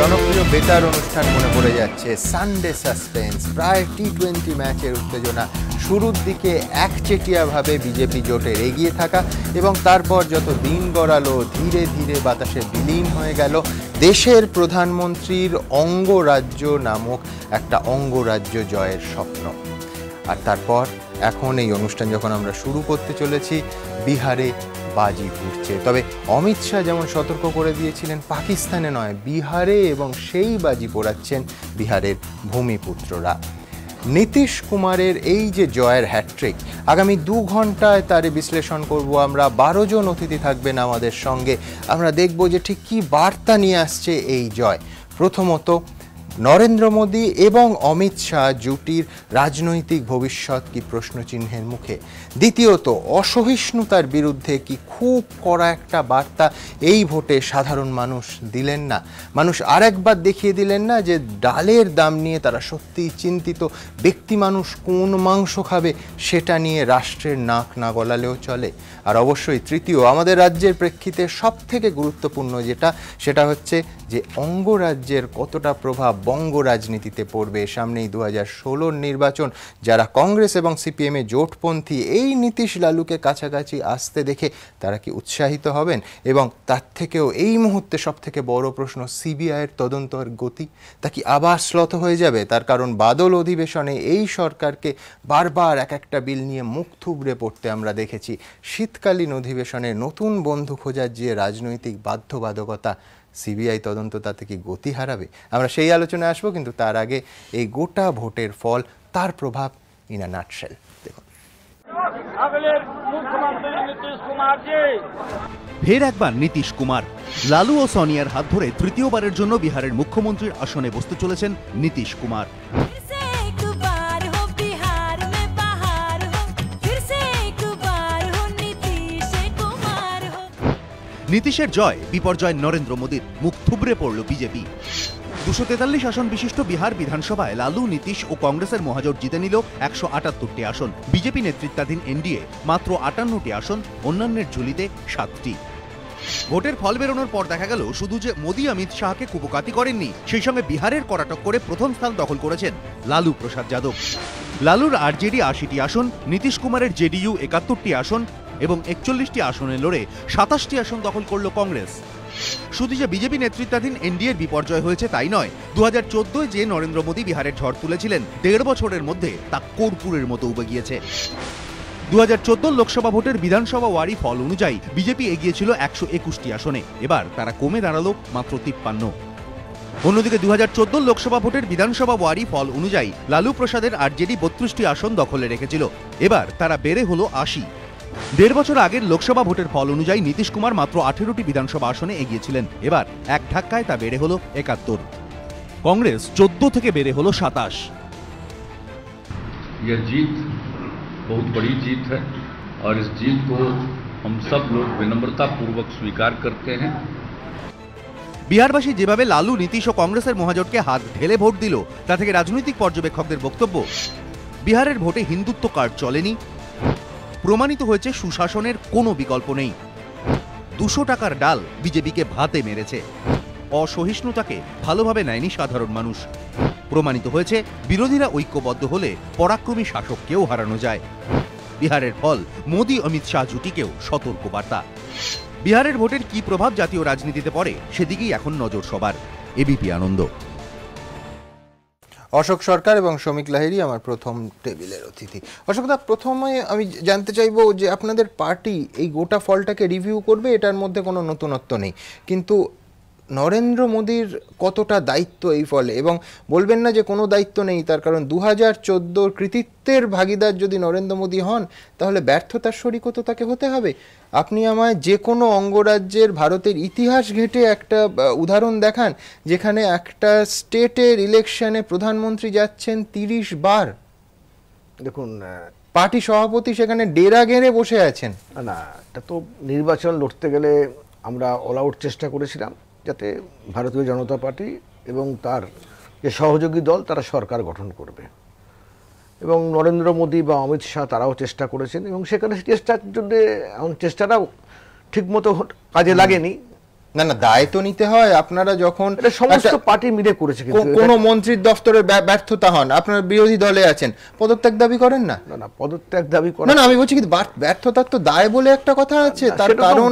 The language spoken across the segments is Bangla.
জনপ্রিয় বেতার অনুষ্ঠান মনে পড়ে যাচ্ছে সানডে সাসপেন্স। প্রায় টি-20 ম্যাচের উত্তেজনা, শুরুর দিকে একচেটিয়াভাবে বিজেপি জোটের এগিয়ে থাকা এবং তারপর যত দিন গড়ালো ধীরে ধীরে বাতাসে বিলীন হয়ে গেল দেশের প্রধানমন্ত্রীর অঙ্গরাজ্য নামক একটা অঙ্গরাজ্য জয়ের স্বপ্ন। আর তারপর এখন এই অনুষ্ঠান যখন আমরা শুরু করতে চলেছি, বিহারে বাজি ফুটছে। তবে অমিত শাহ যেমন সতর্ক করে দিয়েছিলেন, পাকিস্তানে নয় বিহারে, এবং সেই বাজি পোড়াচ্ছেন বিহারের ভূমিপুত্ররা। নীতিশ কুমারের এই যে জয়ের হ্যাট্রিক, আগামী 2 ঘন্টায় তার বিশ্লেষণ করব আমরা। 12 জন অতিথি থাকবেন আমাদের সঙ্গে। আমরা দেখব যে ঠিক কী বার্তা নিয়ে আসছে এই জয়। প্রথমত, নরেন্দ্র মোদী এবং অমিত শাহ জুটির রাজনৈতিক ভবিষ্যৎ কি প্রশ্নচিহ্নের মুখে। দ্বিতীয়ত, অসহিষ্ণুতার বিরুদ্ধে কি খুব কড়া একটা বার্তা এই ভোটে সাধারণ মানুষ দিলেন না। মানুষ আরেকবার দেখিয়ে দিলেন না যে ডালের দাম নিয়ে তারা সত্যিই চিন্তিত। ব্যক্তি মানুষ কোন মাংস খাবে সেটা নিয়ে রাষ্ট্রের নাক না গলালেও চলে। আর অবশ্যই তৃতীয়, আমাদের রাজ্যের প্রেক্ষিতে সব থেকে গুরুত্বপূর্ণ সেটা হচ্ছে যে অঙ্গরাজ্যের কতটা প্রভাব বঙ্গ রাজনীতিতে পড়বে। সামনেই 2016 নির্বাচন। যারা কংগ্রেস এবং সিপিএমে জোটপন্থী, এই নীতিশ লালুকে কাছাকাছি আসতে দেখে তারা কি উৎসাহিত হবেন? এবং তার থেকেও এই মুহূর্তে সব থেকে বড় প্রশ্ন, সিবিআইয়ের তদন্তের গতি তা কি আবার শ্লথ হয়ে যাবে? তার কারণ বাদল অধিবেশনে এই সরকারকে বারবার এক একটা বিল নিয়ে মুখ থুবড়ে পড়তে আমরা দেখেছি। শীতকালীন অধিবেশনে নতুন বন্ধু খোঁজার যে রাজনৈতিক বাধ্যবাধকতা, সিবিআই তদন্ত তাতে কি গতি হারাবে? আমরা সেই আলোচনায় আসবো, কিন্তু তার আগে এই গোটা ভোটের ফল, তার প্রভাব ইন আ নাটশেল দেখুন। ফের একবার নীতিশ কুমার। লালু ও সোনিয়ার হাত ধরে তৃতীয়বারের জন্য বিহারের মুখ্যমন্ত্রীর আসনে বসতে চলেছেন নীতিশ কুমার। নীতিশের জয়, বিপর্যয় নরেন্দ্র মোদীর, মুখ থুবড়ে পড়ল বিজেপি। 243 আসন বিশিষ্ট বিহার বিধানসভায় লালু, নীতিশ ও কংগ্রেসের মহাজোট জিতে নিল 178টি আসন। বিজেপি নেতৃত্বাধীন এনডিএ মাত্র 58টি আসন, অন্যান্যের ঝুলিতে 7টি। ভোটের ফল বেরোনোর পর দেখা গেল শুধু যে মোদী অমিত শাহকে কুপোকাতি করেননি, সেই সঙ্গে বিহারের করাটক করে প্রথম স্থান দখল করেছেন লালু প্রসাদ যাদব। লালুর আরজেডি 80টি আসন, নীতিশ কুমারের জেডিইউ 71টি আসন এবং 41টি আসনে লড়ে 27টি আসন দখল করল কংগ্রেস। শুধু যে বিজেপি নেতৃত্বাধীন এনডিএর বিপর্যয় হয়েছে তাই নয়, 2014 যে নরেন্দ্র মোদী বিহারের ঝড় তুলেছিলেন, 1.5 বছরের মধ্যে তা কর্পূরের মতো উবে গিয়েছে। 2014 লোকসভা ভোটের বিধানসভা ওয়ারি ফল অনুযায়ী বিজেপি এগিয়েছিল 121টি আসনে, এবার তারা কমে দাঁড়ালো মাত্র 53। অন্যদিকে 2014 লোকসভা ভোটের বিধানসভা ওয়ারি ফল অনুযায়ী লালু প্রসাদের আরজেডি 32টি আসন দখলে রেখেছিল, এবার তারা বেড়ে হলো 80। 1.5 বছর আগের লোকসভা ভোটের ফল অনুযায়ী নীতিশ কুমার মাত্র 18টি বিধানসভা আসনে এগিয়েছিলেন, এবার এক ধাক্কায় তা বেড়ে হলো 71। কংগ্রেস 14 থেকে বেড়ে হলো 27। यह जीत बहुत बड़ी जीत है और इस जीत को हम सब लोग विनम्रता पूर्वक स्वीकार करते हैं। বিহারবাসী যেভাবে লালু, নীতিশ ও কংগ্রেসের মহাজোটকে হাত ঢেলে ভোট দিল, তা থেকে রাজনৈতিক পর্যবেক্ষকদের বক্তব্য, বিহারের ভোটে হিন্দুত্ব কার্ড চলেনি, প্রমাণিত হয়েছে সুশাসনের কোনো বিকল্প নেই। 200 টাকার ডাল বিজেপিকে ভাতে মেরেছে। অসহিষ্ণুতাকে ভালোভাবে নেয়নি সাধারণ মানুষ। প্রমাণিত হয়েছে বিরোধীরা ঐক্যবদ্ধ হলে পরাক্রমী শাসককেও হারানো যায়। বিহারের ফল মোদী অমিত শাহ জুটিকেও সতর্ক বার্তা। বিহারের ভোটের কি প্রভাব জাতীয় রাজনীতিতে পড়ে, সেদিকেই এখন নজর সবার। এবিপি আনন্দ। অশোক সরকার এবং শ্রমিক লাহিড়ী আমার প্রথম টেবিলের অতিথি। অশোকদা, প্রথমে আমি জানতে চাইবো যে আপনাদের পার্টি এই গোটা ফলটাকে রিভিউ করবে, এটার মধ্যে কোনো নতুনত্ব নেই, কিন্তু নরেন্দ্র মোদীর কতটা দায়িত্ব এই ফলে? এবং বলবেন না যে কোনো দায়িত্ব নেই, তার কারণ 2014 কৃতিত্বের ভাগিদার যদি নরেন্দ্র মোদী হন, তাহলে ব্যর্থতার শরিকও তো তাকে হতে হবে। আপনি আমায় যে কোনো অঙ্গরাজ্যের ভারতের ইতিহাস ঘেঁটে একটা উদাহরণ দেখান যেখানে একটা স্টেটের ইলেকশনে প্রধানমন্ত্রী যাচ্ছেন 30 বার। দেখুন, পার্টি সভাপতি সেখানে ডেরা গেড়ে বসে আছেন। না, এটা তো নির্বাচন লড়তে গেলে আমরা অল আউট চেষ্টা করেছিলাম যাতে ভারতীয় জনতা পার্টি এবং তার যে সহযোগী দল তারা সরকার গঠন করবে, এবং নরেন্দ্র মোদী বা অমিত শাহ তারাও চেষ্টা করেছেন, এবং সেখানে চেষ্টার জন্য চেষ্টাটাও ঠিকমতো কাজে লাগেনি। না না, দায় তো নিতে হয়। আপনারা যখন এটা সমস্ত পার্টি মিলে করেছে, কিন্তু কোন মন্ত্রীর দফতরে ব্যর্থতা হন, আপনারা বিরোধী দলে আছেন, পদত্যাগ দাবি করেন না? না না, পদত্যাগ দাবি করা না না, আমি বলছি কিন্তু ব্যর্থতার তো দায় বলে একটা কথা আছে। তার সেটা তো- কারণ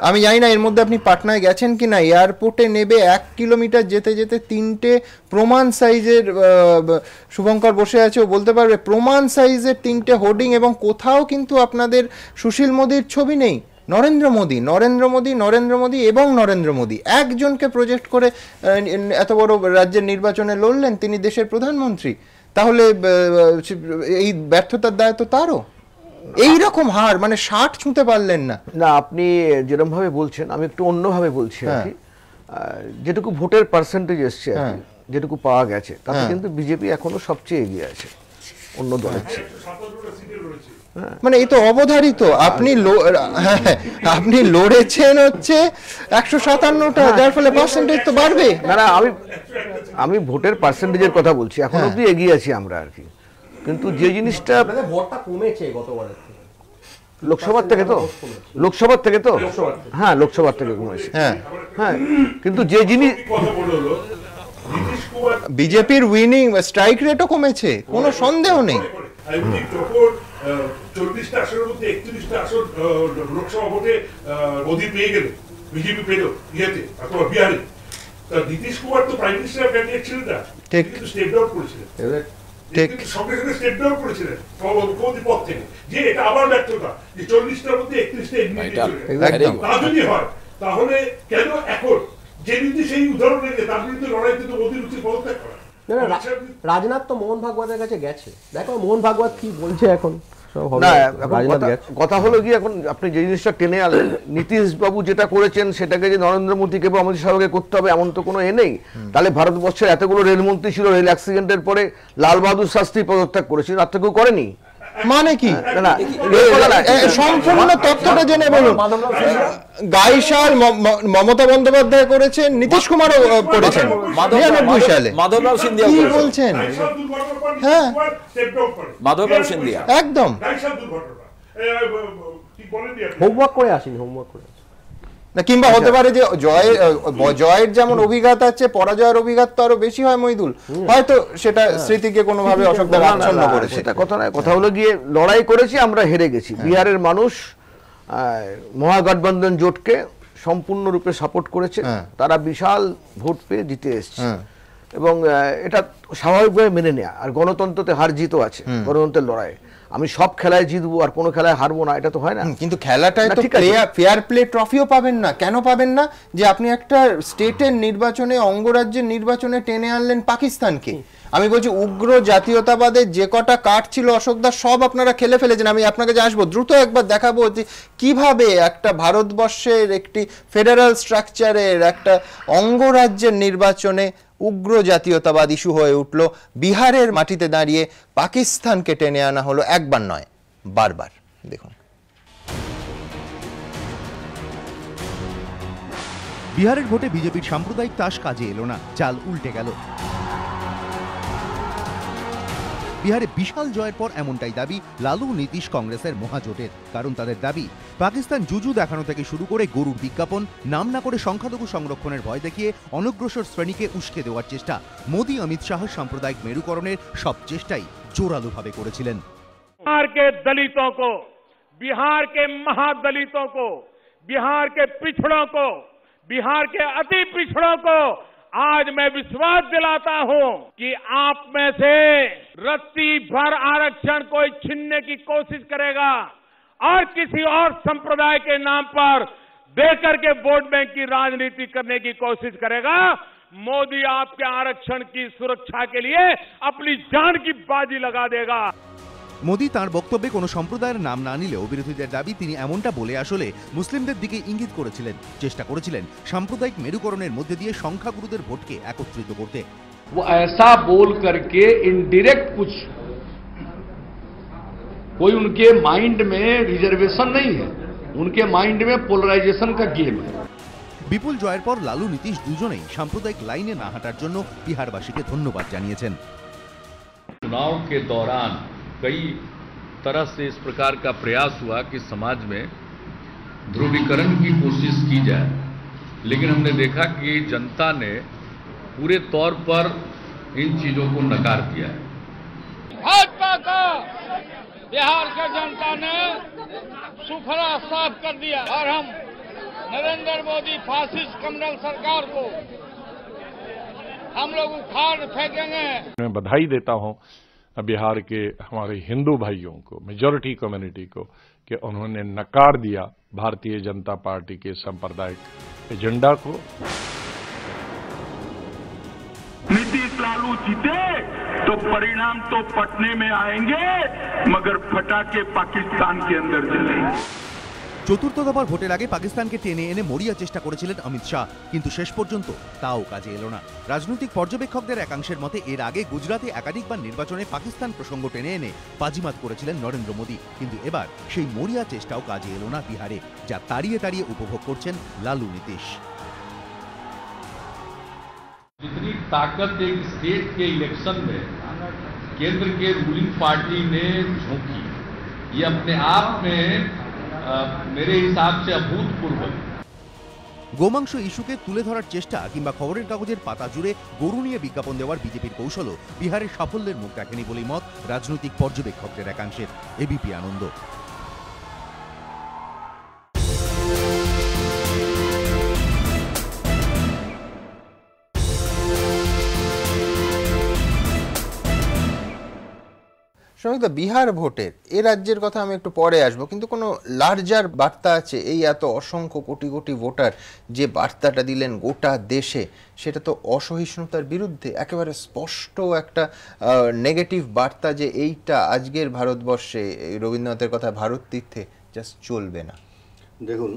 আমি জানি না এর মধ্যে আপনি পাটনায় গেছেন কিনা, এয়ারপোর্টে নেবে 1 কিলোমিটার যেতে যেতে 3টে প্রমাণ সাইজের, শুভঙ্কর বসে আছে ও বলতে পারবে, প্রমাণ সাইজের 3টে হোর্ডিং, এবং কোথাও কিন্তু আপনাদের সুশীল মোদির ছবি নেই। নরেন্দ্র মোদী, নরেন্দ্র মোদী, নরেন্দ্র মোদী এবং নরেন্দ্র মোদী একজনকে প্রজেক্ট করে এত বড় রাজ্যের নির্বাচনে লড়লেন, তিনি দেশের প্রধানমন্ত্রী। তাহলে এই ব্যর্থতার দায় তো তারও। এইরকম হার, মানে 60 ছুঁতে পারলেন না। না, আপনি যেরকম ভাবে বলছেন, আমি একটু অন্যভাবে বলছি আর কি। যেটুকু ভোটের পার্সেন্টেজ এসছে আর কি, যেটুকু পাওয়া গেছে, তাতে কিন্তু বিজেপি এখনো সবচেয়ে এগিয়ে আছে অন্য দলের চেয়ে। মানে এই তো অবধারিত। আপনি লড়েছেন হচ্ছে 157টা, যার ফলে পার্সেন্টেজ তো বাড়বে। না না, আমি ভোটের পার্সেন্টেজের কথা বলছি, এখন অব্দি এগিয়ে আছি আমরা আর কি। কিন্তু যে জিনিসটা ভোটটা কমেছে গতবারের থেকে, লোকসভার থেকে তো, হ্যাঁ লোকসভার থেকে কমেছে, হ্যাঁ। কিন্তু যে জিনিস বিজেপির উইনিং স্ট্রাইক রেটও কমেছে, কোনো সন্দেহ নেই। 40টা আসনের মধ্যে 31টা আসন লোকসভা ভোটে মোদী পেয়ে গেল, বিজেপি পেল ইয়েতে অথবা বিহারে। নীতিশ কুমার তো প্রাইম মিনিস্টার ক্যান্ডিডেট ছিলেন না, কিন্তু স্টেপ ডাউন করেছিলেন, সঙ্গে সঙ্গে স্টেপ ডাউন করেছিলেন মুখ্যমন্ত্রী পদ থেকে, যে এটা আবার ব্যর্থতা, যে 40টার মধ্যে 31টা তা যদি হয় তাহলে কেন এখন যে নীতি সেই উদাহরণ রেখে তার বিরুদ্ধে লড়াইতে তো মোদীর উচিত পদত্যাগ করা। রাজনাথ তো মোহন ভাগবতের কাছে গেছে, দেখো মোহন ভাগবত কি বলছে এখন। না, কথা হলো কি, এখন আপনি যে জিনিসটা টেনে আনলেন, নীতিশ বাবু যেটা করেছেন সেটাকে যে নরেন্দ্র মোদীকে বা অমিত শাহকে করতে হবে এমন তো কোনো নেই। তাহলে ভারতবর্ষের এতগুলো রেলমন্ত্রী ছিল, রেল অ্যাক্সিডেন্টের পরে লাল বাহাদুর শাস্ত্রী পদত্যাগ করেছিল, আর তো কেউ করেনি। মানে কি না, সম্পূর্ণ তথ্যটা জেনে বলুন। গাইশাল মমতা বন্দ্যোপাধ্যায় করেছেন, নীতিশ কুমারও করেছেন 99 সালে। মাধবরাও সিন্ধিয়া কি বলছেন? হ্যাঁ, মাধবরাও সিন্ধিয়া একদম হোমওয়ার্ক করে আসেনি, হোমওয়ার্ক করে না। কিংবা হতে পারে যে জয়ের যেমন অভিজ্ঞতা আছে, পরাজয়ের অভিজ্ঞতা আরো বেশি হয় মইদুল, হয়তো সেটা স্মৃতিকে কোনোভাবে অশোকদার আচ্ছন্ন করেছে। সেটা কথা নয়, কথা হলো গিয়ে লড়াই করেছি আমরা, হেরে গেছি। বিহারের মানুষ মহাগঠবন্ধন জোটকে সম্পূর্ণরূপে সাপোর্ট করেছে, তারা বিশাল ভোট পেয়ে জিতে এসছে, এবং এটা স্বাভাবিকভাবে মেনে নেয়া। আর গণতন্ত্রতে হার জিতও আছে, গণতন্ত্রের লড়াই। আমি সব খেলায় জিতবো আর কোনো খেলায় হারবো না, এটা তো হয় না। কিন্তু খেলাটায় তো ফেয়ার প্লে ট্রফিও পাবেন না। কেন পাবেন না? যে আপনি একটা স্টেটের নির্বাচনে, অঙ্গরাজ্যের নির্বাচনে টেনে আনলেন পাকিস্তানকে। আমি বলছি উগ্র জাতীয়তাবাদের যে কটা কার্ড ছিল অশোকদার, সব আপনারা খেলে ফেলেছেন। আমি আপনাকে যে আসবো, দ্রুত একবার দেখাবো যে কিভাবে একটা ভারতবর্ষের একটি ফেডারেল স্ট্রাকচারের একটা অঙ্গরাজ্যের নির্বাচনে উগ্র জাতীয়তাবাদ ইস্যু হয়ে উঠল। বিহারের মাটিতে দাঁড়িয়ে পাকিস্তানকে টেনে আনা হলো, একবার নয় বারবার। দেখুন, বিহারের ভোটে বিজেপির সাম্প্রদায়িক তাস কাজে এলো না, চাল উল্টে গেল। বিহারে বিশাল জয়ের পর এমনটাই দাবি লালু নীতিশ কংগ্রেসের মহাজোটের। কারণ তাদের দাবি, পাকিস্তান জুজু দেখানো থেকে শুরু করে গরুর বিজ্ঞাপন, নাম না করে সংখ্যালঘু সংরক্ষণের ভয় দেখিয়ে অনগ্রসর শ্রেণীকে উস্কে দেওয়ার চেষ্টা, মোদী অমিত শাহ সাম্প্রদায়িক মেরুকরণের সব চেষ্টাই জোরালোভাবে করেছিলেন। बिहार के दलितों को, बिहार के महादलितों को, बिहार के पिछड़ों को, बिहार के अति पिछड़ों को आज मैं विश्वास दिलाता हूं कि आप में से रत्ती भर आरक्षण कोई छीनने की कोशिश करेगा और किसी और संप्रदाय के नाम पर देकर के वोट बैंक की राजनीति करने की कोशिश करेगा, मोदी आपके आरक्षण की सुरक्षा के लिए अपनी जान की बाजी लगा देगा। মোদী তাঁর বক্তব্যে কোনো সম্প্রদায়ের নাম না নিলেও বিরোধীদের দাবি তিনি এমনটা বলে আসলে মুসলিমদের দিকে ইঙ্গিত করেছিলেন, চেষ্টা করেছিলেন সাম্প্রদায়িক মেরুকরণের মধ্যে দিয়ে সংখ্যাগুরুদের ভোটকে একত্রিত করতে। वो ऐसा बोल करके इनडायरेक्ट कुछ, कोई उनके माइंड में रिजर्वेशन नहीं है, उनके माइंड में पोलराइजेशन का गेम है। বিপুল জয়ের পর লালু নীতিশ দুজনেই সাম্প্রদায়িক লাইনে না হাঁটার জন্য বিহারবাসীকে ধন্যবাদ জানিয়েছেন। चुनाव के दौरान कई तरह से इस प्रकार का प्रयास हुआ कि समाज में ध्रुवीकरण की कोशिश की जाए, लेकिन हमने देखा कि जनता ने पूरे तौर पर इन चीजों को नकार दिया है। भाजपा का बिहार के जनता ने सुफरा साफ कर दिया और हम नरेंद्र मोदी फासिस्ट कम्युनल सरकार को हम लोग उखाड़ फेंकेंगे। मैं बधाई देता हूं बिहार के हमारे हिंदू भाइयों को, मेजॉरिटी कम्युनिटी को, कि उन्होंने नकार दिया भारतीय जनता पार्टी के सांप्रदायिक एजेंडा को। नीतीश लालू जीते तो परिणाम तो पटने में आएंगे, मगर फटाके पाकिस्तान के अंदर चलेंगे। চতুর্থ দফার ভোটের আগে পাকিস্তানকে টেনে এনে মরিয়া চেষ্টা করেছিলেন অমিত শাহ, কিন্তু শেষ পর্যন্ত তাও কাজে এলো না। রাজনৈতিক পর্যবেক্ষকদের একাংশের মতে এর আগে গুজরাটে একাধিকবার নির্বাচনে পাকিস্তান প্রসঙ্গ টেনে এনে বাজিমাত করেছিলেন নরেন্দ্র মোদী, কিন্তু এবার সেই মরিয়া চেষ্টাও কাজে এলো না বিহারে, যা তাড়িয়ে তাড়িয়ে উপভোগ করছেন লালু নীতিশ। जितनी ताकत एक स्टेट के इलेक्शन में केंद्र के रूलिंग पार्टी ने झोंकी, ये अपने आप में मेरे हिसाब से अभूतपूर्व। গোমাংস ইস্যুকে তুলে ধরার চেষ্টা কিংবা খবরের কাগজের পাতা জুড়ে গরু নিয়ে বিজ্ঞাপন দেওয়ার বিজেপির কৌশলও বিহারের সাফল্যের মুখ দেখেনি বলেই মত রাজনৈতিক পর্যবেক্ষকদের একাংশের। এবিপি আনন্দ। সঙ্গে বিহার ভোটের এ রাজ্যের কথা আমি একটু পরে আসবো, কিন্তু কোনো লার্জার বার্তা আছে এই এত অসংখ্য কোটি কোটি ভোটার যে বার্তাটা দিলেন গোটা দেশে, সেটা তো অসহিষ্ণুতার বিরুদ্ধে একেবারে স্পষ্ট একটা নেগেটিভ বার্তা যে এইটা আজকের ভারতবর্ষে রবীন্দ্রনাথের কথা ভারত তীর্থে জাস্ট চলবে না। দেখুন,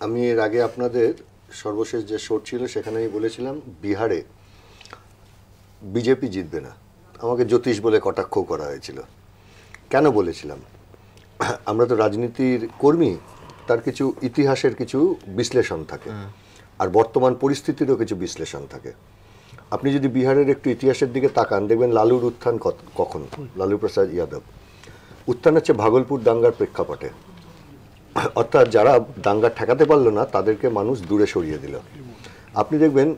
আমি এর আগে আপনাদের সর্বশেষ যে শো ছিল সেখানে আমি বলেছিলাম বিহারে বিজেপি জিতবে না। আমাকে জ্যোতিষ বলে কটাক্ষ করা হয়েছিল। কেন বলেছিলাম? আমরা তো রাজনীতির কর্মী, তার কিছু ইতিহাসের কিছু বিশ্লেষণ থাকে, আর বর্তমান পরিস্থিতিরও কিছু বিশ্লেষণ থাকে। আপনি যদি বিহারের একটু ইতিহাসের দিকে তাকান, দেখবেন লালুর উত্থান কখন, লালু প্রসাদ যাদব উত্থান হচ্ছে ভাগলপুর দাঙ্গার প্রেক্ষাপটে, অর্থাৎ যারা দাঙ্গা ঠেকাতে পারলো না তাদেরকে মানুষ দূরে সরিয়ে দিল। আপনি দেখবেন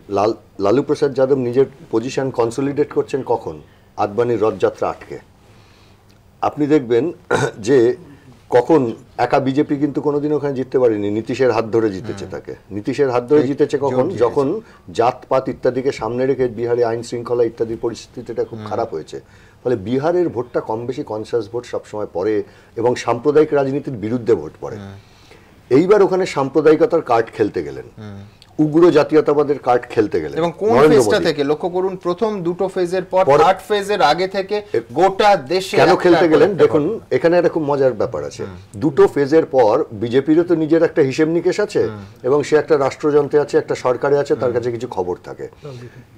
লালু প্রসাদ যাদব নিজের পজিশন কনসলিডেট করছেন কখন? আদবানির রথযাত্রা আটকে। আপনি দেখবেন যে কখন একা বিজেপি কিন্তু কোনোদিন ওখানে জিততে পারেনি, নীতিশের হাত ধরে জিতেছে। তাকে নীতিশের হাত ধরে জিতেছে কখন? যখন জাতপাত ইত্যাদিকে সামনে রেখে বিহারে আইন শৃঙ্খলা ইত্যাদি পরিস্থিতিটা খুব খারাপ হয়েছে। ফলে বিহারের ভোটটা কম বেশি কনসাস ভোট সবসময় পড়ে এবং সাম্প্রদায়িক রাজনীতির বিরুদ্ধে ভোট পড়ে। এইবার ওখানে সাম্প্রদায়িকতার কার্ড খেলতে গেলেন, উগ্র জাতীয়তাবাদের কার্ড খেলতে গেলেন। এবং কোন ফেজটা থেকে লক্ষ্য করুন, প্রথম দুটো ফেজের পর থার্ড ফেজের আগে থেকে গোটা দেশে কেন খেলতে গেলেন? দেখুন, এখানে একটা খুব মজার ব্যাপার আছে। দুটো ফেজের পর বিজেপিরও তো নিজের একটা হিসেব নিকেশ আছে এবং সে একটা রাষ্ট্রযন্ত্রে আছে, একটা সরকারে আছে, তার কাছে কিছু খবর থাকে।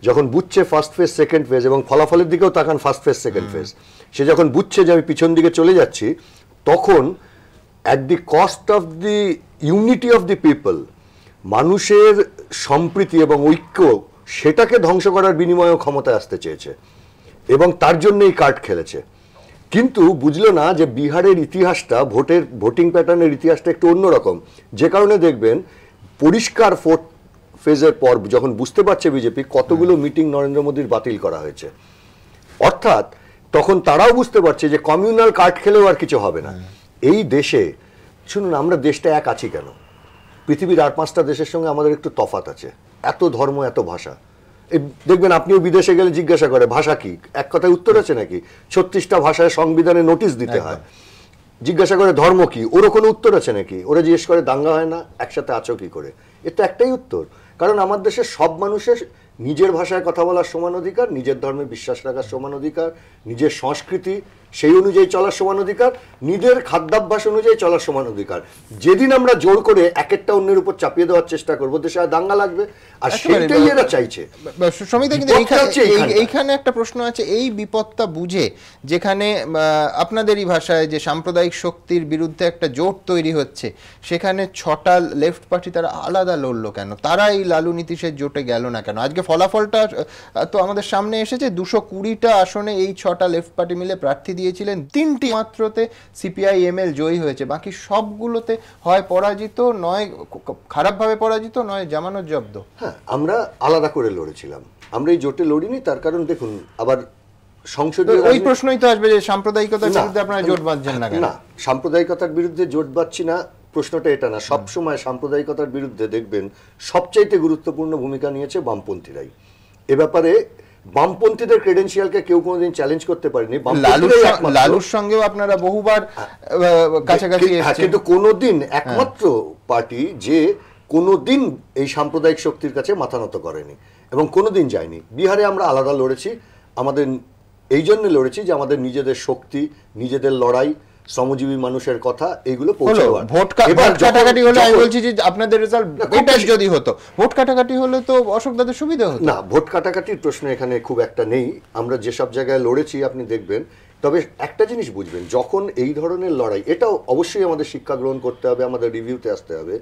যখন বুঝছে ফার্স্ট ফেজ সেকেন্ড ফেজ, এবং ফলাফলের দিকেও তাকান ফার্স্ট ফেজ সেকেন্ড ফেজ, সে যখন বুঝছে যে আমি পিছন দিকে চলে যাচ্ছি, তখন at the cost of the unity of the people, মানুষের সম্প্রীতি এবং ঐক্য, সেটাকে ধ্বংস করার বিনিময়ে ক্ষমতায় আসতে চেয়েছে এবং তার জন্যই কার্ড খেলেছে। কিন্তু বুঝলো না যে বিহারের ইতিহাসটা, ভোটিং প্যাটার্নের ইতিহাসটা একটু অন্যরকম, যে কারণে দেখবেন পরিষ্কার ফোর্থ ফেজের পর যখন বুঝতে পারছে বিজেপি কতগুলো মিটিং নরেন্দ্র মোদীর বাতিল করা হয়েছে, অর্থাৎ তখন তারাও বুঝতে পারছে যে কমিউনাল কার্ড খেলেও আর কিছু হবে না। এই দেশে শুনুন, আমরা দেশটা এক আছি কেন? পৃথিবীর 8-5টা দেশের সঙ্গে আমাদের একটু তফাৎ আছে, এত ধর্ম, এত ভাষা। দেখবেন আপনিও বিদেশে গেলে জিজ্ঞাসা করে ভাষা কি, এক কথায় উত্তর আছে নাকি? 36টা ভাষায় সংবিধানে নোটিশ দিতে হয়। জিজ্ঞাসা করে ধর্ম কি, ওরও কোনো উত্তর আছে নাকি? ওরা জিজ্ঞেস করে দাঙ্গা হয় না, একসাথে আছো কি করে? এর তো একটাই উত্তর, কারণ আমার দেশের সব মানুষের নিজের ভাষায় কথা বলার সমান অধিকার, নিজের ধর্মে বিশ্বাস রাখার সমান অধিকার, নিজের সংস্কৃতি সেই অনুযায়ী চলার সমান অধিকার, নিজের খাদ্যাভ্যাস অনুযায়ী চলার সমান অধিকার। যেদিন আমরা জোর করে এক একটা অন্যের উপর চাপিয়ে দেওয়ার চেষ্টা করবো, দেশে দাঙ্গা লাগবে, আর সেটাই এরা চাইছে। এইখানে একটা প্রশ্ন আছে, এই বিপদটা বুঝে যেখানে আপনাদেরই ভাষায় যে সাম্প্রদায়িক শক্তির বিরুদ্ধে একটা জোট তৈরি হচ্ছে, সেখানে 6টা লেফট পার্টি তারা আলাদা লড়লো কেন? তারা এই লালু নীতিশের জোটে গেল না কেন? আজকে ফলাফলটা তো আমাদের সামনে এসেছে, 220টা আসনে এই 6টা লেফট পার্টি মিলে প্রার্থী দিয়েছিলেন। 3টি মাত্রতে CPI-ML জয়ী হয়েছে, বাকি সবগুলোতে হয় পরাজিত, নয় খারাপভাবে পরাজিত, নয় জামানত জব্দ। হ্যাঁ, আমরা আলাদা করে লড়েছিলাম, আমরা এই জোটে লড়িনি। তার কারণ দেখুন, আবার সংসদীয় ওই প্রশ্নই তো আসবে যে সাম্প্রদায়িকতার বিরুদ্ধে আপনারা জোট বাঁধছেন না কেন? না, সাম্প্রদায়িকতার বিরুদ্ধে জোট বাঁধছি না প্রশ্নটা এটা না। সবসময় সাম্প্রদায়িকতার বিরুদ্ধে দেখবেন সবচাইতে গুরুত্বপূর্ণ ভূমিকা নিয়েছে বামপন্থীরাই। এ ব্যাপারে বামপন্থীদের ক্রেডেনশিয়ালকে কেউ কোনোদিন চ্যালেঞ্জ করতে পারেনি। লালুর সঙ্গেও আপনারা বহুবার কাছাকাছি এসেছেন, কিন্তু কোনোদিন একমাত্র পার্টি যে কোনোদিন এই সাম্প্রদায়িক শক্তির কাছে মাথা নত করেনি এবং কোনোদিন যায়নি। বিহারে আমরা আলাদা লড়েছি, আমাদের এই জন্য লড়েছি যে আমাদের নিজেদের শক্তি, নিজেদের লড়াই, শ্রমজীবী মানুষের কথা, এগুলো ভোট কাটাকাটি হলে আমি বলছি যে আপনাদের রেজাল্ট বেটার যদি হতো, ভোট কাটাকাটি হলে তো অশোক দাদের সুবিধা হতো না। ভোট কাটাকাটির প্রশ্ন এখানে খুব একটা নেই। আমরা যেসব জায়গায় লড়েছি আপনি দেখবেন। তবে একটা জিনিস বুঝবেন, যখন এই ধরনের লড়াই, এটাও অবশ্যই আমাদের শিক্ষা গ্রহণ করতে হবে, আমাদের রিভিউতে আসতে হবে,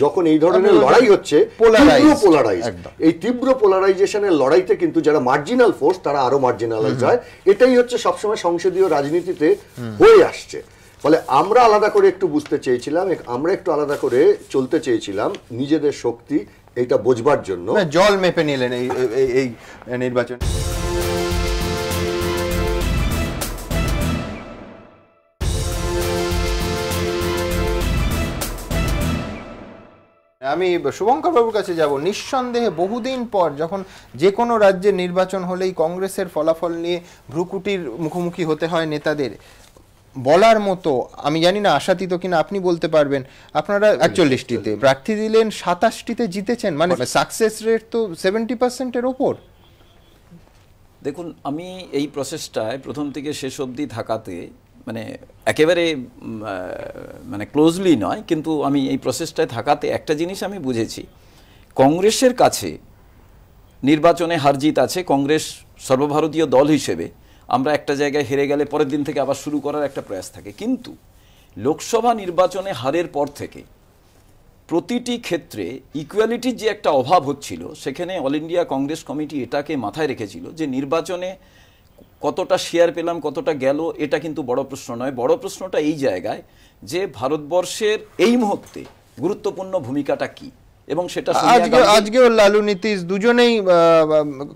যখন এই ধরনের লড়াই হচ্ছে পোলারাইজ, এই তীব্র পোলারাইজেশনের লড়াইতে কিন্তু যারা মার্জিনাল ফোর্স তারা আরো মার্জিনালাইজ হয়। এটাই হচ্ছে সবসময় সংসদীয় রাজনীতিতে হয়ে আসছে। ফলে আমরা আলাদা করে একটু বুঝতে চেয়েছিলাম, আমরা একটু আলাদা করে চলতে চেয়েছিলাম নিজেদের শক্তি এটা বোঝবার জন্য। জল মেপে নিলেন এই নির্বাচন। আমি শুভঙ্কর বাবুর কাছে যাব। নিঃসন্দেহে বহুদিন পর যখন যে কোনো রাজ্যের নির্বাচন হলেই কংগ্রেসের ফলাফল নিয়ে ভ্রুকুটির মুখোমুখি হতে হয় নেতাদের, বলার মতো আমি জানি না আশাতীত কিনা আপনি বলতে পারবেন, আপনারা 41টিতে প্রার্থী দিলেন, 27টিতে জিতেছেন, মানে সাকসেস রেট তো 70%-এর ওপর। দেখুন, আমি এই প্রসেসটায় প্রথম থেকে শেষ অবধি থাকাতে, মানে একেবারে মানে ক্লোজলি নয়, কিন্তু আমি এই প্রসেসটায় থাকাতে একটা জিনিস আমি বুঝেছি, কংগ্রেসের কাছে নির্বাচনে হার জিত আছে। কংগ্রেস সর্বভারতীয় দল হিসেবে আমরা একটা জায়গায় হেরে গেলে পরের দিন থেকে আবার শুরু করার একটা প্রয়াস থাকে। কিন্তু লোকসভা নির্বাচনে হারের পর থেকে প্রতিটি ক্ষেত্রে ইকুয়ালিটির যে একটা অভাব হচ্ছিল, সেখানে অল ইন্ডিয়া কংগ্রেস কমিটি এটাকে মাথায় রেখেছিল যে নির্বাচনে কতটা শেয়ার পেলাম, কতটা গেল, এটা কিন্তু বড় প্রশ্ন নয়। বড় প্রশ্নটা এই জায়গায় যে ভারতবর্ষের এই মুহূর্তে গুরুত্বপূর্ণ ভূমিকাটা কি, এবং সেটা আজকেও লালু নীতিশ দুজনেই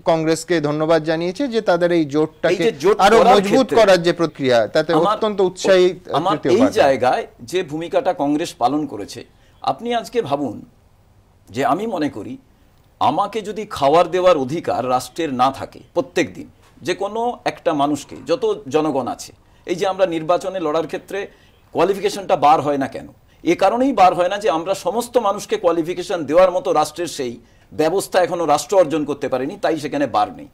কংগ্রেসকে ধন্যবাদ জানিয়েছে যে তাদের এই জোটটাকে আরো মজবুত করার যে প্রক্রিয়া, তাতে অত্যন্ত উৎসাহী। আমার এই জায়গায় যে ভূমিকাটা কংগ্রেস পালন করেছে, আপনি আজকে ভাবুন যে আমি মনে করি আমাকে যদি খাওয়ার দেওয়ার অধিকার রাষ্ট্রের না থাকে প্রত্যেক দিন যে কোনো একটা মানুষকে, যত জনগণ আছে, এই যে আমরা নির্বাচনে লড়ার ক্ষেত্রে কোয়ালিফিকেশনটা বার হয় না কেন? এ কারণেই বার হয় না যে আমরা সমস্ত মানুষকে কোয়ালিফিকেশন দেওয়ার মতো রাষ্ট্রের সেই ব্যবস্থা এখনো রাষ্ট্র অর্জন করতে পারেনি, তাই সেখানে বার নেই।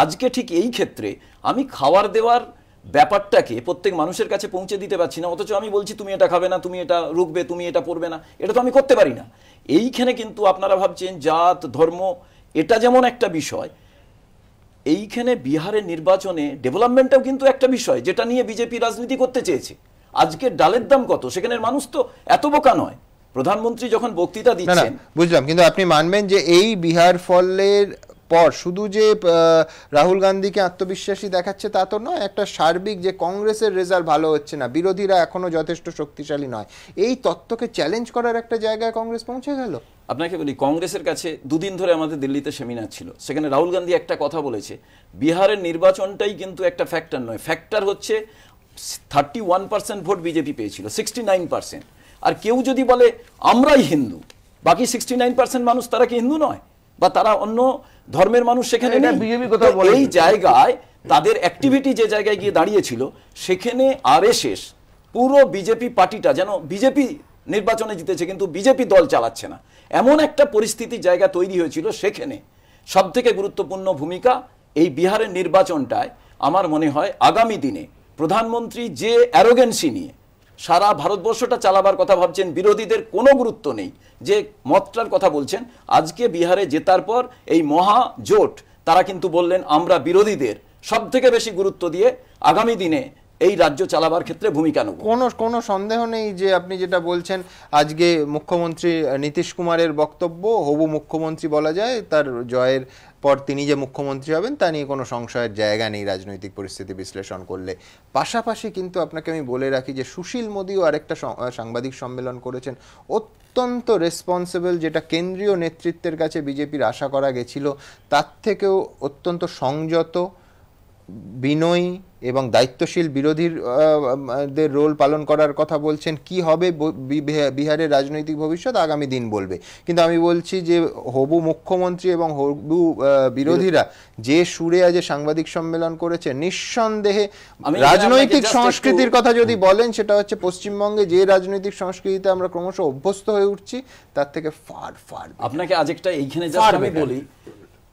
আজকে ঠিক এই ক্ষেত্রে আমি খাওয়ার দেওয়ার ব্যাপারটাকে প্রত্যেক মানুষের কাছে পৌঁছে দিতে পারছি না, অথচ আমি বলছি তুমি এটা খাবে না, তুমি এটা রুখবে, তুমি এটা পড়বে না, এটা তো আমি করতে পারি না। এইখানে কিন্তু আপনারা ভাবছেন জাত ধর্ম এটা যেমন একটা বিষয়, এইখানে বিহারের নির্বাচনে ডেভেলপমেন্টটাও কিন্তু একটা বিষয়, যেটা নিয়ে বিজেপি রাজনীতি করতে চেয়েছে। আজকে ডালের দাম কত, সেখানের মানুষ তো এত বোকা নয়। প্রধানমন্ত্রী যখন বক্তৃতা দিচ্ছেন, বুঝলাম, কিন্তু আপনি মানবেন যে এই বিহার ফলের পর শুধু যে রাহুল গান্ধীকে আত্মবিশ্বাসী দেখাচ্ছে তা তো নয়, একটা সার্বিক যে কংগ্রেসের রেজাল্ট ভালো হচ্ছে না, বিরোধীরা এখনো যথেষ্ট শক্তিশালী নয়, এই তত্ত্বকে চ্যালেঞ্জ করার একটা জায়গায় কংগ্রেস পৌঁছে গেল। আপনাকে বলি, কংগ্রেসের কাছে দুদিন ধরে আমাদের দিল্লিতে সেমিনার ছিল, সেখানে রাহুল গান্ধী একটা কথা বলেছে, বিহারের নির্বাচনটাই কিন্তু একটা ফ্যাক্টর নয়, ফ্যাক্টর হচ্ছে 31% ভোট বিজেপি পেয়েছিল, 69%। আর কেউ যদি বলে আমরাই হিন্দু, বাকি 69% মানুষ তারা কি হিন্দু নয়, বা তারা অন্য ধর্মের মানুষ সেখানে নেই? এই জায়গায় তাদের অ্যাক্টিভিটি যে জায়গায় গিয়ে দাঁড়িয়েছিল, সেখানে আরএসএস পুরো বিজেপি পার্টিটা যেন বিজেপি নির্বাচনে জিতেছে কিন্তু বিজেপি দল চালাচ্ছে না, এমন একটা পরিস্থিতির জায়গা তৈরি হয়েছিল। সেখানে সবথেকে গুরুত্বপূর্ণ ভূমিকা এই বিহারের নির্বাচনটায় আমার মনে হয় আগামী দিনে প্রধানমন্ত্রী যে অ্যারোগেন্সি নিয়ে সারা ভারতবর্ষটা চালাবার কথা ভাবছেন, বিরোধীদের কোনো গুরুত্ব নেই যে মতটার কথা বলছেন, আজকে বিহারে জেতার পর এই মহা জোট তারা কিন্তু বললেন আমরা বিরোধীদের সব থেকে বেশি গুরুত্ব দিয়ে আগামী দিনে এই রাজ্য চালাবার ক্ষেত্রে ভূমিকা নেব। কোনো সন্দেহ নেই যে আপনি যেটা বলছেন, আজকে মুখ্যমন্ত্রী নীতিশ কুমারের বক্তব্য, হবু মুখ্যমন্ত্রী বলা যায়, তার জয়ের পর তিনি যে মুখ্যমন্ত্রী হবেন তা নিয়ে কোনো সংশয়ের জায়গা নেই রাজনৈতিক পরিস্থিতি বিশ্লেষণ করলে। পাশাপাশি কিন্তু আপনাকে আমি বলে রাখি যে সুশীল মোদিও আরেকটা সাংবাদিক সম্মেলন করেছেন, অত্যন্ত রেসপন্সিবল, যেটা কেন্দ্রীয় নেতৃত্বের কাছে বিজেপির আশা করা গেছিল তার থেকেও অত্যন্ত সংযত, বিনয়ী এবং দায়িত্বশীল বিরোধীদের রোল পালন করার কথা বলছেন। কি হবে বিহারের রাজনৈতিক ভবিষ্যৎ আগামী দিন বলবে, কিন্তু আমি বলছি যে হবু মুখ্যমন্ত্রী এবং হবু বিরোধীরা যে সুরে আজ সাংবাদিক সম্মেলন করেছে, নিঃসন্দেহে রাজনৈতিক সংস্কৃতির কথা যদি বলেন, সেটা হচ্ছে পশ্চিমবঙ্গে যে রাজনৈতিক সংস্কৃতিতে আমরা ক্রমশ অভ্যস্ত হয়ে উঠছি তার থেকে ফার ফার। আপনাকে আজ একটা এইখানে জাস্ট আমি বলি,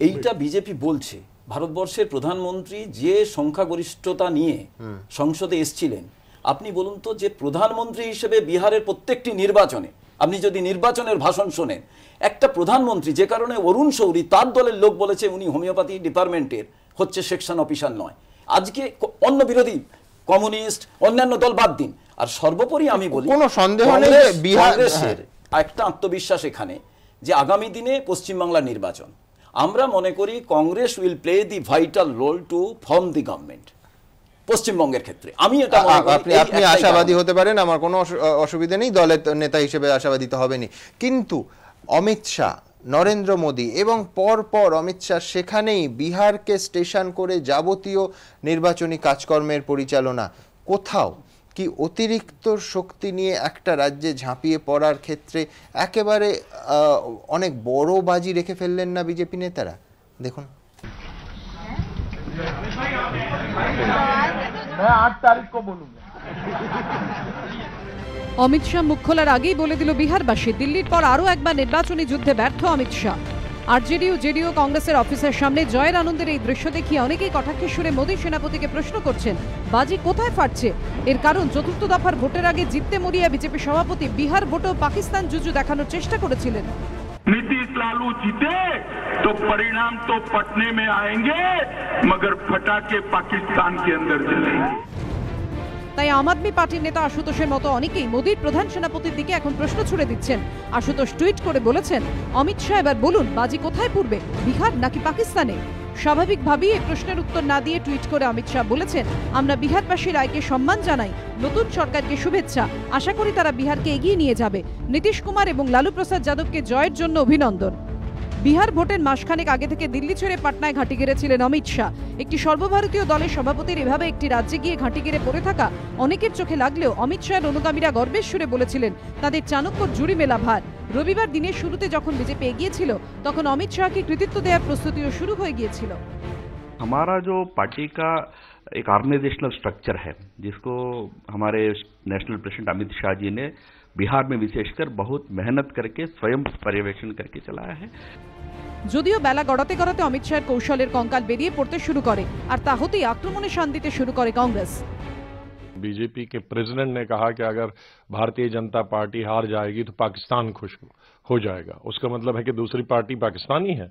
এইটা বিজেপি বলছে, ভারতবর্ষের প্রধানমন্ত্রী যে সংখ্যাগরিষ্ঠতা নিয়ে সংসদে এসেছিলেন, আপনি বলুন তো যে প্রধানমন্ত্রী হিসেবে বিহারের প্রত্যেকটি নির্বাচনে, আপনি যদি নির্বাচনের ভাষণ শোনেন, একটা প্রধানমন্ত্রী, যে কারণে অরুণ শৌরী তার দলের লোক বলেছে উনি হোমিওপ্যাথি ডিপার্টমেন্টের হচ্ছে সেকশন অফিসার নয়, আজকে অন্য বিরোধী কমিউনিস্ট অন্যান্য দল বাদ দিন, আর সর্বোপরি আমি বলি কোনো সন্দেহ নেই কংগ্রেসের একটা আত্মবিশ্বাস এখানে যে আগামী দিনে পশ্চিমবাংলার নির্বাচন, আমরা মনে করি Congress will play the vital role to form the government পশ্চিমবঙ্গের ক্ষেত্রে। আমি এটা মনে করি আপনি আশাবাদী হতে পারেন, আমার কোনো অসুবিধা নেই, দলের নেতা হিসেবে আশাবাদী তো হবেনি, কিন্তু অমিত শাহ, নরেন্দ্র মোদী এবং পরপর অমিত শাহ সেখানেই বিহারকে স্টেশন করে যাবতীয় নির্বাচনী কাজকর্মের পরিচালনা, কোথাও কি অতিরিক্ত শক্তি নিয়ে একটা রাজ্যে ঝাঁপিয়ে পড়ার ক্ষেত্রে একেবারে অনেক বড় বাজি রেখে ফেললেন না বিজেপি নেতারা? দেখুন, 8 तारीख को बोलूंगा। অমিত শাহ মুখ খোলার আগেই বলে দিল বিহারবাসী, দিল্লির পর আরও একবার নির্বাচনী যুদ্ধে ব্যর্থ অমিত শাহ। আরজেডি ও জেডিইউ কংগ্রেসের অফিসের সামনে জয়ের আনন্দের এই দৃশ্য দেখিয়ে অনেকেই কটাক্ষের সুরে মোদী সেনাপতিকে প্রশ্ন করছেন, বাজি কোথায় ফাটছে? এর কারণ চতুর্থ দফার ভোটের আগে জিততে মরিয়া বিজেপি সভাপতি বিহার ভোটেও পাকিস্তান জুজু দেখানোর চেষ্টা করেছিলেন। नीतीश लालू जीते तो परिणाम तो पटने में आएंगे मगर फटाके पाकिस्तान के अंदर जलेंगे। তাই আম আদমি পার্টির নেতা আশুতোষের মতো অনেকেই মোদীর প্রধান সেনাপতির দিকে এখন প্রশ্ন ছুড়ে দিচ্ছেন। আশুতোষ টুইট করে বলেছেন, অমিত শাহ এবার বলুন বাজি কোথায় পড়বে, বিহার নাকি পাকিস্তানে? স্বাভাবিকভাবেই এই প্রশ্নের উত্তর না দিয়ে টুইট করে অমিত শাহ বলেছেন, আমরা বিহারবাসীর রায়কে সম্মান জানাই, নতুন সরকারকে শুভেচ্ছা, আশা করি তারা বিহারকে এগিয়ে নিয়ে যাবে, নীতিশ কুমার এবং লালু প্রসাদ যাদবকে জয়ের জন্য অভিনন্দন। বিহার ভোটের মাসখানেক আগে থেকে দিল্লি ছেড়ে পাটনায় ঘাঁটি গেড়েছিলেন অমিত শাহ। একটি সর্বভারতীয় দলের সভাপতির এভাবে একটি রাজ্যে গিয়ে ঘাঁটি গেড়ে পড়ে থাকা অনেকের চোখে লাগলেও অমিত শাহের অনুগামীরা গর্বের সুরে বলেছিলেন তাদের চাণক্যর জুড়ি মেলা ভার। রবিবার দিনের শুরুতে যখন বিজেপি এগিয়েছিল তখন অমিত শাহকে কৃতিত্ব দেওয়ার প্রস্তুতিও শুরু হয়ে গিয়েছিল। हमारा जो पार्टी का एक ऑर्गेनाइजेशनल स्ट्रक्चर है, जिसको हमारे नेशनल प्रेसिडेंट अमित शाह जी ने बिहार में विशेषकर बहुत मेहनत करके स्वयं पर्यवेक्षण करके चलाया है। যদিও বেলা গড়াতে গড়াতে অমিত শাহের কৌশলের কঙ্কাল বেরিয়ে পড়তে শুরু করে, আর তা হতেই আক্রমণে শান দিতে শুরু করে কংগ্রেস। बीजेपी के प्रेसिडेंट ने कहा कि अगर भारतीय जनता पार्टी हार जाएगी तो पाकिस्तान खुश हो जाएगा, उसका मतलब है कि दूसरी पार्टी पाकिस्तानी है।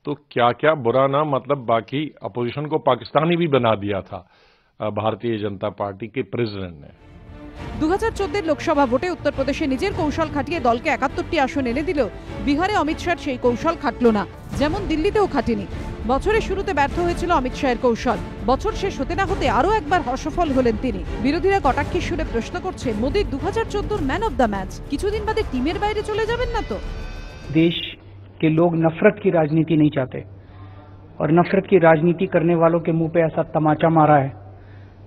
तो क्या क्या बुरा ना, मतलब बाकी अपोजिशन को पाकिस्तानी भी बना दिया था भारतीय जनता पार्टी के प्रेसिडेंट ने। 2014 লোকসভা ভোটে উত্তরপ্রদেশে নিজের কৌশল খাটিয়ে দলকে 71টি আসন এনে দিলেও বিহারে অমিত শাহ সেই কৌশল খাটল না, যেমন দিল্লিতেও খাটেনি। বছরের শুরুতে ব্যর্থ হয়েছিল অমিত শাহের কৌশল, বছর শেষ হতে না হতে আরও একবার অসফল হলেন তিনি। বিরোধীরা কটাক্ষের সুরে প্রশ্ন করছে, মোদীর 2014 ম্যান অফ দ্য ম্যাচ কিছুদিন বাদে টিমের বাইরে চলে যাবেন না তো? देश के लोग नफरत की राजनीति नहीं चाहते, और नफरत की राजनीति करने वालों के मुंह पे ऐसा तमाचा मारा है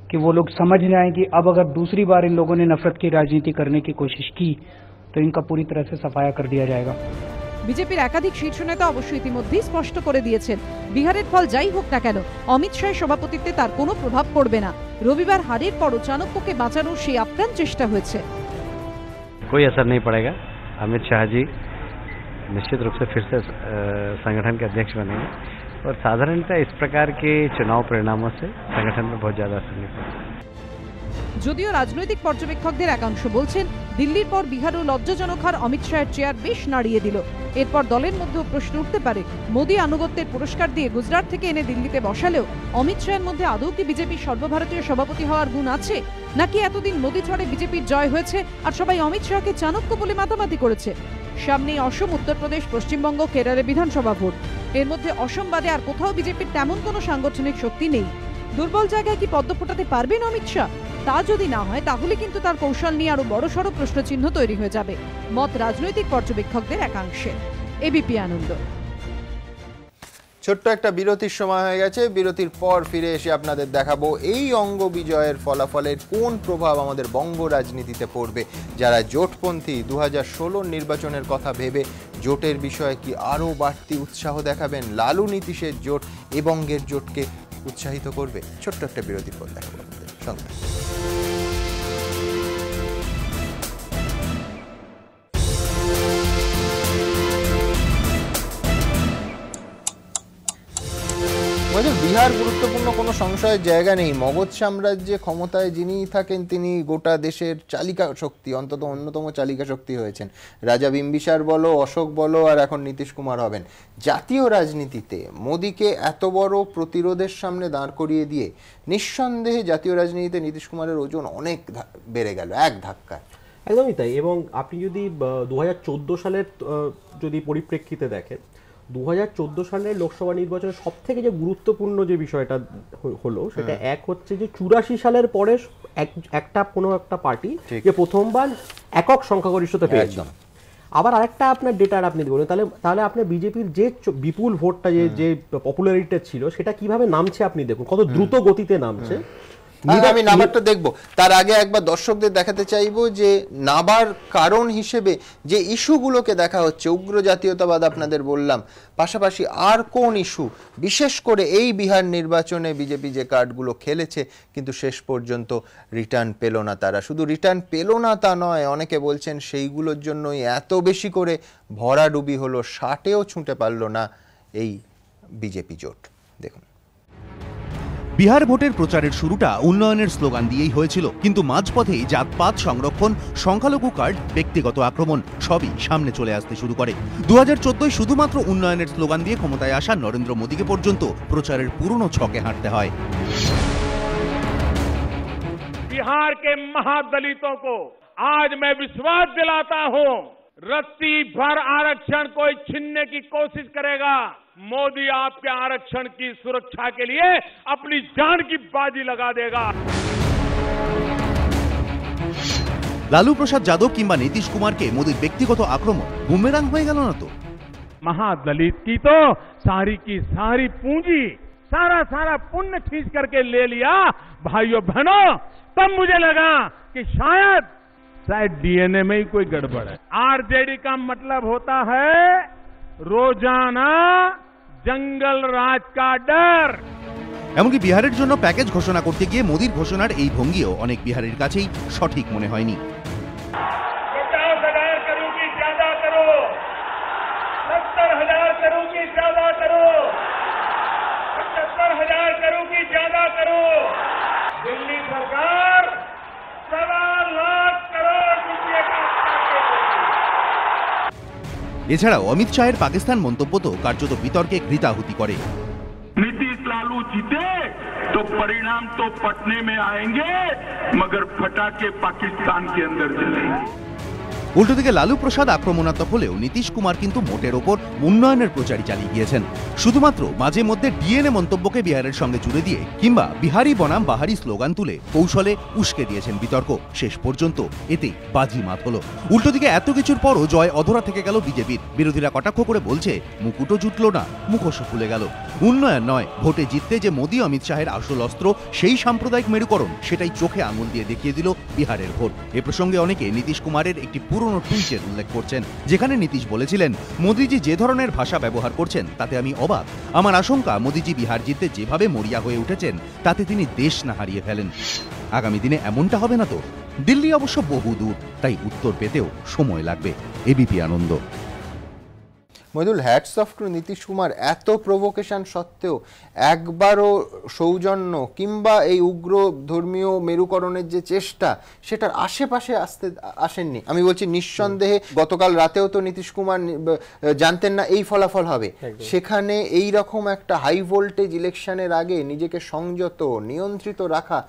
कि वो लोग समझ न आए कि अब अगर दूसरी बार इन लोगों ने नफरत की राजनीति करने की कोशिश की तो इनका पूरी तरह से सफाया कर दिया जाएगा। বিজেপির একাধিক শীর্ষ নেতা অবশ্য ইতিমধ্যেই স্পষ্ট করে দিয়েছেন, বিহারের ফল যাই হোক না কেন অমিত শাহের সভাপতিত্বে তার কোনো প্রভাব পড়বে না। রবিবার হারের পরও চাণক্যকে বাঁচানোর সেই আপ্রাণ চেষ্টা হয়েছে। कोई असर नहीं पड़ेगा, अमित शाह जी निश्चित रूप से फिर से संगठन के अध्यक्ष बनेंगे, और साधारणतः इस प्रकार के चुनाव परिणामों से संगठन में बहुत ज्यादा असर नहीं पड़ता। যদিও রাজনৈতিক পর্যবেক্ষকদের একাংশ বলছেন দিল্লির পর বিহারও লজ্জাজনক হার অমিত শাহের চেয়ার বেশ নাড়িয়ে দিল। এরপর দলের মধ্যেও প্রশ্ন উঠতে পারে, মোদী আনুগত্যের পুরস্কার দিয়ে গুজরাট থেকে এনে দিল্লিতে বসালেও অমিত শাহের মধ্যে আদৌ কি বিজেপির সর্বভারতীয় সভাপতি হওয়ার গুণ আছে, নাকি এতদিন মোদী ছড়ে বিজেপির জয় হয়েছে আর সবাই অমিত শাহকে চাণক্য বলে মাতামাতি করেছে। সামনেই অসম, উত্তরপ্রদেশ, পশ্চিমবঙ্গ, কেরলে বিধানসভা ভোট। এর মধ্যে অসম বাদে আর কোথাও বিজেপির তেমন কোনো সাংগঠনিক শক্তি নেই। দুর্বল জায়গায় কি পদ্ম ফোটাতে পারবেন অমিত শাহ? তা যদি না হয় তাহলে কিন্তু তার কৌশল নিয়ে আরো বড়সড় প্রশ্নচিহ্ন তৈরি হয়ে যাবে, মত রাজনৈতিক পর্যবেক্ষকদের একাংশে। এবিপি আনন্দ। ছোট্ট একটা বিরতির সময় হয়ে গেছে। বিরতির পর ফিরে এসে আপনাদের দেখাবো এই অঙ্গ বিজয়ের ফলাফলের কোন প্রভাব আমাদের বঙ্গ রাজনীতিতে পড়বে। যারা জোটপন্থী 2016 নির্বাচনের কথা ভেবে জোটের বিষয়ে কি আরও বাড়তি উৎসাহ দেখাবেন? লালু নীতিশের জোট এ বঙ্গের জোটকে উৎসাহিত করবে। ছোট্ট একটা বিরতির পর দেখাবো আপনাদের সঙ্গে। বিহার গুরুত্বপূর্ণ কোনো সংশয়ের জায়গা নেই। মগধ সাম্রাজ্যে ক্ষমতায় যিনি থাকেন তিনি গোটা দেশের চালিকা শক্তি, অন্তত অন্যতম চালিকা শক্তি হয়েছেন। রাজা বিম্বিসার বলো, অশোক বলো, আর এখন নীতিশ কুমার হবেন। জাতীয় রাজনীতিতে মোদীকে এত বড় প্রতিরোধের সামনে দাঁড় করিয়ে দিয়ে নিঃসন্দেহে জাতীয় রাজনীতিতে নীতিশ কুমারের ওজন অনেক বেড়ে গেল এক ধাক্কায়। একদমই তাই। এবং আপনি যদি 2014 সালের যদি পরিপ্রেক্ষিতে দেখেন, 2014 সালের লোকসভা নির্বাচনের সব থেকে যে গুরুত্বপূর্ণ যে বিষয়টা হলো সেটা এক হচ্ছে যে 84 সালের পরে একটা কোনো একটা পার্টি যে প্রথমবার একক সংখ্যাগরিষ্ঠতা পেয়েছে। আবার আরেকটা আপনার ডেটার আপনি বলুন, তাহলে আপনার বিজেপির যে বিপুল ভোটটা যে পপুলারিটি ছিল সেটা কিভাবে নামছে আপনি দেখুন, কত দ্রুত গতিতে নামছে। আমি নাম্বারটা দেখবো, তার আগে একবার দর্শকদের দেখাতে চাইবো যে নাবার কারণ হিসেবে যে ইস্যুগুলোকে দেখা হচ্ছে, উগ্র জাতীয়তাবাদ আপনাদের বললাম, পাশাপাশি আর কোন ইস্যু, বিশেষ করে এই বিহার নির্বাচনে বিজেপি যে কার্ডগুলো খেলেছে কিন্তু শেষ পর্যন্ত রিটার্ন পেল না। তারা শুধু রিটার্ন পেল না তা নয়, অনেকে বলছেন সেইগুলোর জন্যই এত বেশি করে ভরাডুবি হলো, 60-এও ছুঁতে পারল না এই বিজেপি জোট। দেখুন, বিহার ভোটের প্রচারের শুরুটা উন্নয়নের স্লোগান দিয়েই হয়েছিল, কিন্তু মাঝপথেই জাতপাত, সংরক্ষণ, সংখ্যালঘু কার্ড, ব্যক্তিগত আক্রমণ সবই সামনে চলে আসতে শুরু করে। 2014 শুধুমাত্র উন্নয়নের স্লোগান দিয়ে ক্ষমতায় আসা নরেন্দ্র মোদীকে পর্যন্ত প্রচারের পুরনো ছকে হাঁটতে হয়। बिहार के महादलितों को आज मैं विश्वास दिलाता हूं, रत्ती भर आरक्षण कोई छीनने की कोशिश करेगा, मोदी आपके आरक्षण की सुरक्षा के लिए अपनी जान की बाजी लगा देगा। লালু প্রসাদ যাদব কিংবা নীতিশ কুমারকে মোদীর ব্যক্তিগত আক্রমণ বুমেরাং হয়ে গেল না তো? महादलित की तो सारी की सारी पूंजी, सारा पुण्य खींच करके ले लिया भाइयों बहनों। तब मुझे लगा कि शायद डीएनए में ही कोई गड़बड़ है। आरजेडी का मतलब होता है रोजाना जंगल राज का डर। এমনকি বিহারের জন্য প্যাকেজ ঘোষণা করতে গিয়ে মোদীর ঘোষণার এই ভঙ্গিও অনেক বিহারের কাছেই সঠিক মনে হয়নি। 50,000 करोड़ की ज्यादा करो, 70,000 करोड़ की ज्यादा करो, 75,000 करोड़ की ज्यादा करो। दिल्ली सरकार 1.25 लाख करोड़ रुपये का এছাড়াও অমিত শাহের পাকিস্তান মন্তব্য তো কার্যত বিতর্কে ঘৃতাহুতি করে। नीतीश लालू जीते तो परिणाम तो पटने में आएंगे, मगर फटाके पाकिस्तान के अंदर जलेंगे। উল্টো দিকে লালু প্রসাদ আক্রমণাত্মক হলেও নীতিশ কুমার কিন্তু মোটের ওপর উন্নয়নের প্রচারই চালিয়ে গিয়েছেন। শুধুমাত্র মাঝে মধ্যে ডিএনএ মন্তব্যকে বিহারের সঙ্গে জুড়ে দিয়ে কিংবা বিহারি বনাম বাহারি স্লোগান তুলে কৌশলে উস্কে দিয়েছেন বিতর্ক। শেষ পর্যন্ত এতে বাজি মাত হলো। উল্টো দিকে এত কিছুর পরও জয় অধরা থেকে গেল বিজেপির। বিরোধীরা কটাক্ষ করে বলছে মুকুটও জুটল না, মুখোশও খুলে গেল। উন্নয়ন নয়, ভোটে জিততে যে মোদী অমিত শাহের আসল অস্ত্র, সেই সাম্প্রদায়িক মেরুকরণ, সেটাই চোখে আঙুল দিয়ে দেখিয়ে দিল বিহারের ভোট। এ প্রসঙ্গে অনেকে নীতিশ কুমারের একটি পুরনো টুইটের উল্লেখ করছেন, যেখানে নীতিশ বলেছিলেন, মোদীজি যে ধরনের ভাষা ব্যবহার করছেন তাতে আমি অবাক। আমার আশঙ্কা মোদীজি বিহার জিততে যেভাবে মরিয়া হয়ে উঠেছেন তাতে তিনি দেশ না হারিয়ে ফেলেন। আগামী দিনে এমনটা হবে না তো? দিল্লি অবশ্য বহু দূর, তাই উত্তর পেতেও সময় লাগবে। ABP Ananda. Moidul, hats off to Nitish Kumar, এত প্রভোকেশন সত্ত্বেও একবারও সৌজন্য কিংবা এই উগ্র ধর্মীয় মেরুকরণের যে চেষ্টা সেটার আশেপাশে আসেননি। আমি বলছি নিঃসন্দেহে গতকাল রাতেও তো নীতিশ কুমার জানতেন না এই ফলাফল হবে, সেখানে এই রকম একটা হাই ভোল্টেজ ইলেকশনের আগে নিজেকে সংযত নিয়ন্ত্রিত রাখা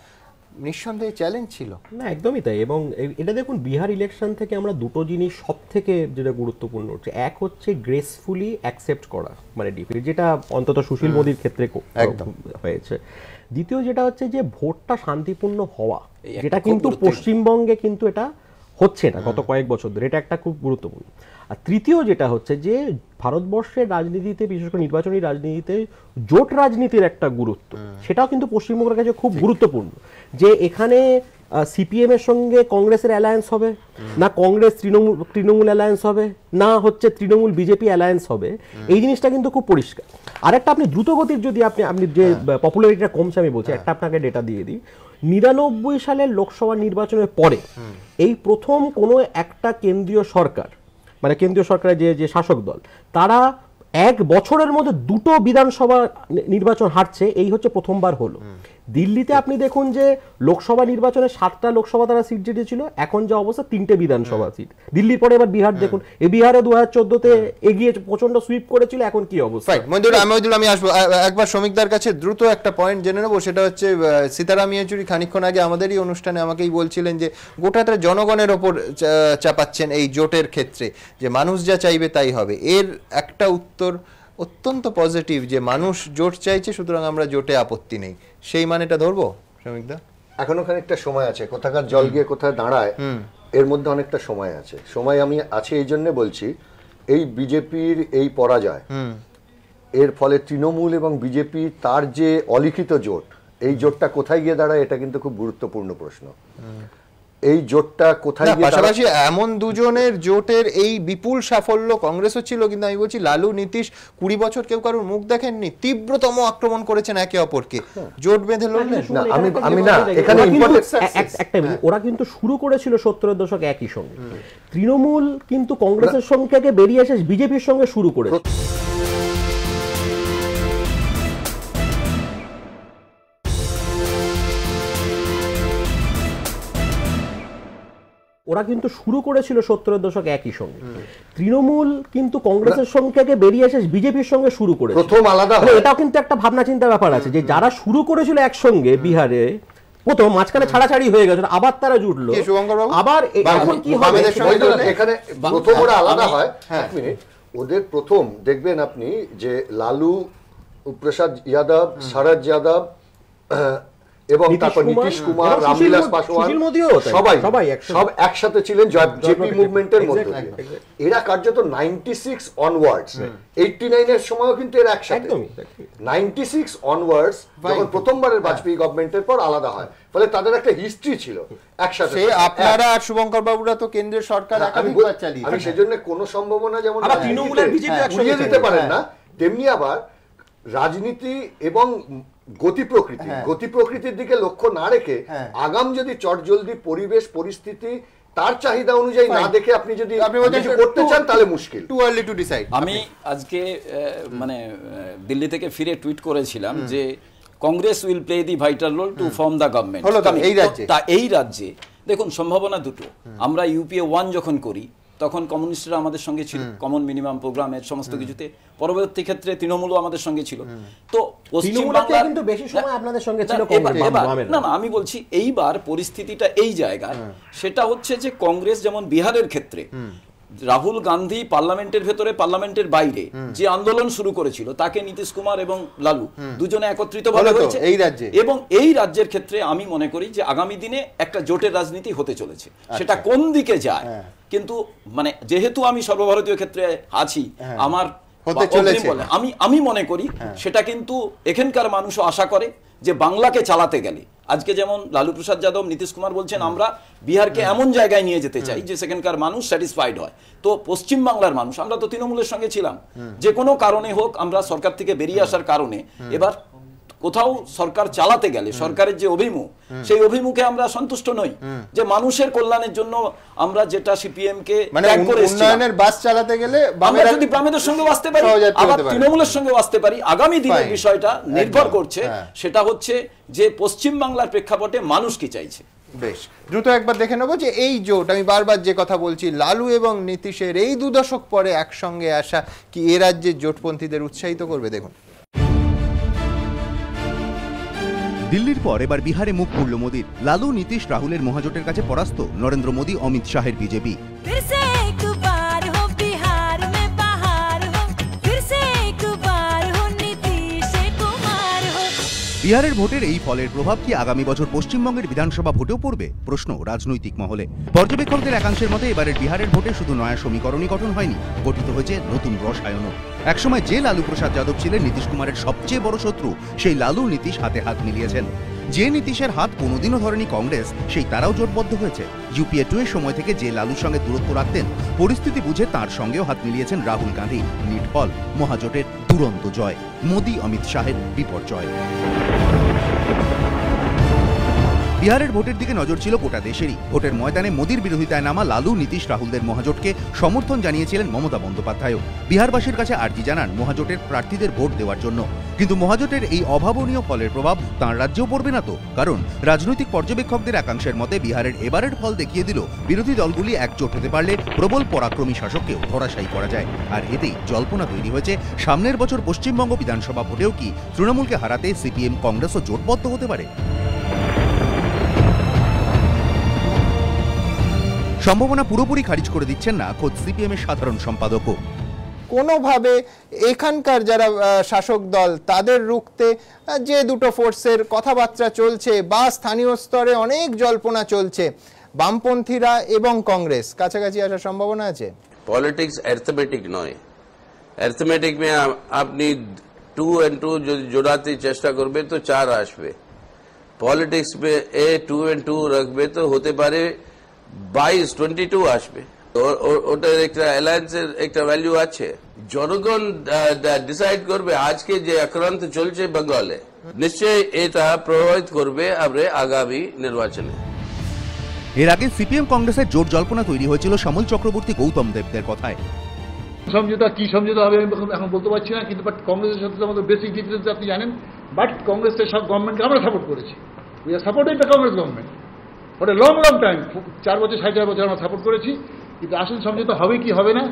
নিঃসন্দেহে চ্যালেঞ্জ ছিল। না, একদমই তাই। এবং এটা দেখুন, বিহার ইলেকশন থেকে আমরা দুটো জিনিস সব থেকে যেটা গুরুত্বপূর্ণ হচ্ছে, এক হচ্ছে গ্রেসফুলি অ্যাকসেপ্ট করা, মানে ডিফিট, যেটা অন্তত সুশীল মোদীর ক্ষেত্রে হয়েছে। দ্বিতীয় যেটা হচ্ছে যে ভোটটা শান্তিপূর্ণ হওয়া, যেটা কিন্তু পশ্চিমবঙ্গে কিন্তু এটা হচ্ছে না গত কয়েক বছর ধরে, এটা একটা খুব গুরুত্বপূর্ণ। আর তৃতীয় যেটা হচ্ছে যে ভারতবর্ষের রাজনীতিতে, বিশেষ করে নির্বাচনী রাজনীতিতে জোট রাজনীতির একটা গুরুত্ব, সেটাও কিন্তু পশ্চিমবঙ্গের কাছে খুব গুরুত্বপূর্ণ। যে এখানে সিপিএম এর সঙ্গে কংগ্রেসের অ্যালায়েন্স হবে না, কংগ্রেস তৃণমূল অ্যালায়েন্স হবে না, হচ্ছে তৃণমূল বিজেপি অ্যালায়েন্স হবে, এই জিনিসটা কিন্তু খুব পরিষ্কার। আরেকটা আপনি দ্রুতগতির যদি আপনি যে পপুলারিটিটা কমছে আমি বলছি, একটা আপনাকে ডেটা দিয়ে দিই। 99 সালের লোকসভা নির্বাচনের পরে এই প্রথম কোনো একটা কেন্দ্রীয় সরকার, মানে কেন্দ্রীয় সরকারের যে শাসক দল, তারা এক বছরের মধ্যে দুটো বিধানসভা নির্বাচন হারছে, এই হচ্ছে প্রথমবার হলো। দিল্লিতে আপনি দেখুন যে লোকসভা নির্বাচনে 7টা লোকসভা তারা সিট জিতেছিল, এখন যে অবস্থা 3টে বিধানসভা সিট। দিল্লির পরে এবার বিহার দেখুন, এই বিহারে 2014-তে এগিয়ে প্রচন্ড সুইপ করেছিল, এখন কি অবস্থা। মইদুল, আমি আসবো একবার শ্রমিকদার কাছে, দ্রুত একটা পয়েন্ট জেনে নেবো। সেটা হচ্ছে সীতারাম ইয়েচুরি খানিকক্ষণ আগে আমাদেরই অনুষ্ঠানে আমাকেই বলছিলেন যে গোটাটা জনগণের ওপর চাপাচ্ছেন এই জোটের ক্ষেত্রে, যে মানুষ যা চাইবে তাই হবে। এর একটা উত্তর অত্যন্ত পজিটিভ, যে মানুষ জোট চাইছে সুতরাং আমরা জোটে আপত্তি নেই, সেই মানেটা ধরবো শ্রমিকদা? এখনো খানিকটা সময় আছে, কোথাকার জল গিয়ে কোথায় দাঁড়ায় এর মধ্যে অনেকটা সময় আছে। সময় আমি আছে এই জন্য বলছি, এই বিজেপির এই পরাজয়, এর ফলে তৃণমূল এবং বিজেপি তার যে অলিখিত জোট, এই জোটটা কোথায় গিয়ে দাঁড়ায়, এটা কিন্তু খুব গুরুত্বপূর্ণ প্রশ্ন। এই জোটটা কোথায় গিয়ে পাশাপাশি এমন দুজনের জোটের এই বিপুল সাফল্য কংগ্রেসও ছিল, কিন্তু আমি বলছি লালু নীতিশ 20 বছর কেউ কারোর মুখ দেখেননি, তীব্রতম আক্রমণ করেছেন একে অপরকে, জোট বেঁধে লড়লেন। ওরা কিন্তু শুরু করেছিল 70-এর দশক একই সঙ্গে, তৃণমূল কিন্তু কংগ্রেসের সঙ্গে বেরিয়ে এসে বিজেপির সঙ্গে শুরু করেছে। ওরা কিন্তু শুরু করেছিল 70-এর দশক একই সঙ্গে, তৃণমূল কিন্তু কংগ্রেসের সঙ্গে বেরিয়ে এসে বিজেপির সঙ্গে শুরু করেছে। প্রথম আলাদা, এটাও কিন্তু একটা ভাবনা চিন্তার ব্যাপার আছে, যে যারা শুরু করেছিল একসঙ্গে বিহারে, প্রথম মাঝখানে ছাড়াছাড়ি হয়ে গেছে, আবার তারা জুটলো, আবার এখন কি হবে এখানে প্রথম ওরা আলাদা হয়। এক মিনিট, ওদের প্রথম দেখবেন আপনি যে লালু প্রসাদ যাদব, শরদ যাদব এবং তারপর নীতিশ কুমার, রামবিলাস পাসওয়ান, সব একসাথে ছিলেন জেপি মুভমেন্টের মধ্যে। এরা কার্যত 96 অনওয়ার্ডস, 89 এর সময়ও কিন্তু এরা একসাথে, 96 অনওয়ার্ডস যখন প্রথমবারের বাজপেয়ী গভর্নমেন্টের পর আলাদা হয়, ফলে তাদের একটা হিস্ট্রি ছিল একসাথে। আপনারা আর শুভঙ্কর বাবুরা তো কেন্দ্রীয় সরকার একাধিকবার চালিয়ে, আমি সেজন্য কোনো সম্ভাবনা যেমন উড়িয়ে দিতে পারেন না, তেমনি আবার রাজনীতি এবং গতি প্রকৃতির দিকে লক্ষ্য না রেখে আগাম যদি চটজলদি পরিবেশ পরিস্থিতি তার চাহিদা অনুযায়ী না দেখে আপনি যদি করতে চান তাহলে মুশকিল। Too early to decide. আমি আজকে মানে দিল্লি থেকে ফিরে টুইট করেছিলাম যে Congress will play the vital role to form the government. এই রাজ্যে দেখুন সম্ভাবনা দুটো, আমরা ইউপিএ 1 যখন করি তখন কমিউনিস্টরা আমাদের সঙ্গে ছিল, কমন মিনিমাম প্রোগ্রামের সমস্ত কিছুতে, পরবর্তী ক্ষেত্রে তৃণমূলও আমাদের সঙ্গে ছিল। তো পশ্চিমবাংলার কিন্তু বেশি সময় আপনাদের সঙ্গে ছিল। না, আমি বলছি এইবার পরিস্থিতিটা এই জায়গায়, সেটা হচ্ছে যে কংগ্রেস যেমন বিহারের ক্ষেত্রে রাহুল গান্ধী পার্লামেন্টের ভেতরে পার্লামেন্টের বাইরে যে আন্দোলন শুরু করেছিল, তাকে নীতিশ কুমার এবং লালু দুজনে একত্রিতভাবে হয়েছে এই রাজ্যে। এবং এই রাজ্যের ক্ষেত্রে আমি মনে করি যে আগামী দিনে একটা জোটের রাজনীতি হতে চলেছে। সেটা কোন দিকে যায়, কিন্তু মানে যেহেতু আমি সর্বভারতীয় ক্ষেত্রে আছি, আমার আমি মনে করি সেটা কিন্তু এখানকার মানুষও আশা করে যে বাংলাকে চালাতে গেলে, আজকে যেমন লালু প্রসাদ যাদব, নীতিশ কুমার বলছেন আমরা বিহারকে এমন জায়গায় নিয়ে যেতে চাই যে সেখানকার মানুষ স্যাটিসফাইড হয়। তো পশ্চিম বাংলার মানুষ, আমরা তো তৃণমূলের সঙ্গে ছিলাম, যে কোনো কারণে হোক আমরা সরকার থেকে বেরিয়ে আসার কারণে এবার কোথাও সরকার চালাতে গেলে সরকারের যে অভিমুখ সেই অভিমুখে আমরা সন্তুষ্ট নই, যে মানুষের কল্যাণের জন্য আমরা যেটা সিপিএম কে ত্যাগ করে এসেছি, উন্নয়নের বাস চালাতে গেলে আমরা যদি বামেদের সঙ্গে বাঁচতে পারি, আবার তৃণমূলের সঙ্গে বাঁচতে পারি, আগামী দিনের বিষয়টা নির্ভর করছে সেটা হচ্ছে যে পশ্চিম বাংলার প্রেক্ষাপটে মানুষ কি চাইছে। বেশ, দ্রুত একবার দেখে নেবো যে এই জোট, আমি বারবার যে কথা বলছি, লালু এবং নীতিশের এই 2 দশক পরে একসঙ্গে আসা কি এ রাজ্যের জোটপন্থীদের উৎসাহিত করবে? দেখুন। দিল্লির পর এবার বিহারে মুখ খুলল মোদীর। লালু, নীতিশ, রাহুলের মহাজোটের কাছে পরাস্ত নরেন্দ্র মোদী, অমিত শাহের বিজেপি। বিহারের ভোটের এই ফলের প্রভাব কি আগামী বছর পশ্চিমবঙ্গের বিধানসভা ভোটেও পড়বে? প্রশ্ন রাজনৈতিক মহলে। পর্যবেক্ষকদের একাংশের মতে এবারের বিহারের ভোটে শুধু নয়া সমীকরণই গঠন হয়নি, গঠিত হয়েছে নতুন রসায়নও। একসময় যে লালু প্রসাদ যাদব ছিলেন নীতিশ কুমারের সবচেয়ে বড় শত্রু, সেই লালু নীতিশ হাতে হাত মিলিয়েছেন। যে নীতিশের হাত কোনোদিনও ধরেনি কংগ্রেস, সেই তারাও জোটবদ্ধ হয়েছে। ইউপিএ 2 এর সময় থেকে যে লালুর সঙ্গে দূরত্ব রাখতেন, পরিস্থিতি বুঝে তার সঙ্গেও হাত মিলিয়েছেন রাহুল গান্ধী। নিট ফল মহাজোটের দুরন্ত জয়, মোদী অমিত শাহের বিপর্যয়। বিহারের ভোটের দিকে নজর ছিল গোটা দেশেরই। ভোটের ময়দানে মোদীর বিরোধিতায় নামা লালু, নীতিশ, রাহুলদের মহাজোটকে সমর্থন জানিয়েছিলেন মমতা বন্দ্যোপাধ্যায়ও। বিহারবাসীর কাছে আর্জি জানান মহাজোটের প্রার্থীদের ভোট দেওয়ার জন্য। কিন্তু মহাজোটের এই অভাবনীয় ফলের প্রভাব তাঁর রাজ্যেও পড়বে না তো? কারণ রাজনৈতিক পর্যবেক্ষকদের একাংশের মতে বিহারের এবারের ফল দেখিয়ে দিল বিরোধী দলগুলি একজোট হতে পারলে প্রবল পরাক্রমী শাসককেও ধরাশায়ী করা যায়। আর এতেই জল্পনা তৈরি হয়েছে সামনের বছর পশ্চিমবঙ্গ বিধানসভা ভোটেও কি তৃণমূলকে হারাতে সিপিএম কংগ্রেসও জোটবদ্ধ হতে পারে। সম্ভাবনা পুরোপুরি খারিজ করে দিচ্ছেন না খোদ সিপিএম এর সাধারণ সম্পাদকও। কোনোভাবে এখানকার যারা শাসক দল তাদের রুখতে যে দুটো ফোর্সের কথাবার্তা চলছে বা স্থানীয় স্তরে অনেক জল্পনা চলছে, বামপন্থীরা এবং কংগ্রেস কাছাকাছি আসার সম্ভাবনা আছে। পলিটিক্স অ্যারিথমেটিক নয়। অ্যারিথমেটিক মে আপনি 2 and 2 যদি জোড়াতে চেষ্টা করবে তো 4 আসবে। পলিটিক্স মে 2 and 2 রাখবে তো হতে পারে 22 আসবে। ওটার একটা অ্যালায়েন্সের একটা ভ্যালু আছে। জনগণ ডিসাইড করবে। আজকে যে আক্রান্ত চলছে বেঙ্গলে, নিশ্চয়ই এটা প্রভাবিত করবে আগামী নির্বাচনে। এর আগে সিপিএম কংগ্রেসের জোট জল্পনা তৈরি হয়েছিল শ্যামল চক্রবর্তী, গৌতম দেবদের কথায়। সমঝোতা কি সমঝোতা হবে এখন বলতে পারছি না, কিন্তু বাট কংগ্রেসের সাথে আমাদের বেসিক ডিফারেন্স আপনি জানেন। বাট কংগ্রেসের সব গভর্নমেন্টকে আমরা সাপোর্ট করেছি। We are supported the Congress government for a long time. 4 বছর 4.5 বছর আমরা সাপোর্ট করেছি। কিন্তু আসল সমঝোতা হবে কি হবে না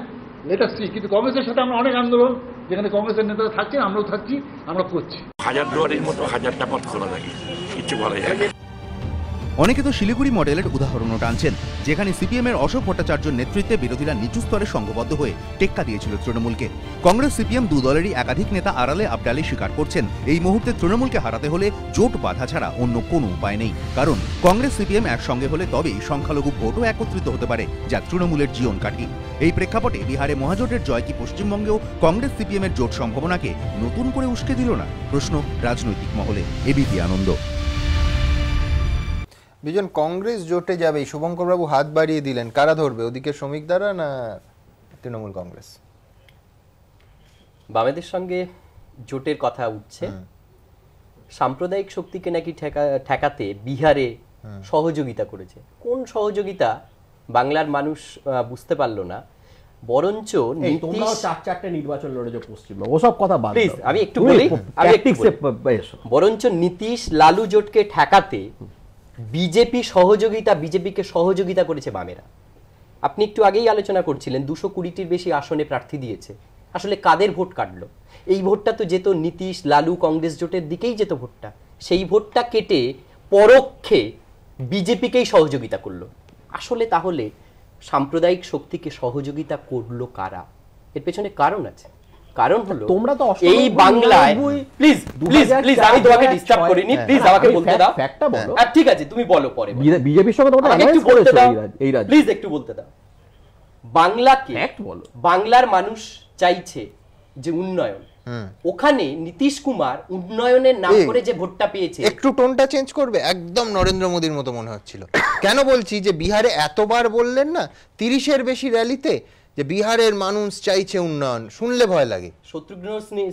লেট আস সি। কিন্তু কংগ্রেসের সাথে আমরা অনেক আন্দোলন, যেখানে কংগ্রেসের নেতারা থাকছেন, আমরাও থাকছি, আমরা করছি। হাজারদুয়ারির মতো 1000টা পথ খোলা থাকে, কিছু বলা যায় না। অনেকে তো শিলিগুড়ি মডেলের উদাহরণও টানছেন, যেখানে সিপিএম এর অশোক ভট্টাচার্যের নেতৃত্বে বিরোধীরা নিচু স্তরে সংঘবদ্ধ হয়ে টেক্কা দিয়েছিল তৃণমূলকে। কংগ্রেস সিপিএম 2 দলেরই একাধিক নেতা আড়ালে আবডালে স্বীকার করছেন এই মুহূর্তে তৃণমূলকে হারাতে হলে জোট বাধা ছাড়া অন্য কোনো উপায় নেই। কারণ কংগ্রেস সিপিএম একসঙ্গে হলে তবেই সংখ্যালঘু ভোটও একত্রিত হতে পারে, যা তৃণমূলের জীবন কাঠি। এই প্রেক্ষাপটে বিহারে মহাজোটের জয় কি পশ্চিমবঙ্গেও কংগ্রেস সিপিএম এর জোট সম্ভাবনাকে নতুন করে উস্কে দিল না? প্রশ্ন রাজনৈতিক মহলে। এবিপি আনন্দ। বিজন, কংগ্রেস জোটে যাবে, শুভঙ্কর বাবু হাত বাড়িয়ে দিলেন, কারা ধরবে? ওদিকে শ্রমিক দ্বারা না তৃণমূল কংগ্রেস? বামেদের সঙ্গে জোটের কথা উঠছে। সাম্প্রদায়িক শক্তিকে নাকি ঠেকাতে বিহারে সহযোগিতা করেছে। কোন সহযোগিতা বাংলার মানুষ বুঝতে পারলো না, বরঞ্চ তোমরাও 4-4টে নির্বাচন লড়েছো পশ্চিমবঙ্গ, ওসব কথা বাদ প্লিজ আমি একটু বলি। বরঞ্চ নীতিশ লালু জোটকে ঠেকাতে বিজেপিকে সহযোগিতা করেছে বামেরা। আপনি একটু আগেই আলোচনা করছিলেন 220টির বেশি আসনে প্রার্থী দিয়েছে। আসলে কাদের ভোট কাটলো? এই ভোটটা তো যেত নীতিশ লালু কংগ্রেস জোটের দিকেই যেত ভোটটা। সেই ভোটটা কেটে পরোক্ষে বিজেপিকেই সহযোগিতা করলো। আসলে তাহলে সাম্প্রদায়িক শক্তিকে সহযোগিতা করলো কারা? এর পেছনে কারণ আছে। কারণ হলো তোমরা তো এই বাংলায় প্লিজ আমি তোমাকে ডিস্টার্ব করিনি, প্লিজ আমাকে বলতে দাও। ফ্যাক্টটা বলো। ঠিক আছে তুমি বলো পরে। বিজেপির সঙ্গে তোমরা একটু বলতে দাও, প্লিজ একটু বলতে দাও। বাংলাকে ফ্যাক্ট বলো। বাংলার মানুষ চাইছে যে উন্নয়ন, ওখানে নীতিশ কুমার উন্নয়নের নাম করে যে ভোটটা পেয়েছে। একটু টোনটা চেঞ্জ করবে, একদম নরেন্দ্র মোদীর মতো মনে হচ্ছিল। কেন বলছি যে বিহারে এতবার বললেন না 30-এর বেশি র্যালিতে যে বিহারের মানুষ চাইছে উন্নয়ন, শুনলে ভয় লাগে। শত্রুঘ্ন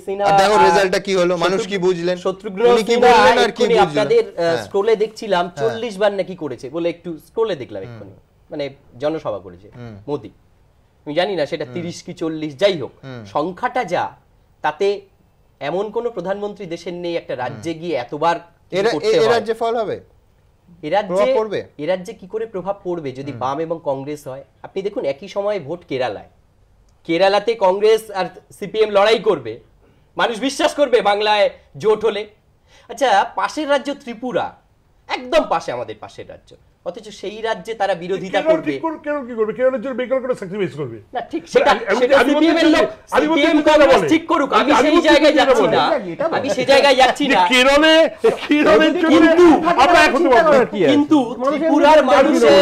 সিনহা দেখো রেজাল্টটা কি হলো, মানুষ কি বুঝলেন, শত্রুঘ্ন উনি কি বললেন আর কি বুঝলেন। আপনাদের স্ক্রোলে দেখছিলাম 40 বার নাকি করেছে বলে, একটু স্ক্রোলে দেখলাম এক্ষুনি, মানে জনসভা করেছে মোদি। আমি জানি না সেটা 30 কি 40, যাই হোক সংখ্যাটা যা, তাতে এমন কোন প্রধানমন্ত্রী দেশের নেই একটা রাজ্যে গিয়ে এতবার এর রাজ্যে ফল হবে, এ রাজ্যে কি করে প্রভাব পড়বে যদি বাম এবং কংগ্রেস হয়। আপনি দেখুন একই সময়ে ভোট কেরালাতে কংগ্রেস আর সিপিএম লড়াই করবে, মানুষ বিশ্বাস করবে বাংলায় জোট হলে। আচ্ছা, পাশের রাজ্য ত্রিপুরা, একদম পাশে, আমাদের পাশের রাজ্য, অথচ সেই রাজ্যে তারা বিরোধিতা করবে। কেরল কি করবে? কেরলের জন্য বেকার করে স্যাক্রিফাইস করবে না, ঠিক সেটা সিপিএম এর লোক, সিপিএম কংগ্রেস ঠিক করুক, আমি সেই জায়গায় যাচ্ছি না, আমি সেই জায়গায় যাচ্ছি না। কেরলের জন্য আমরা এখন কিন্তু ত্রিপুরার মানুষে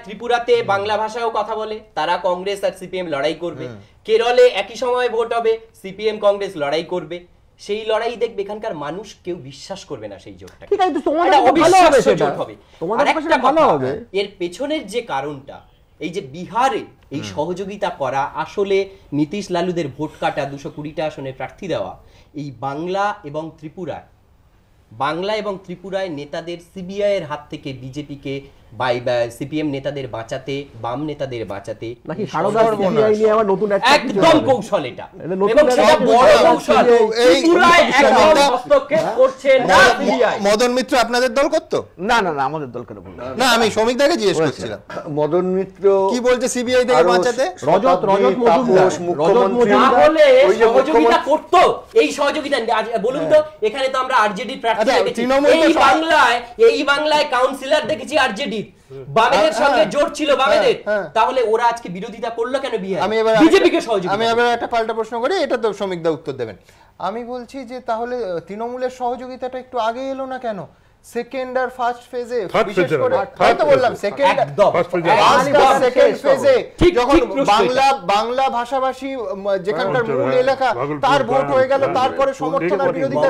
ত্রিপুরাতে বাংলা ভাষাও কথা বলে, তারা কংগ্রেস আর সিপিএম লড়াই করবে। কেরলে একই সময় ভোট হবে, সিপিএম কংগ্রেস লড়াই করবে, সেই লড়াই দেখবে এখানকার মানুষ কেউ বিশ্বাস করবে না সেই জোটটাকে। এর পেছনের যে কারণটা, এই যে বিহারে এই সহযোগিতা করা, আসলে নীতিশ লালুদের ভোট কাটা, 220টা আসনে প্রার্থী দেওয়া, এই বাংলা এবং ত্রিপুরায় নেতাদের সিবিআই এর হাত থেকে বিজেপিকে সিপিএম নেতাদের বাঁচাতে, বাম নেতাদের বাঁচাতে একদম কৌশল, এটা এবং সেটা বড় কৌশল। ত্রিপুরায় একদম হস্তক্ষেপ করছে না সিবিআই। মদন মিত্র আপনাদের দল করতো? না না না, আমাদের দল কেন বলবো না, আমি শ্রমিক দাকে জিজ্ঞেস করছিলাম। মদন মিত্র কি বলছে সিবিআই থেকে বাঁচাতে? রজত মজুমদার তাহলে সহযোগিতা করতো, এই সহযোগিতা বলুন তো। এখানে তো আমরা আরজেডির প্রার্থী দেখেছি, এই বাংলায় কাউন্সিলর দেখেছি আরজেডি, বামেদের সঙ্গে জোট ছিল বামেদের, তাহলে ওরা আজকে বিরোধিতা করলো কেন বিহারে বিজেপিকে সহযোগিতা? আমি এবার একটা পাল্টা প্রশ্ন করি, এটা তো শ্রমিক দা উত্তর দেবেন। আমি বলছি যে তাহলে তৃণমূলের সহযোগিতাটা একটু আগে এলো না কেন? সেকেন্ড আর ফার্স্ট ফেজে, বিশেষ করে হয়তো বললাম সেকেন্ড ফেজে যখন বাংলা ভাষাভাষী যেখানকার মূল এলাকা তার ভোট হয়ে গেল, তারপরে সমর্থন আর বিরোধিতা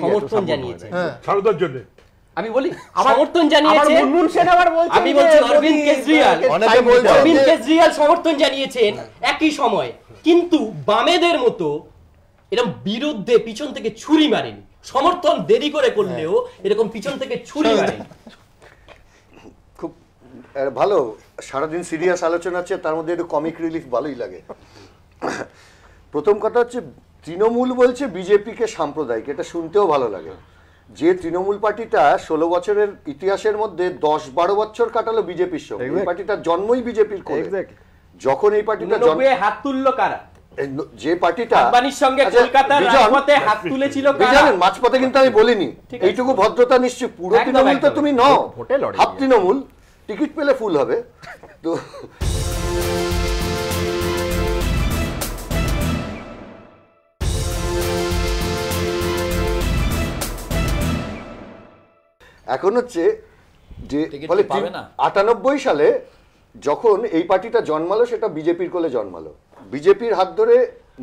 সমর্থন জানিয়েছে সারদার জন্য। আমি বলি সমর্থন জানিয়েছে, আমি বলছি অরবিন্দ কেজরিওয়াল সমর্থন জানিয়েছেন একই সময়, কিন্তু বামেদের মতো এরকম বিরুদ্ধে পিছন থেকে ছুরি মারেনি, সমর্থন দেরি করে করলেও এরকম পিছন থেকে ছুরি মারেনি। খুব ভালো, সারাদিন সিরিয়াস আলোচনা আছে, তার মধ্যে একটু কমিক রিলিফ ভালোই লাগে। প্রথম কথা হচ্ছে তৃণমূল বলছে বিজেপিকে সাম্প্রদায়িক, এটা শুনতেও ভালো লাগে। যে তৃণমূল পার্টিটা 16 বছরের ইতিহাসের মধ্যে 10-12 বছর কাটালো বিজেপির সঙ্গে, এই পার্টিটার জন্মই বিজেপির করে। যখন এই পার্টিটা হাত তুললো কারা? যে পার্টিটা আম্বানির সঙ্গে কলকাতার রাজপথে হাত তুলেছিল কারা? জানেন, মাঝপথে কিন্তু আমি বলিনি, এইটুকু ভদ্রতা নিশ্চয়। পুরো তৃণমূল তো তুমি নও, হাফ তৃণমূল, টিকিট পেলে ফুল হবে। তো এখন হচ্ছে যে 98 সালে যখন এই পার্টিটা জন্মালো, সেটা বিজেপির কোলে জন্মালো, বিজেপির হাত ধরে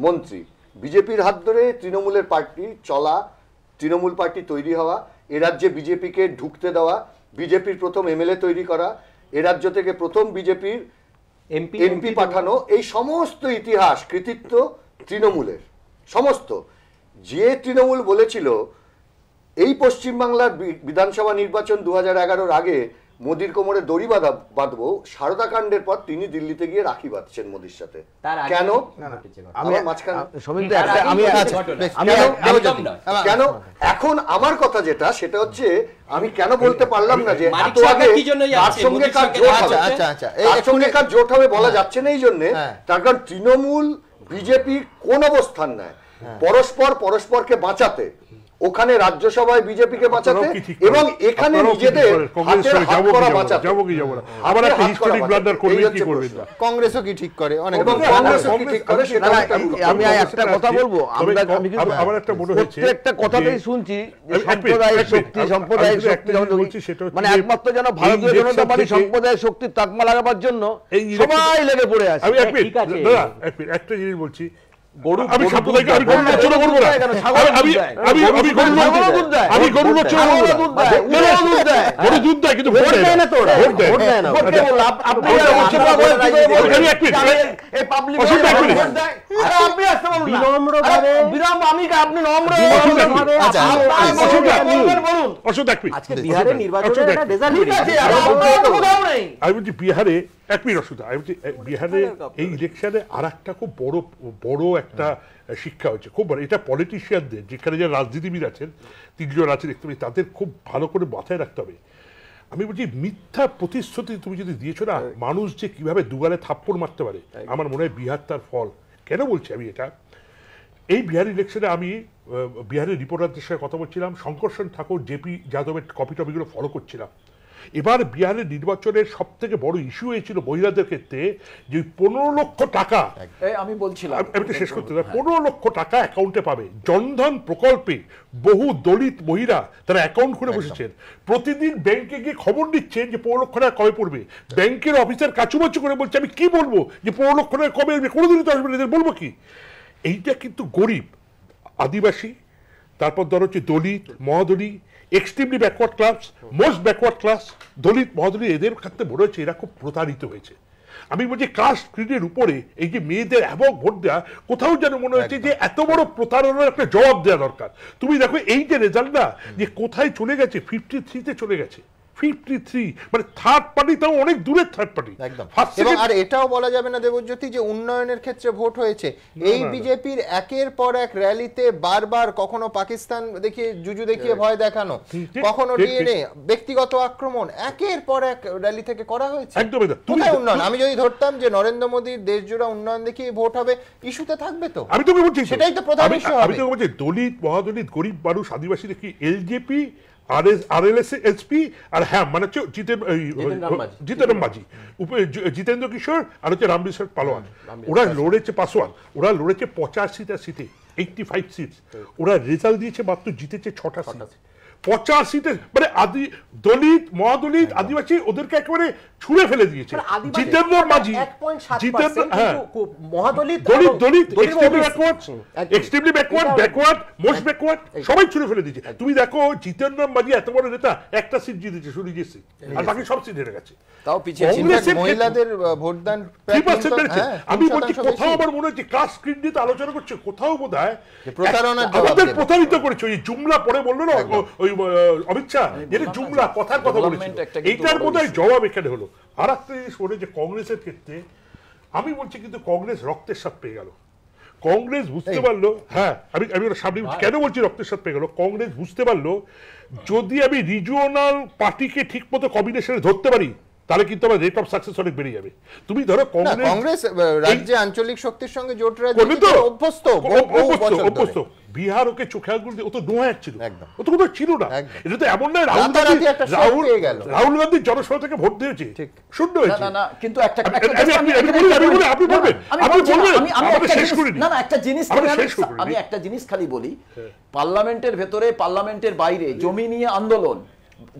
মন্ত্রী, বিজেপির হাত ধরে তৃণমূলের পার্টি চলা, তৃণমূল পার্টি তৈরি হওয়া, এ রাজ্যে বিজেপিকে ঢুকতে দেওয়া, বিজেপির প্রথম এমএলএ তৈরি করা, এ রাজ্য থেকে প্রথম বিজেপির এমপি পাঠানো, এই সমস্ত ইতিহাস কৃতিত্ব তৃণমূলের। সমস্ত যে তৃণমূল বলেছিল এই পশ্চিমবাংলার বিধানসভা নির্বাচন 2011-র আগে মোদির কোমরে দড়ি বাঁধবো, সারদা কাণ্ডের পর তিনি দিল্লিতে গিয়ে রাখি বাঁধছেন মোদির সাথে। কেন? কেন? এখন আমার কথা যেটা, সেটা হচ্ছে আমি কেন বলতে পারলাম না যে এত আগে তার সঙ্গে কার জোট হবে বলা যাচ্ছে না, এই জন্য তার কারণ তৃণমূল বিজেপি কোন অবস্থান নেয় পরস্পরকে বাঁচাতে, ওখানে রাজ্যসভায় বিজেপিকে বাঁচাতে এবং এখানে নিজেদের হাতের হাত করা বাঁচাতে। আবার একটা হিস্টোরিক ব্লান্ডার করবে, কি করবে না? কংগ্রেসও কি ঠিক করে, অনেক কংগ্রেসও কি ঠিক করে সেটা আমি একটা কথা বলবো। আমার একটা মনে হচ্ছে প্রত্যেকটা কথাতেই শুনছি যে সাম্প্রদায়িক শক্তি মানে একমাত্র যেন ভারতীয় জনতা পার্টি সাম্প্রদায়িক শক্তির তকমা লাগাবার জন্য সবাই লেগে পড়ে আছে। আমি একটা জিনিস বলছি, আমি সাম্প্রদায়িক, আমি গরু রচনা করবো না, আমি গরু রচনা করবো না, গরু দুধ দেয় কিন্তু ভোট দেয় না, ভোট দেয় না। আমি বলছি বিহারে এক মিনিট অসুবিধা, আমি বলছি বিহারে এই ইলেকশনে আর একটা খুব বড় একটা শিক্ষা হয়েছে, খুব বড়। এটা পলিটিশিয়ানদের, যেখানে যারা রাজনীতিবিদ আছেন, তিনজন আছে দেখতে পাই, তাদের খুব ভালো করে মাথায় রাখতে হবে। আমি বলছি মিথ্যা প্রতিশ্রুতি তুমি যদি দিয়েছো না, মানুষ যে কিভাবে দুগালে থাপ্পড় মারতে পারে, আমার মনে হয় বিহার তার ফল। কেন বলছি আমি এটা? এই বিহার ইলেকশনে আমি বিহারের রিপোর্টারদের সঙ্গে কথা বলছিলাম, শঙ্কর সেন ঠাকুর, জেপি যাদবের কপি টপিগুলো ফলো করছিলাম। এবার বিহারের নির্বাচনের সব থেকে বড় ইস্যু হয়েছিল মহিলাদের ক্ষেত্রে, যে 15 লক্ষ টাকা, আমি বলছিলাম, আমি তো শেষ করতে, 15 লক্ষ টাকা অ্যাকাউন্টে পাবে। জনধন প্রকল্পে বহু দলিত মহিলা তারা অ্যাকাউন্ট খুলে বসেছেন, প্রতিদিন ব্যাংকে গিয়ে খবর নিচ্ছেন যে 15 লক্ষ টাকা কবে পড়বে। ব্যাংকের অফিসার কাচুমাচু করে বলছে আমি কি বলবো যে 15 লক্ষ টাকা কবে আসবে, কোনোদিনই তো আসবে না, এদের বলবো কি? এইটা কিন্তু গরিব, আদিবাসী, তারপর ধর হচ্ছে Dalit, Mahadalit, extremely backward class, most backward class, Dalit, Mahadalit, এদের ক্ষেত্রে মনে হচ্ছে এরা খুব প্রতারিত হয়েছে। আমি বলছি কাস্ট ক্রিডের উপরে এই যে মেয়েদের এবং ভোট দেওয়া, কোথাও যেন মনে হচ্ছে যে এত বড় প্রতারণার একটা জবাব দেওয়া দরকার। তুমি দেখো এই যে রেজাল্ট না, যে কোথায় চলে গেছে, 53-তে চলে গেছে, 53, মানে থার্ড পার্টি, তাও অনেক দূরের থার্ড পার্টি একদম। এবং আর এটাও বলা যাবে না দেবজ্যোতি যে উন্নয়নের ক্ষেত্রে ভোট হয়েছে। এই বিজেপির একের পর এক র্যালিতে বারবার কখনো পাকিস্তান দেখিয়ে, জুজু দেখিয়ে ভয় দেখানো, কখনো ডিএনএ, ব্যক্তিগত আক্রমণ, একের পর এক র্যালি থেকে করা হয়েছে। একদম কোথায় উন্নয়ন? আমি যদি ধরতাম যে নরেন্দ্র মোদীর দেশজোড়া উন্নয়ন দেখিয়ে ভোট হবে, ইস্যুতে থাকবে তো। আমি তোকে বলছি সেটাই তো প্রধান ইস্যু হবে। আমি তোকে বলছি দলিত, মহাদলিত, গরিব মানুষ, আদিবাসী দেখি এলজেপি, RLSP আর হ্যাঁ মানে হচ্ছে জিতেন মাঝি, জিতেন্দ্র কিশোর আর হচ্ছে রামবিলাস পাসওয়ান, ওরা লড়েছে, পাসওয়ান, ওরা লড়েছে 85টা সিটে, 85 সিট। ওরা রেজাল্ট দিয়েছে মাত্র জিতেছে 6টা সিট, 85তে, মানে দলিত, মহাদলিত, আদিবাসী ওদেরকে একেবারে ছুঁড়ে ফেলে দিয়েছে। জিতেন্দ্র মাঝি, জিতেন্দ্র, হ্যাঁ, মহাদলিত, দলিত, দলিত, এক্সট্রিমলি ব্যাকওয়ার্ড, মোস্ট ব্যাকওয়ার্ড, সবাই ছুঁড়ে ফেলে দিয়েছে। তুমি দেখো জিতেন্দ্র মাঝি এত বড় নেতা, একটা সিট জিতেছে, শুধু জিতেছে, আর বাকি সব সিট হেরে গেছে। তাও পিছিয়ে মহিলাদের ভোটদান 3% বেড়েছে। আমি বলছি কোথাও আমার মনে হচ্ছে কাস্ট স্ক্রিন নিয়ে আলোচনা করছে, কোথাও বোধহয় প্রতারণা, আমাদের প্রতারিত করেছে। ওই জুমলা পরে বললো না ওই অমিত শাহ, যেটা জুমলা কথার কথা বলেছিল, এইটার বোধহয় জবাব এখানে হলো। আর একটা জিনিস বলে যে কংগ্রেসের ক্ষেত্রে আমি বলছি কিন্তু কংগ্রেস রক্তের স্বাদ পেয়ে গেল। কংগ্রেস বুঝতে পারলো, হ্যাঁ আমি সামনে কেন বলছি রক্তের স্বাদ পেয়ে গেল, কংগ্রেস বুঝতে পারলো যদি আমি রিজিওনাল পার্টিকে ঠিক মতো কম্বিনেশনে ধরতে পারি, তাহলে কিন্তু আমার রেট অফ সাকসেস অনেক বেড়ে যাবে। তুমি ধরো কংগ্রেস রাজ্যে আঞ্চলিক শক্তির সঙ্গে জোট রাজনীতিতে অভ্যস্ত, বিহার ওকে চোখে আঙুল দিয়ে, ও তো নোয়া ছিল, ও তো কোথাও ছিল না। এটা তো এমন নয় রাহুল গান্ধীর জনসভা থেকে ভোট দিয়েছে, শূন্য হয়েছে। কিন্তু আমি একটা জিনিস খালি বলি, পার্লামেন্টের ভেতরে, পার্লামেন্টের বাইরে জমি নিয়ে আন্দোলন,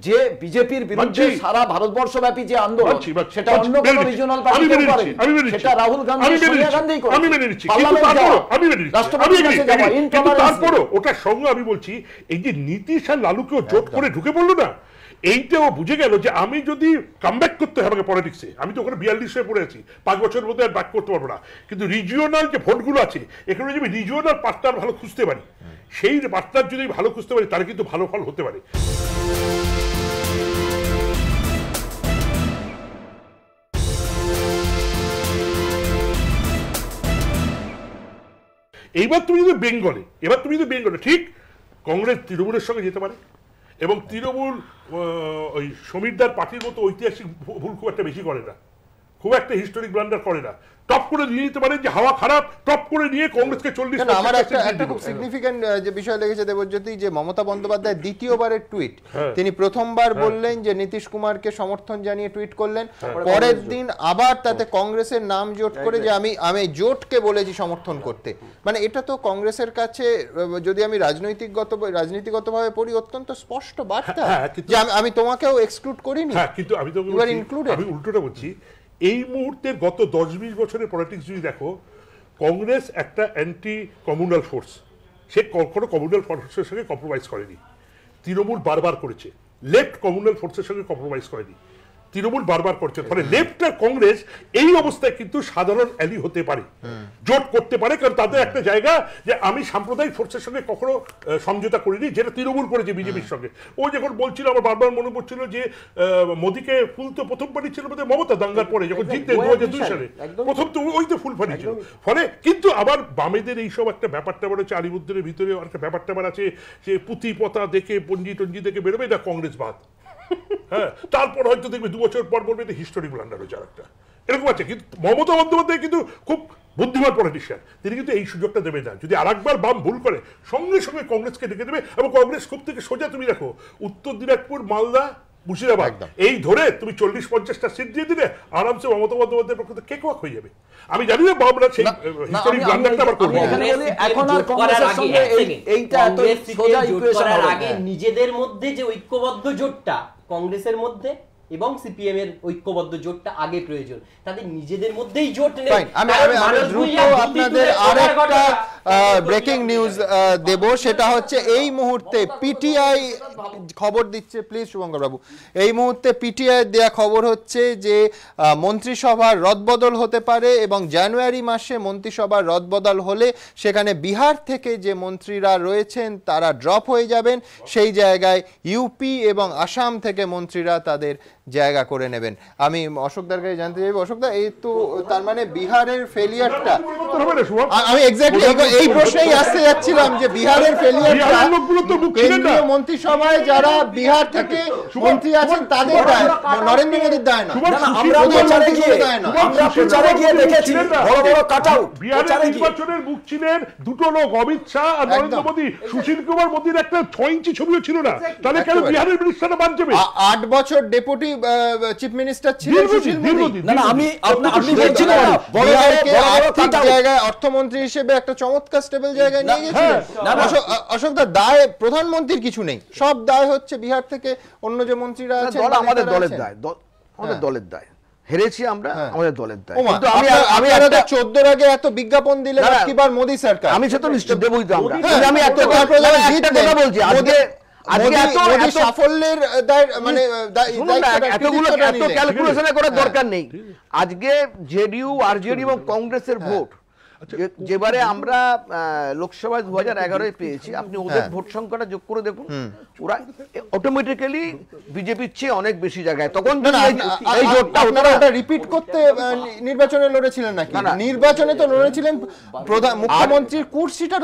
যে বিজেপির বিরুদ্ধে সারা ভারতবর্ষব্যাপী যে আন্দোলন, সেটা অন্য কোন রিজিওনাল পার্টি করে, সেটা রাহুল গান্ধী, সোনিয়া গান্ধী করে, আমি মেনে নিচ্ছি, কিন্তু তারপরও ওটার সঙ্গে আমি বলছি এই যে নীতিশ আর লালুকেও জোট করে ঢুকে পড়লো না, এইটাও বুঝে গেল যে আমি যদি কামব্যাক করতে হবে আমাকে পলিটিক্সে, আমি তো ওখানে 42 হয়ে পড়ে আছি, 5 বছরের মধ্যে আর ব্যাক করতে পারবো না। কিন্তু রিজিওনাল যে ভোটগুলো আছে, এখানে যদি রিজিওনাল পার্টনার ভালো খুঁজতে পারি, সেই পার্টনার যদি ভালো খুঁজতে পারি, তাহলে কিন্তু ভালো ফল হতে পারে। এইবার তুমি যদি বেঙ্গলে ঠিক কংগ্রেস তৃণমূলের সঙ্গে যেতে পারে, এবং তৃণমূল ওই সমীরদার পার্টির মতো ঐতিহাসিক ভুল খুব একটা বেশি করে না, খুব একটা হিস্টোরিক ব্লান্ডার করে না, টপ করে নিয়ে নিতে পারে যে হাওয়া খারাপ, টপ করে নিয়ে কংগ্রেসকে 40। আমার একটা খুব সিগনিফিক্যান্ট যে বিষয় লেগেছে দেবজ্যোতি, যে মমতা বন্দ্যোপাধ্যায় দ্বিতীয়বারের টুইট, তিনি প্রথমবার বললেন যে নীতিশ কুমারকে সমর্থন জানিয়ে টুইট করলেন, পরের দিন আবার তাতে কংগ্রেসের নাম জোট করে যে আমি জোটকে বলেছি সমর্থন করতে। মানে এটা তো কংগ্রেসের কাছে, যদি আমি রাজনীতিগতভাবে পড়ি, অত্যন্ত স্পষ্ট বার্তা যে আমি তোমাকেও এক্সক্লুড করিনি। কিন্তু আমি তো উল্টোটা বলছি, এই মুহূর্তের গত 10-20 বছরের পলিটিক্স যদি দেখো, কংগ্রেস একটা অ্যান্টি কমিউনাল ফোর্স, সে কখনো কমিউনাল ফোর্সের সঙ্গে কম্প্রোমাইজ করেনি। তৃণমূল বারবার করেছে, লেফট কমিউনাল ফোর্সের সঙ্গে কম্প্রোমাইজ করেনি, তৃণমূল বারবার করছে। ফলে লেফট আর কংগ্রেস এই অবস্থায় কিন্তু সাধারণ অ্যালি হতে পারে, জোট করতে পারে, কারণ তাদের একটা জায়গা যে আমি সাম্প্রদায়িক ফোর্সের সঙ্গে কখনো সমঝোতা করিনি, যেটা তৃণমূল করেছে বিজেপির সঙ্গে। ও যখন বলছিল, আমার বারবার মনে পড়ছিল যে মোদীকে ফুল তো প্রথম পাঠিয়েছিল মমতা দাঙ্গার পরে, যখন জিততেন 2002 সালে প্রথম, তো ওই তো ফুল পাঠিয়েছিল। ফলে কিন্তু আবার বামেদের এইসব একটা ব্যাপারটা হচ্ছে, আলিমুদ্দিনের ভিতরে একটা ব্যাপারটা আছে যে পুঁথি পতা দেখে পঞ্জি টঞ্জি দেখে বেরোবে, এটা কংগ্রেস বাদ। হ্যাঁ, তারপর হয়তো দেখবে 2 বছর পর বলবে হিস্টোরি ব্লান্ডার হয়েছে আরেকটা, এরকম আছে। কিন্তু মমতা বন্দ্যোপাধ্যায় কিন্তু খুব বুদ্ধিমান পলিটিশিয়ান, তিনি কিন্তু এই সুযোগটা দেবে না। যদি আরেকবার বাম ভুল করে সঙ্গে সঙ্গে কংগ্রেসকে ডেকে দেবে, এবং কংগ্রেস খুব থেকে সোজা তুমি দেখো উত্তর দিনাজপুর, মালদা, মুর্শিদাবাদ এই ধরে তুমি 40-50টা সিট দিয়ে দিলে আরামসে মমতা বন্দ্যোপাধ্যায়ের পক্ষে কেকওয়াক হয়ে যাবে। আমি জানি না বামরা সেই হিস্টোরি ব্লান্ডারটা আবার করবে। এখন আর কংগ্রেসের সঙ্গে এইটা এত সোজা ইকুয়েশন আগে নিজেদের মধ্যে যে ঐক্যবদ্ধ জোটটা কংগ্রেসের মধ্যে এবং সিপিএম এর ঐক্যবদ্ধ জোটটা আগে প্রয়োজন, তাদের নিজেদের মধ্যেই জোট নেই। আমি দ্রুত আপনাদের আরেকটা ব্রেকিং নিউজ দেব, সেটা হচ্ছে এই মুহূর্তে পিটিআই খবর দিচ্ছে, প্লিজ শুভঙ্কর বাবু, এই মুহূর্তে পিটিআই দেয়া খবর হচ্ছে যে মন্ত্রিসভার রদবদল হতে পারে, এবং জানুয়ারি মাসে মন্ত্রিসভার রদবদল হলে সেখানে বিহার থেকে যে মন্ত্রীরা রয়েছেন তারা ড্রপ হয়ে যাবেন, সেই জায়গায় ইউপি এবং আসাম থেকে মন্ত্রীরা তাদের জায়গা করে নেবেন। আমি অশোকদার কাছে জানতে চাইব, অশোকদা, এই তো তার মানে বিহারের ফেলিয়ারটা, আমি এক্স্যাক্টলি এই প্রশ্নেই আসতে যাচ্ছিলাম যে বিহারের ফেলিয়ারটা কেন্দ্রীয় মন্ত্রিসভায় যারা বিহার থেকে মন্ত্রী আছেন তাদের দায়, নরেন্দ্র মোদীর দায় না। বিহারের নির্বাচনের মুখ ছিলেন দুটো লোক, অমিত শাহ আর নরেন্দ্র মোদী। সুশীল কুমার মোদীর একটা 6 ইঞ্চি ছবিও ছিল না, তাহলে কেন বিহারের মিনিস্টারটা বাদ যাবে? 8 বছর ডেপুটি চিফ মিনিস্টার ছিলেন সুশীল মোদী। না, আমি আপনি বলছিলেন না বিহারকে আর্থিক জায়গায় অর্থমন্ত্রী হিসেবে একটা চমৎকার স্টেবল জায়গায় নিয়ে গেছিলেন। অশোকদা, দায় প্রধানমন্ত্রীর কিছু নেই, সব দায় হচ্ছে বিহার থেকে অন্য যে মন্ত্রীরা আছেন। আমাদের দলের দায়, আমাদের দলের দায়, হেরেছি আমরা, আমাদের দলের দায়। কিন্তু আমি 14 আগে এত বিজ্ঞাপন দিলেন কিবার মোদী সরকার, আমি সে তো নিশ্চিত দেবই তো আমরা। আমি এত কথা বলছি আজকে সাফল্যের মানে এত ক্যালকুলেশনে করার দরকার নেই। আজকে জেডিইউ, আরজেডি এবং কংগ্রেসের ভোট যেবারে আমরা লোকসভায় 2011 পেয়েছি, আপনি ওদের ভোট সংখ্যাটা যোগ করে দেখুন, ওরা অটোমেটিক্যালি বিজেপির চেয়ে অনেক বেশি জায়গায়। তখন এই জোটটা আপনারা ওটা রিপিট করতে নির্বাচনে লড়েছিলেন নাকি? নির্বাচনে তো লড়েছিলেন প্রধান মুখ্যমন্ত্রীর কুর্সিটা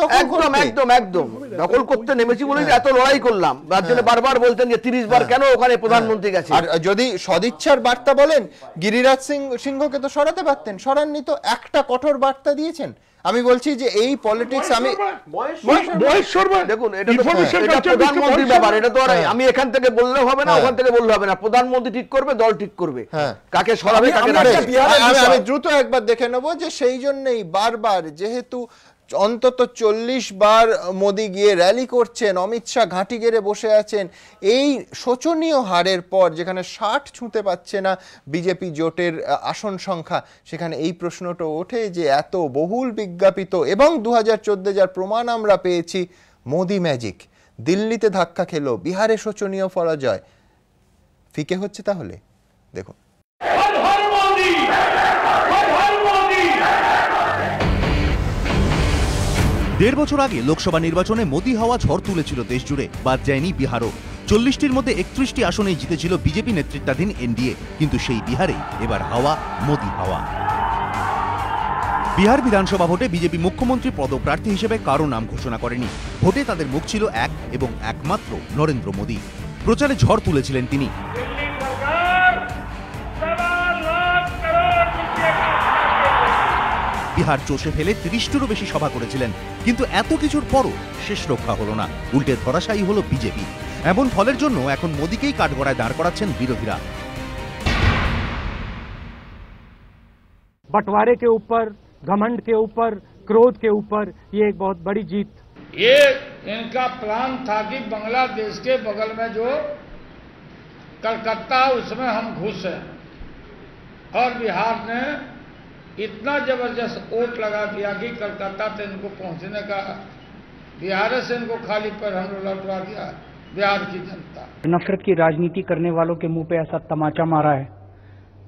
একদম দখল করতে নেমেছি বলেই এত লড়াই করলাম। তার জন্য বারবার বলতেন যে 30 বার কেন ওখানে প্রধানমন্ত্রী গেছে। আর যদি সদিচ্ছার বার্তা বলেন, গিরিরাজ সিংহকে তো সরাতে পারতেন, সরাননি তো, একটা কঠোর বার্তা দিয়েছেন। আমি বলছি যে এই পলিটিক্স, আমি দেখুন এটা প্রধানমন্ত্রীর ব্যাপার, এটা তো আর আমি এখান থেকে বললে হবে না, ওখান থেকে বললে হবে না। প্রধানমন্ত্রী ঠিক করবে, দল ঠিক করবে কাকে সরাবে কাকে রাখবে। আমি দ্রুত একবার দেখে নেবো যে সেই জন্যই বারবার, যেহেতু অন্তত 40 বার মোদি গিয়ে র্যালি করছেন, অমিত শাহ ঘাঁটি গেড়ে বসে আছেন, এই শোচনীয় হারের পর যেখানে 60 ছুঁতে পারছে না বিজেপি জোটের আসন সংখ্যা, সেখানে এই প্রশ্নটা ওঠে যে এত বহুল বিজ্ঞাপিত এবং 2014 যার প্রমাণ আমরা পেয়েছি, মোদি ম্যাজিক দিল্লিতে ধাক্কা খেলো, বিহারে শোচনীয় পরাজয়, ফিকে হচ্ছে তাহলে? দেখুন, দেড় বছর আগে লোকসভা নির্বাচনে মোদি হাওয়া ঝড় তুলেছিল দেশ জুড়ে, বাদ যায়নি বিহারও। 40টির মধ্যে 31টি আসনেই জিতেছিল বিজেপি নেতৃত্বাধীন এনডিএ, কিন্তু সেই বিহারে এবার হাওয়া মোদি হাওয়া। বিহার বিধানসভা ভোটে বিজেপি মুখ্যমন্ত্রী পদপ্রার্থী হিসেবে কারো নাম ঘোষণা করেনি। ভোটে তাদের মুখ ছিল এক এবং একমাত্র নরেন্দ্র মোদী। প্রচারে ঝড় তুলেছিলেন তিনি। বিহার চষে ফেলে 30টিরও বেশি সভা করেছিলেন, কিন্তু এত কিছুর পরও শেষ রক্ষা হলো না, উল্টে ধরাশায়ী হলো বিজেপি। এমন ফলের জন্য এখন মোদীকেই কাঠগড়ায় দাঁড় করাচ্ছেন বিরোধীরা। बंटवारे के ऊपर, घमंड के ऊपर, क्रोध के ऊपर ये एक बहुत बड़ी जीत। ये इनका प्लान था कि बांग्लादेश के बगल में जो कलकत्ता उसमें हम घुस हैं, और बिहार ने इतना जबरदस्त वोट लगा दिया कि कलकत्ता से इनको पहुंचने का, बिहार से इनको खाली पर हम लोग लौटवा दिया बिहार की जनता। नफरत की राजनीति करने वालों के मुंह पे ऐसा तमाचा मारा है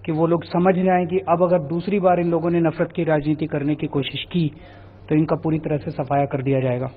कि वो लोग समझ जाएं कि अब अगर दूसरी बार इन लोगों ने नफरत की राजनीति करने की कोशिश की तो इनका पूरी तरह से सफाया कर दिया जाएगा।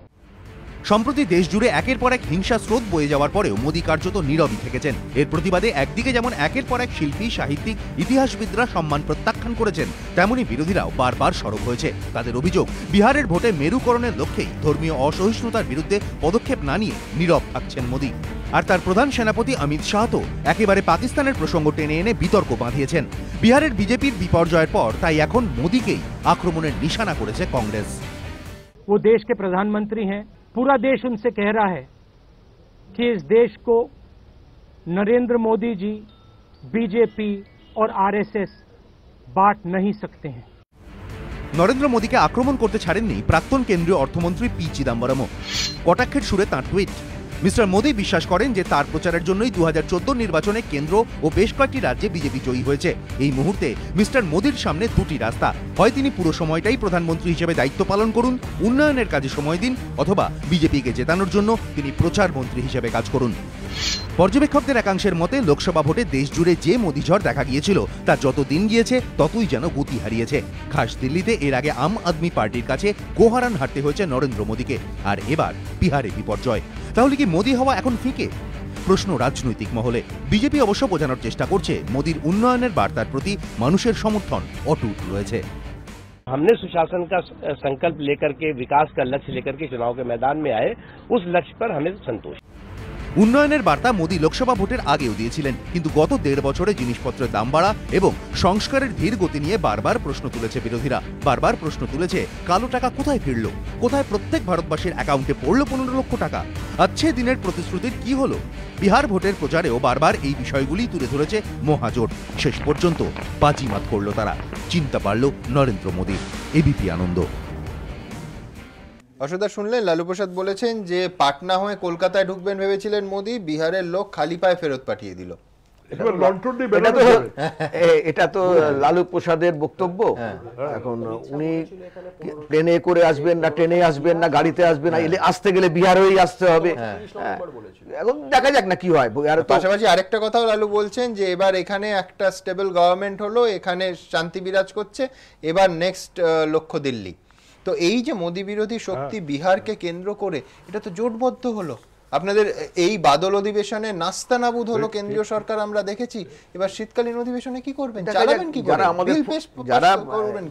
সম্প্রতি দেশ জুড়ে একের পর এক হিংসা স্রোত বয়ে যাওয়ার পরেও মোদী কার্যত নীরবই থেকেছেন। এর প্রতিবাদে একদিকে যেমন একের পর এক শিল্পী, সাহিত্যিক, ইতিহাসবিদরা সম্মান প্রত্যাখ্যান করেছেন, তেমনি বিরোধীরাও বারবার সরব হয়েছে। তাদের অভিযোগ, বিহারের ভোটে মেরুকরণের লক্ষ্যেই ধর্মীয় অসহিষ্ণুতার বিরুদ্ধে পদক্ষেপ না নিয়ে নীরব থাকছেন মোদী। আর তার প্রধান সেনাপতি অমিত শাহ তো একেবারে পাকিস্তানের প্রসঙ্গ টেনে এনে বিতর্ক বাঁধিয়েছেন। বিহারের বিজেপির বিপর্যয়ের পর তাই এখন মোদীকেই আক্রমণের নিশানা করেছে কংগ্রেস। वो देश के प्रधानमंत्री हैं, पूरा देश उनसे कह रहा है कि इस देश को नरेंद्र मोदी जी, बीजेपी और आरएसएस बांट नहीं सकते हैं। নরেন্দ্র মোদীকে আক্রমণ করতে ছাড়েননি প্রাক্তন কেন্দ্রীয় অর্থমন্ত্রী পি চিদাম্বরমও। কটাক্ষের সুরে তাঁর টুইট, মিস্টার মোদী বিশ্বাস করেন যে তার প্রচারের জন্যই 2014 নির্বাচনে কেন্দ্র ও বেশ কয়েকটি রাজ্যে বিজেপি জয়ী হয়েছে। এই মুহূর্তে মিস্টার মোদীর সামনে দুটি রাস্তা, হয় তিনি পুরো সময়টাই প্রধানমন্ত্রী হিসেবে দায়িত্ব পালন করুন, উন্নয়নের কাজে সময় দিন, অথবা বিজেপিকে জেতানোর জন্য তিনি প্রচার মন্ত্রী হিসেবে কাজ করুন। পর্যবেক্ষকদের একাংশের মতে লোকসভা ভোটে দেশ জুড়ে যে মোদী ঝড় দেখা গিয়েছিল তা যত দিন গিয়েছে ততই যেন গতি হারিয়েছে। খাস দিল্লিতে এর আগে আম আদমি পার্টির কাছে গোহারান হারতে হয়েছে নরেন্দ্র মোদীকে, আর এবার বিহারে বিপর্যয়। তাহলে কি মোদী হওয়া এখন ফিকে? প্রশ্ন রাজনৈতিক মহলে। বিজেপি অবশ্য বোঝানোর চেষ্টা করছে মোদীর উন্নয়নের বার্তার প্রতি মানুষের সমর্থন অটুট রয়েছে। हमने सुशासन का संकल्प लेकर के, विकास का लक्ष्य लेकर के चुनाव के मैदान में आए, उस लक्ष्य पर हमें संतोष। উন্নয়নের বার্তা মোদী লোকসভা ভোটের আগেও দিয়েছিলেন, কিন্তু গত 1.5 বছরে জিনিসপত্রের দাম বাড়া এবং সংস্কারের ধীর গতি নিয়ে বারবার প্রশ্ন তুলেছে বিরোধীরা। বারবার প্রশ্ন তুলেছে কালো টাকা কোথায় ফিরল, কোথায় প্রত্যেক ভারতবাসীর অ্যাকাউন্টে পড়ল 15 লক্ষ টাকা। আচ্ছে দিনের প্রতিশ্রুতির কি হলো? বিহার ভোটের প্রচারেও বারবার এই বিষয়গুলি তুলে ধরেছে মহাজোট। শেষ পর্যন্ত বাজিমাত করল তারা। চিন্তা পারল নরেন্দ্র মোদী। এবিপি আনন্দ। অসদা শুনলেন, লালু প্রসাদ বলেছেন যে পাটনা হয়ে কলকাতায় ঢুকবেন ভেবেছিলেন মোদী, বিহারের লোক খালি পায়ে ফেরত পাঠিয়ে দিল। এটা তো লালু প্রসাদের বক্তব্য। এখন উনি প্লেনে করে আসবেন না ট্রেনে আসবেন না গাড়িতে আসবেন না, আসতে গেলে বিহার হয়েই আসতে হবে। এখন দেখা যাক না কি হয়। পাশাপাশি আরেকটা কথাও লালু বলছেন যে এবার এখানে একটা স্টেবল গভর্নমেন্ট হলো, এখানে শান্তি বিরাজ করছে, এবার নেক্সট লক্ষ্য দিল্লি। তো এই যে মোদী বিরোধী শক্তি বিহারকে কেন্দ্র করে, এটা তো জোটবদ্ধ হলো। আপনাদের এই বাদল অধিবেশনে নাস্তানাবুদ হলো কেন্দ্রীয় সরকার, আমরা দেখেছি। এবার শীতকালীন অধিবেশনে কি করবেন, চালাবেন কি?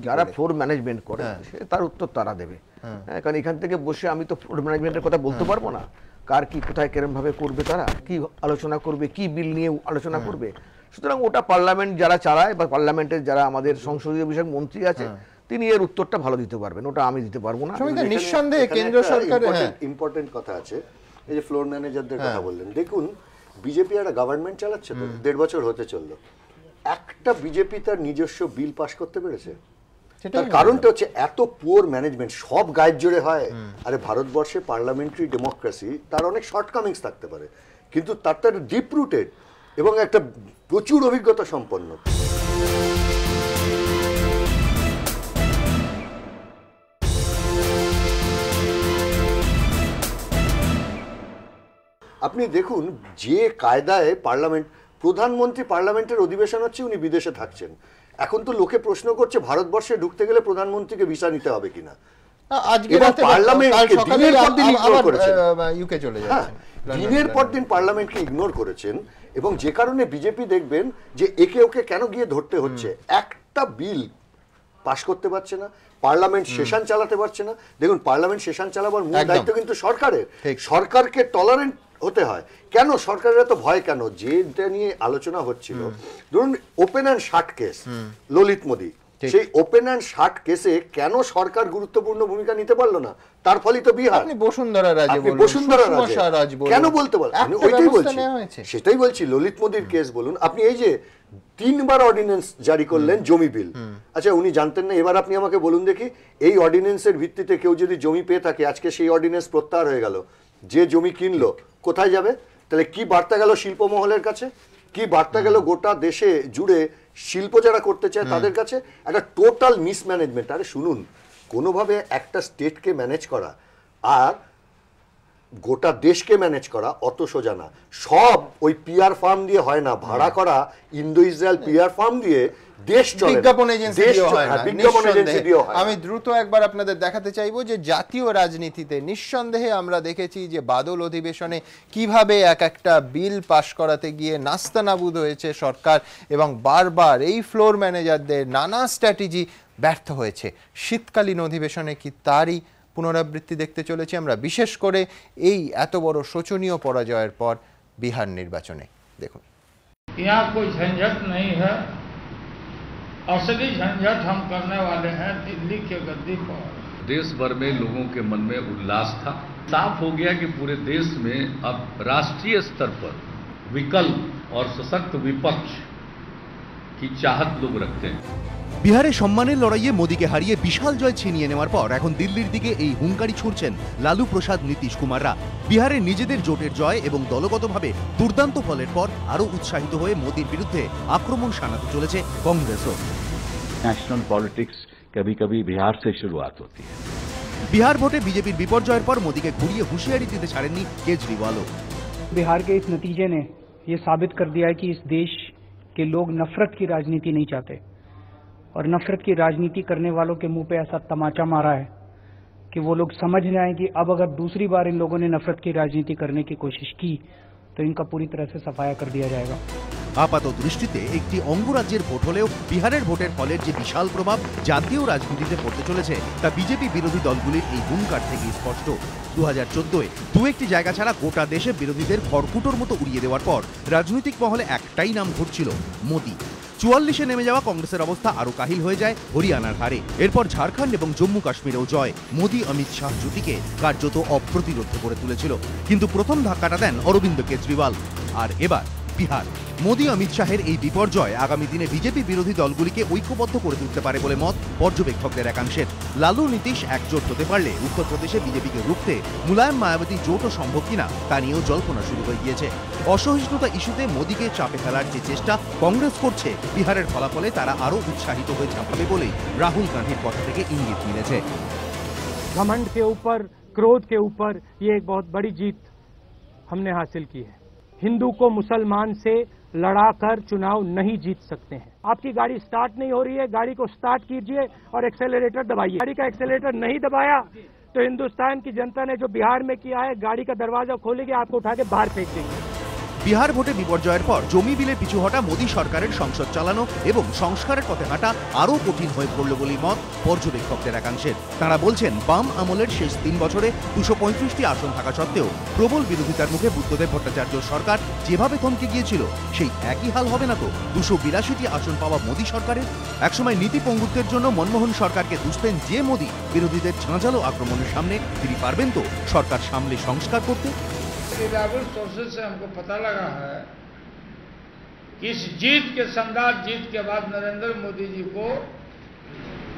যারা ফ্লোর ম্যানেজমেন্ট করে তার উত্তর তারা দেবে। কারণ এখান থেকে বসে আমি তো ফ্লোর ম্যানেজমেন্টের কথা বলতে পারবো না, কার কি কোথায় কেরম ভাবে করবে, তারা কি আলোচনা করবে, কি বিল নিয়ে আলোচনা করবে। সুতরাং ওটা পার্লামেন্ট যারা চালায় বা পার্লামেন্টের যারা আমাদের সংসদীয় বিষয়ক মন্ত্রী আছে তিনি এর উত্তরটা ভালো দিতে পারবেন, ওটা আমি দিতে পারবো না। নিঃসন্দেহে কেন্দ্র সরকারের ইম্পর্টেন্ট কথা আছে। এই যে ফ্লোর ম্যানেজারদের কথা বললেন, দেখুন বিজেপি একটা গভর্নমেন্ট চালাচ্ছে তো 1.5 বছর হতে চললো, একটা বিজেপি তার নিজস্ব বিল পাস করতে পেরেছে? তার কারণটা হচ্ছে এত পুয়ার ম্যানেজমেন্ট। সব গায়ের জোরে হয়। আরে ভারতবর্ষে পার্লামেন্টারি ডেমোক্রেসি, তার অনেক শর্টকামিংস থাকতে পারে, কিন্তু তার ডিপ রুটেড এবং একটা প্রচুর অভিজ্ঞতা সম্পন্ন। আপনি দেখুন যে কায়দায় পার্লামেন্ট, প্রধানমন্ত্রী পার্লামেন্টের অধিবেশন হচ্ছে, উনি বিদেশে থাকছেন। এখন তো লোকে প্রশ্ন করছে ভারতবর্ষে ঢুকতে গেলে প্রধানমন্ত্রীকে ভিসা নিতে হবে কিনা। দিনের পর দিন পার্লামেন্টকে ইগনোর করেছেন, এবং যে কারণে বিজেপি দেখবেন যে একে ওকে কেন গিয়ে ধরতে হচ্ছে। একটা বিল পাশ করতে পারছে না, পার্লামেন্ট সেশন চালাতে পারছে না। দেখুন পার্লামেন্ট সেশন চালাবার মূল দায়িত্ব কিন্তু সরকারের। সরকারকে টলারেন্ট হতে হয়। কেন সরকারের এত ভয় কেন? যেটা নিয়ে আলোচনা হচ্ছিল, ধরুন open and shut case, Lalit Modi, সেই ওপেন অ্যান্ড শাট কেসে কেন সরকার গুরুত্বপূর্ণ ভূমিকা নিতে পারলো না? তার ফলে তো বিহার বসুন্ধরা রাজ কেন বলতে পারলেন? ওইটাই বলছি, সেটাই বলছি। ললিত মোদীর কেস বলুন, আপনি এই যে 3 বার অর্ডিন্যান্স জারি করলেন জমি বিল, আচ্ছা উনি জানতেন না? এবার আপনি আমাকে বলুন দেখি, এই অর্ডিন্যান্সের ভিত্তিতে কেউ যদি জমি পেয়ে থাকে, আজকে সেই অর্ডিন্যান্স প্রত্যাহার হয়ে গেল, যে জমি কিনলো কোথায় যাবে? তাহলে কি বার্তা গেল শিল্পমহলের কাছে, কি বার্তা গেল গোটা দেশে জুড়ে শিল্প যারা করতে চায় তাদের কাছে একটা টোটাল মিসম্যানেজমেন্ট। আরে শুনুন, কোনোভাবে একটা স্টেটকে ম্যানেজ করা আর গোটা দেশকে ম্যানেজ করা অত সোজা না। সব ওই পিআর ফার্ম দিয়ে হয় না, ভাড়া করা ইন্দো ইসরায়েল পিআর ফার্ম দিয়ে দেশ চলে, বিজ্ঞাপন এজেন্সি দিয়ে হয় না, বিজ্ঞাপন এজেন্সি দিয়ে হয়। আমি দ্রুত একবার আপনাদের দেখাতে চাইবো যে জাতীয় রাজনীতিতে নিঃসন্দেহে আমরা দেখেছি যে বাদল অধিবেশনে কিভাবে এক একটা বিল পাশ করাতে গিয়ে নাস্তানাবুদ হয়েছে সরকার, এবং বারবার এই ফ্লোর ম্যানেজারদের নানা স্ট্র্যাটেজি ব্যর্থ হয়েছে। শীতকালীন অধিবেশনে কি তারই পুনরাবৃত্তি দেখতে চলেছি আমরা, বিশেষ করে এই এত বড় শোচনীয় পরাজয়ের পর বিহার নির্বাচনে? দেখুন, यहाँ कोई झंझट नहीं है, असली झंझट हम करने वाले हैं दिल्ली के गद्दी पर। देश भर में लोगों के मन में उल्लास था। साफ हो गया कि पूरे देश में अब राष्ट्रीय स्तर पर विकल्प और सशक्त विपक्ष की चाहत लोग रखते हैं। বিহারে সম্মানের লড়াইয়ে মোদীকে হারিয়ে বিশাল জয় ছিনিয়ে নেওয়ার পর এখন দিল্লির দিকে এই হুঙ্কারি ছুড়ছেন লালু প্রসাদ, নীতিশ কুমাররা। বিহারে নিজেদের জোটের জয় এবং দলগতভাবে দুর্দান্ত ফলের পর আরও উৎসাহিত হয়ে মোদীর বিরুদ্ধে আক্রমণ শানাতে চলেছে কংগ্রেসও। नेशनल पॉलिटिक्स कभी कभी बिहार से शुरुआत होती है। বিহার ভোটে বিজেপির বিপর্যয়ের পর মোদীকে ঘুরিয়ে হুঁশিয়ারি দিতে ছাড়েননি কেজরিওয়ালও। बिहार के इस नतीजे ने ये साबित कर दिया है कि इस देश के लोग नफरत की राजनीति नहीं चाहते, और नफरत की राजनीति करने वालों के मुंह पे ऐसा तमाचा मारा है कि वो लोग समझ न आए कि अब अगर दूसरी बार इन लोगों ने नफरत की राजनीति करने की कोशिश की तो इनका पूरी तरह से सफाया कर दिया जाएगा। আপাত দৃষ্টিতে একটি অঙ্গরাজ্যের ভোট হলেও বিহারের ভোটের ফলের যে বিশাল প্রভাব জাতীয় রাজনীতিতে পড়তে চলেছে তা বিজেপি বিরোধী দলগুলির এই হুঙ্কার থেকে স্পষ্ট। 2014-এ দু একটি জায়গা ছাড়া গোটা দেশে বিরোধীদের খড়কুটোর মতো উড়িয়ে দেওয়ার পর রাজনৈতিক মহলে একটাই নাম ঘুরছিল, মোদী। 44-এ নেমে যাওয়া কংগ্রেসের অবস্থা আরও কাহিল হয়ে যায় হরিয়ানার হারে। এরপর ঝাড়খণ্ড এবং জম্মু কাশ্মীরেও জয় মোদী অমিত শাহ জুটিকে কার্যত অপ্রতিরোধ্য করে তুলেছিল। কিন্তু প্রথম ধাক্কাটা দেন অরবিন্দ কেজরিওয়াল। আর এবার বিহার। মোদী অমিত শাহের এই বিপর্যয় আগামী দিনে বিজেপি বিরোধী দলগুলিকে ঐক্যবদ্ধ করে তুলতে পারে বলে মত পর্যবেক্ষকদের একাংশের। লালু নীতিশ একজোট হতে পারলে উত্তরপ্রদেশে বিজেপিকে রুখতে মুলায়ম মায়াবতী জোটও সম্ভব কিনা তা নিয়েও জল্পনা শুরু হয়ে গিয়েছে। অসহিষ্ণুতা ইস্যুতে মোদীকে চাপে ফেলার যে চেষ্টা কংগ্রেস করছে, বিহারের ফলাফলে তারা আরও উৎসাহিত হয়ে ঝাঁপাবে বলেই রাহুল গান্ধীর কথা থেকে ইঙ্গিত মিলেছে। घमंड के ऊपर, क्रोध के ऊपर ये एक बहुत बड़ी जीत हमने हासिल की है। हिंदू को मुसलमान से लड़ाकर चुनाव नहीं जीत सकते हैं। आपकी गाड़ी स्टार्ट नहीं हो रही है, गाड़ी को स्टार्ट कीजिए और एक्सेलरेटर दबाइए। गाड़ी का एक्सेलरेटर नहीं दबाया तो हिंदुस्तान की जनता ने जो बिहार में किया है, गाड़ी का दरवाजा खोलेगी, आपको उठा के बाहर फेंक देंगे। বিহার ভোটে বিপর্যয়ের পর জমি বিলে পিছু হটা মোদী সরকারের সংসদ চালানো এবং সংস্কারের পথে হাঁটা আরও কঠিন হয়ে পড়ল বলেই মত পর্যবেক্ষকদের একাংশের। তারা বলছেন, বাম আমলের শেষ 3 বছরে 235টি আসন থাকা সত্ত্বেও প্রবল বিরোধিতার মুখে বুদ্ধদেব ভট্টাচার্য সরকার যেভাবে থমকে গিয়েছিল সেই একই হাল হবে না তো 282টি আসন পাওয়া মোদী সরকারের? একসময় নীতি পঙ্গুত্বের জন্য মনমোহন সরকারকে দুষতেন যে মোদী, বিরোধীদের ঝাঁঝালো আক্রমণের সামনে তিনি পারবেন তো সরকার সামলে সংস্কার করতে? रिलायबल सोर्सेज से हमको पता लगा है कि इस जीत के शानदार जीत के बाद नरेंद्र मोदी जी को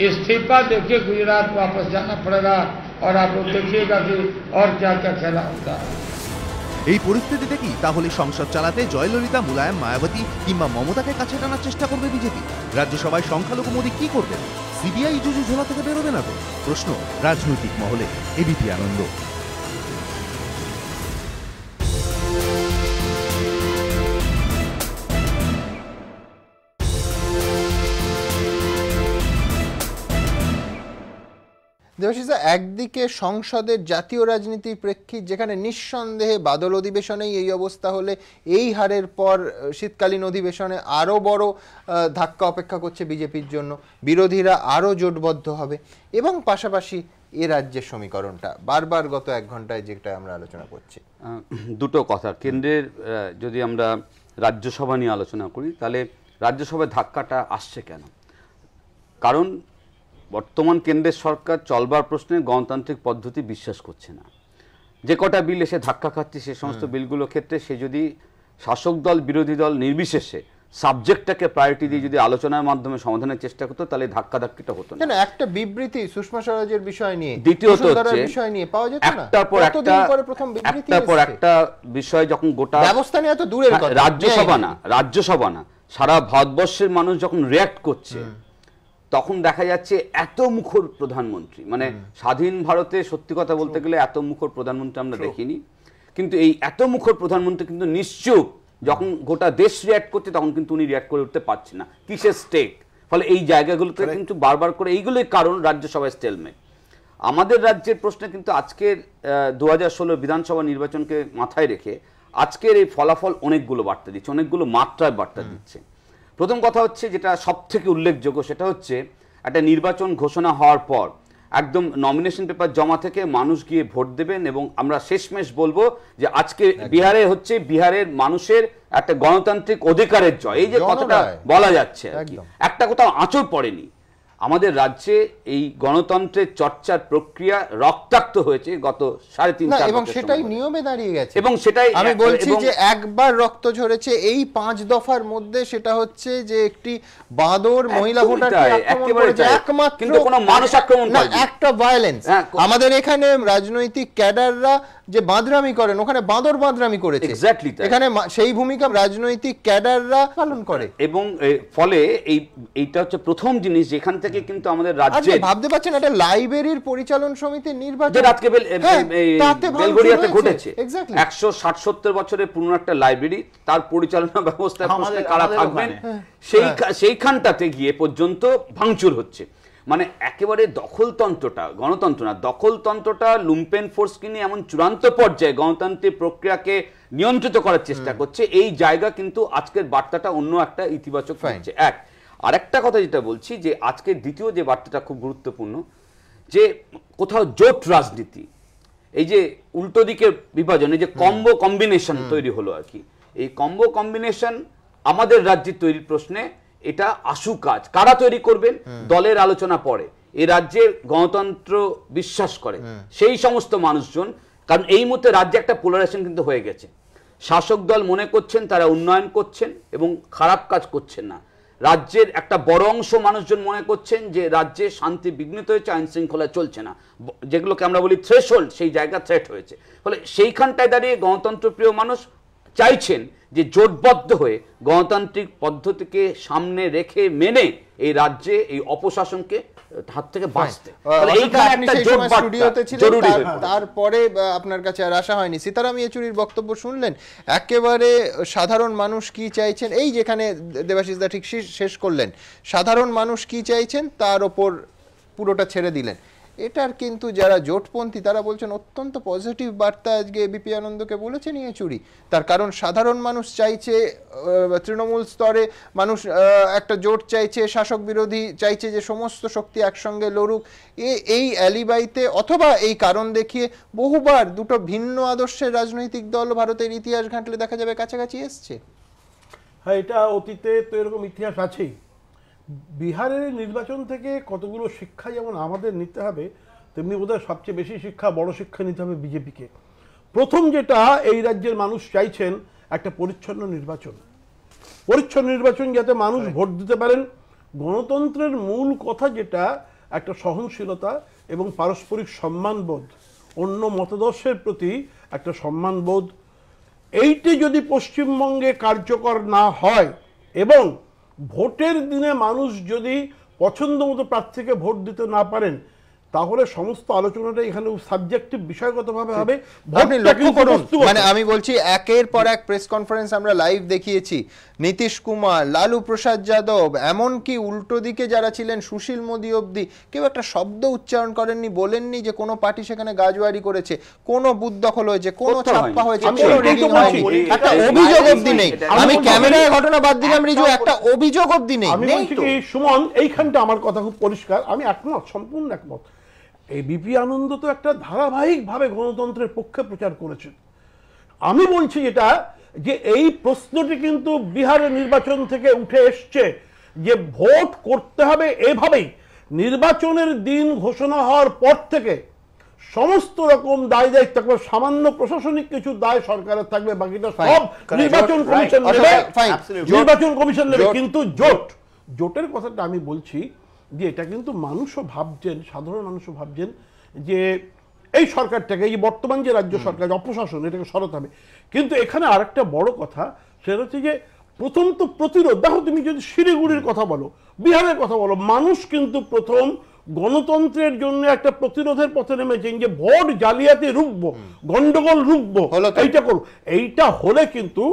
इस्तीफा देके गुजरात वापस जाना पड़ेगा, और आप लोग देखिएगा कि और क्या क्या खेला होता है। এই পরিস্থিতিতে কি তাহলে সংসদ চালাতে জয়ললিতা, মুলায়ম, মায়াবতী কিংবা মমতাকে কাছে টানার চেষ্টা করবে বিজেপি? রাজ্যসভায় সংখ্যালঘু মোদী কি করবেন? সিবিআই জুজু ঝোলা থেকে বেরোবে না তো? প্রশ্ন রাজনৈতিক মহলে। এবিপি আনন্দ। দেবাশিসা, একদিকে সংসদের জাতীয় রাজনীতির প্রেক্ষিত, যেখানে নিঃসন্দেহে বাদল অধিবেশনেই এই অবস্থা হলে এই হারের পর শীতকালীন অধিবেশনে আরও বড় ধাক্কা অপেক্ষা করছে বিজেপির জন্য, বিরোধীরা আরও জোটবদ্ধ হবে, এবং পাশাপাশি এ রাজ্যের সমীকরণটা বারবার গত 1 ঘন্টায় যেটা আমরা আলোচনা করছি। দুটো কথা, কেন্দ্রের যদি আমরা রাজ্যসভা নিয়ে আলোচনা করি তাহলে রাজ্যসভায় ধাক্কাটা আসছে কেন? কারণ বর্তমান কেন্দ্রের সরকার চলবার প্রশ্নে গণতান্ত্রিক পদ্ধতি বিশ্বাস করছে না। যে কটা বিল এসে ধাক্কা খাচ্ছে সে সমস্ত বিলগুলোর ক্ষেত্রে সে যদি শাসক দল বিরোধী দল নির্বিশেষে সাবজেক্টটাকে প্রায়োরিটি দিয়ে যদি আলোচনার মাধ্যমে সমাধানের চেষ্টা করতো তাহলে ধাক্কাধাক্কিটা হতো না। একটা বিবৃতি সুষমা স্বরাজের বিষয় নিয়ে, দ্বিতীয়ত হচ্ছে বিষয় নিয়ে পাওয়া যেত না, একটার পর একটা বিষয় যখন গোটা ব্যবস্থা নিয়ে এত দূরের কথা, রাজ্যসভা না সারা ভারতবর্ষের মানুষ যখন রিয়্যাক্ট করছে তখন দেখা যাচ্ছে এত মুখর প্রধানমন্ত্রী, মানে স্বাধীন ভারতে সত্যি কথা বলতে গেলে এত মুখর প্রধানমন্ত্রী আমরা দেখিনি, কিন্তু এই এত মুখর প্রধানমন্ত্রী কিন্তু নিশ্চুপ যখন গোটা দেশ রিয়্যাক্ট করছে তখন কিন্তু উনি রিয়্যাক্ট করে উঠতে পারছে না, কিসের স্টেক। ফলে এই জায়গাগুলোতে কিন্তু বারবার করে এইগুলোই কারণ রাজ্যসভায় স্টেলমেট। আমাদের রাজ্যের প্রশ্নে কিন্তু আজকের 2016 বিধানসভা নির্বাচনকে মাথায় রেখে আজকের এই ফলাফল অনেকগুলো বার্তা দিচ্ছে, অনেকগুলো মাত্রায় বার্তা দিচ্ছে। প্রথম কথা হচ্ছে যেটা সব থেকে উল্লেখযোগ্য, সেটা হচ্ছে একটা নির্বাচন ঘোষণা হওয়ার পর একদম নমিনেশন পেপার জমা থেকে মানুষ গিয়ে ভোট দেবেন, এবং আমরা শেষমেশ বলবো যে আজকে বিহারে হচ্ছে বিহারের মানুষের একটা গণতান্ত্রিক অধিকারের জয়। এই যে কথাটা বলা যাচ্ছে একটা কোথাও আঁচড় পড়েনি। আমাদের রাজ্যে এই গণতন্ত্রের চর্চার প্রক্রিয়া রক্তাক্ত হয়েছে গত 3.5 বছর, এবং সেটাই নিয়মে দাঁড়িয়ে গেছে। এবং সেটাই আমি বলছি যে একবার রক্ত ঝরেছে এই 5 দফার মধ্যে, সেটা হচ্ছে যে একটি বাঁদর মহিলা ভোটারকে আক্রমণ করেছে, একমাত্র কিন্তু কোনো মানুষ আক্রমণ না, একটা ভায়োলেন্স। আমাদের এখানে রাজনৈতিক ক্যাডাররা যে বাঁদরামি করেন, ওখানে বাঁদর বাঁদরামি করেছে, এক্স্যাক্টলি এখানে সেই ভূমিকা রাজনৈতিক ক্যাডাররা পালন করে। এবং ফলে এইটা হচ্ছে প্রথম জিনিস যেখান থেকে কিন্তু আমাদের রাজ্যে ভাবতে পারছেন একটা লাইব্রেরির পরিচালন সমিতির নির্বাচন আজকে বেলগড়িয়াতে ঘটেছে। 160-70 বছরের পুরনো একটা লাইব্রেরি, তার পরিচালনা ব্যবস্থা কারা থাকবেন সেইখানটাতে গিয়ে পর্যন্ত ভাঙচুর হচ্ছে। মানে একেবারে দখলতন্ত্রটা, গণতন্ত্র না, দখলতন্ত্রটা লুম্পেন ফোর্সকে নিয়ে এমন চূড়ান্ত পর্যায়ে গণতান্ত্রিক প্রক্রিয়াকে নিয়ন্ত্রিত করার চেষ্টা করছে। এই জায়গা কিন্তু আজকের বার্তাটা অন্য একটা ইতিবাচক হচ্ছে। আরেকটা কথা যেটা বলছি যে আজকের দ্বিতীয় যে বার্তাটা খুব গুরুত্বপূর্ণ, যে কোথাও জোট রাজনীতি, এই যে উল্টো দিকের বিভাজন, এই যে কম্বো কম্বিনেশন তৈরি হলো আর কি, এই কম্বো কম্বিনেশন আমাদের রাজ্যের তৈরির প্রশ্নে এটা আশু কাজ। কারা তৈরি করবেন? দলের আলোচনা পরে এই রাজ্যের গণতন্ত্র বিশ্বাস করে সেই সমস্ত মানুষজন, কারণ এই মুহূর্তে রাজ্যে একটা পোলারাইজেশন কিন্তু হয়ে গেছে। শাসক দল মনে করছেন তারা উন্নয়ন করছেন এবং খারাপ কাজ করছেন না, রাজ্যের একটা বড় অংশ মানুষজন মনে করছেন যে রাজ্যে শান্তি বিঘ্নিত হয়েছে, আইন শৃঙ্খলা চলছে না, যেগুলোকে আমরা বলি থ্রেশহোল্ড, সেই জায়গা থ্রেট হয়েছে। ফলে সেইখানটায় দাঁড়িয়ে গণতন্ত্রপ্রিয় মানুষ চাইছেন যে জোটবদ্ধ হয়ে গণতান্ত্রিক পদ্ধতিকে সামনে রেখে মেনে এই রাজ্যে এই অপশাসনকে হাত থেকে বাঁচতে। তারপরে আপনার কাছে আর আসা হয়নি। সীতারাম ইয়েচুরির বক্তব্য শুনলেন, একেবারে সাধারণ মানুষ কি চাইছেন, এই যেখানে দেবাশিস দা ঠিক শেষ করলেন, সাধারণ মানুষ কি চাইছেন তার ওপর পুরোটা ছেড়ে দিলেন। এটার কিন্তু যারা জোটপন্থী তারা বলছেন অত্যন্ত পজিটিভ বার্তা আজকে এবিপি আনন্দকে বলেছেন ইয়েচুরি। তার কারণ সাধারণ মানুষ চাইছে, তৃণমূল স্তরে মানুষ একটা জোট চাইছে, শাসক বিরোধী চাইছে যে সমস্ত শক্তি একসঙ্গে লড়ুক। এই অ্যালিবাইতে অথবা এই কারণ দেখিয়ে বহুবার দুটো ভিন্ন আদর্শের রাজনৈতিক দল ভারতের ইতিহাস ঘাঁটলে দেখা যাবে কাছাকাছি এসছে। হ্যাঁ, এটা অতীতে তো এরকম ইতিহাস আছেই। বিহারের নির্বাচন থেকে কতগুলো শিক্ষা যেমন আমাদের নিতে হবে, তেমনি বোধহয় সবচেয়ে বেশি শিক্ষা, বড় শিক্ষা নিতে হবে বিজেপিকে। প্রথম যেটা এই রাজ্যের মানুষ চাইছেন একটা পরিচ্ছন্ন নির্বাচন, পরিচ্ছন্ন নির্বাচন যাতে মানুষ ভোট দিতে পারেন। গণতন্ত্রের মূল কথা যেটা একটা সহনশীলতা এবং পারস্পরিক সম্মানবোধ, অন্য মতাদর্শের প্রতি একটা সম্মানবোধ, এইটি যদি পশ্চিমবঙ্গে কার্যকর না হয় এবং ভোটের দিনে মানুষ যদি পছন্দ মতো প্রার্থীকে ভোট দিতে না পারেন, তাহলে সমস্ত আলোচনাটা এখানে সাবজেক্টিভ বিষয়গতভাবে হবে। মানে আমি বলছি একের পর এক প্রেস কনফারেন্স আমরা লাইভ দেখিয়েছি, নীতিশ কুমার, লালু প্রসাদ যাদব, এমনকি উল্টো দিকে যারা ছিলেন সুশীল মোদী অবধি কেউ একটা শব্দ উচ্চারণ করেননি, বলেননি যে কোনো পার্টি সেখানে গাজওয়ারি করেছে, কোনো বুথ দখল হয়েছে, কোনো ছাপ্পা হয়েছে, কোনো রিগিং হয়নি, একটা অভিযোগ অবধি নেই। আমি ক্যামেরায় ঘটনা বাদ দিলাম রিজু, একটা অভিযোগ অবধি নেই। আমি বলছি কি সুমন, এইখানটা আমার কথা খুব পরিষ্কার, আমি একমত, সম্পূর্ণ একমত। এবিপি আনন্দ তো একটা ধারাবাহিকভাবে গণতন্ত্রের পক্ষে প্রচার করেছেন। আমি বলছি এটা যে এই প্রশ্নটি কিন্তু বিহারের নির্বাচন থেকে উঠে এসছে যে ভোট করতে হবে এভাবেই। নির্বাচনের দিন ঘোষণা হওয়ার পর থেকে সমস্ত রকম দায় দায়িত্ব থাকবে, সামান্য প্রশাসনিক কিছু দায় সরকারের থাকবে, বাকিটা সব নির্বাচন কমিশন নেবে, নির্বাচন কমিশন নেবে। কিন্তু জোটের কথাটা আমি বলছি যে এটা কিন্তু মানুষও ভাবছেন, সাধারণ মানুষও ভাবছেন যে এই সরকারটাকে, এই বর্তমান যে রাজ্য সরকার অপশাসন, এটাকে সরাতে হবে। কিন্তু এখানে আরেকটা বড় কথা, সেটা হচ্ছে যে প্রথম তো প্রতিরোধ। দেখো তুমি যদি শিলিগুড়ির কথা বলো, বিহারের কথা বলো, মানুষ কিন্তু প্রথম গণতন্ত্রের জন্য একটা প্রতিরোধের পথে নেমেছেন যে ভোট জালিয়াতি রুখবো, গন্ডগোল রুখবো, এইটা করবো। এইটা হলে কিন্তু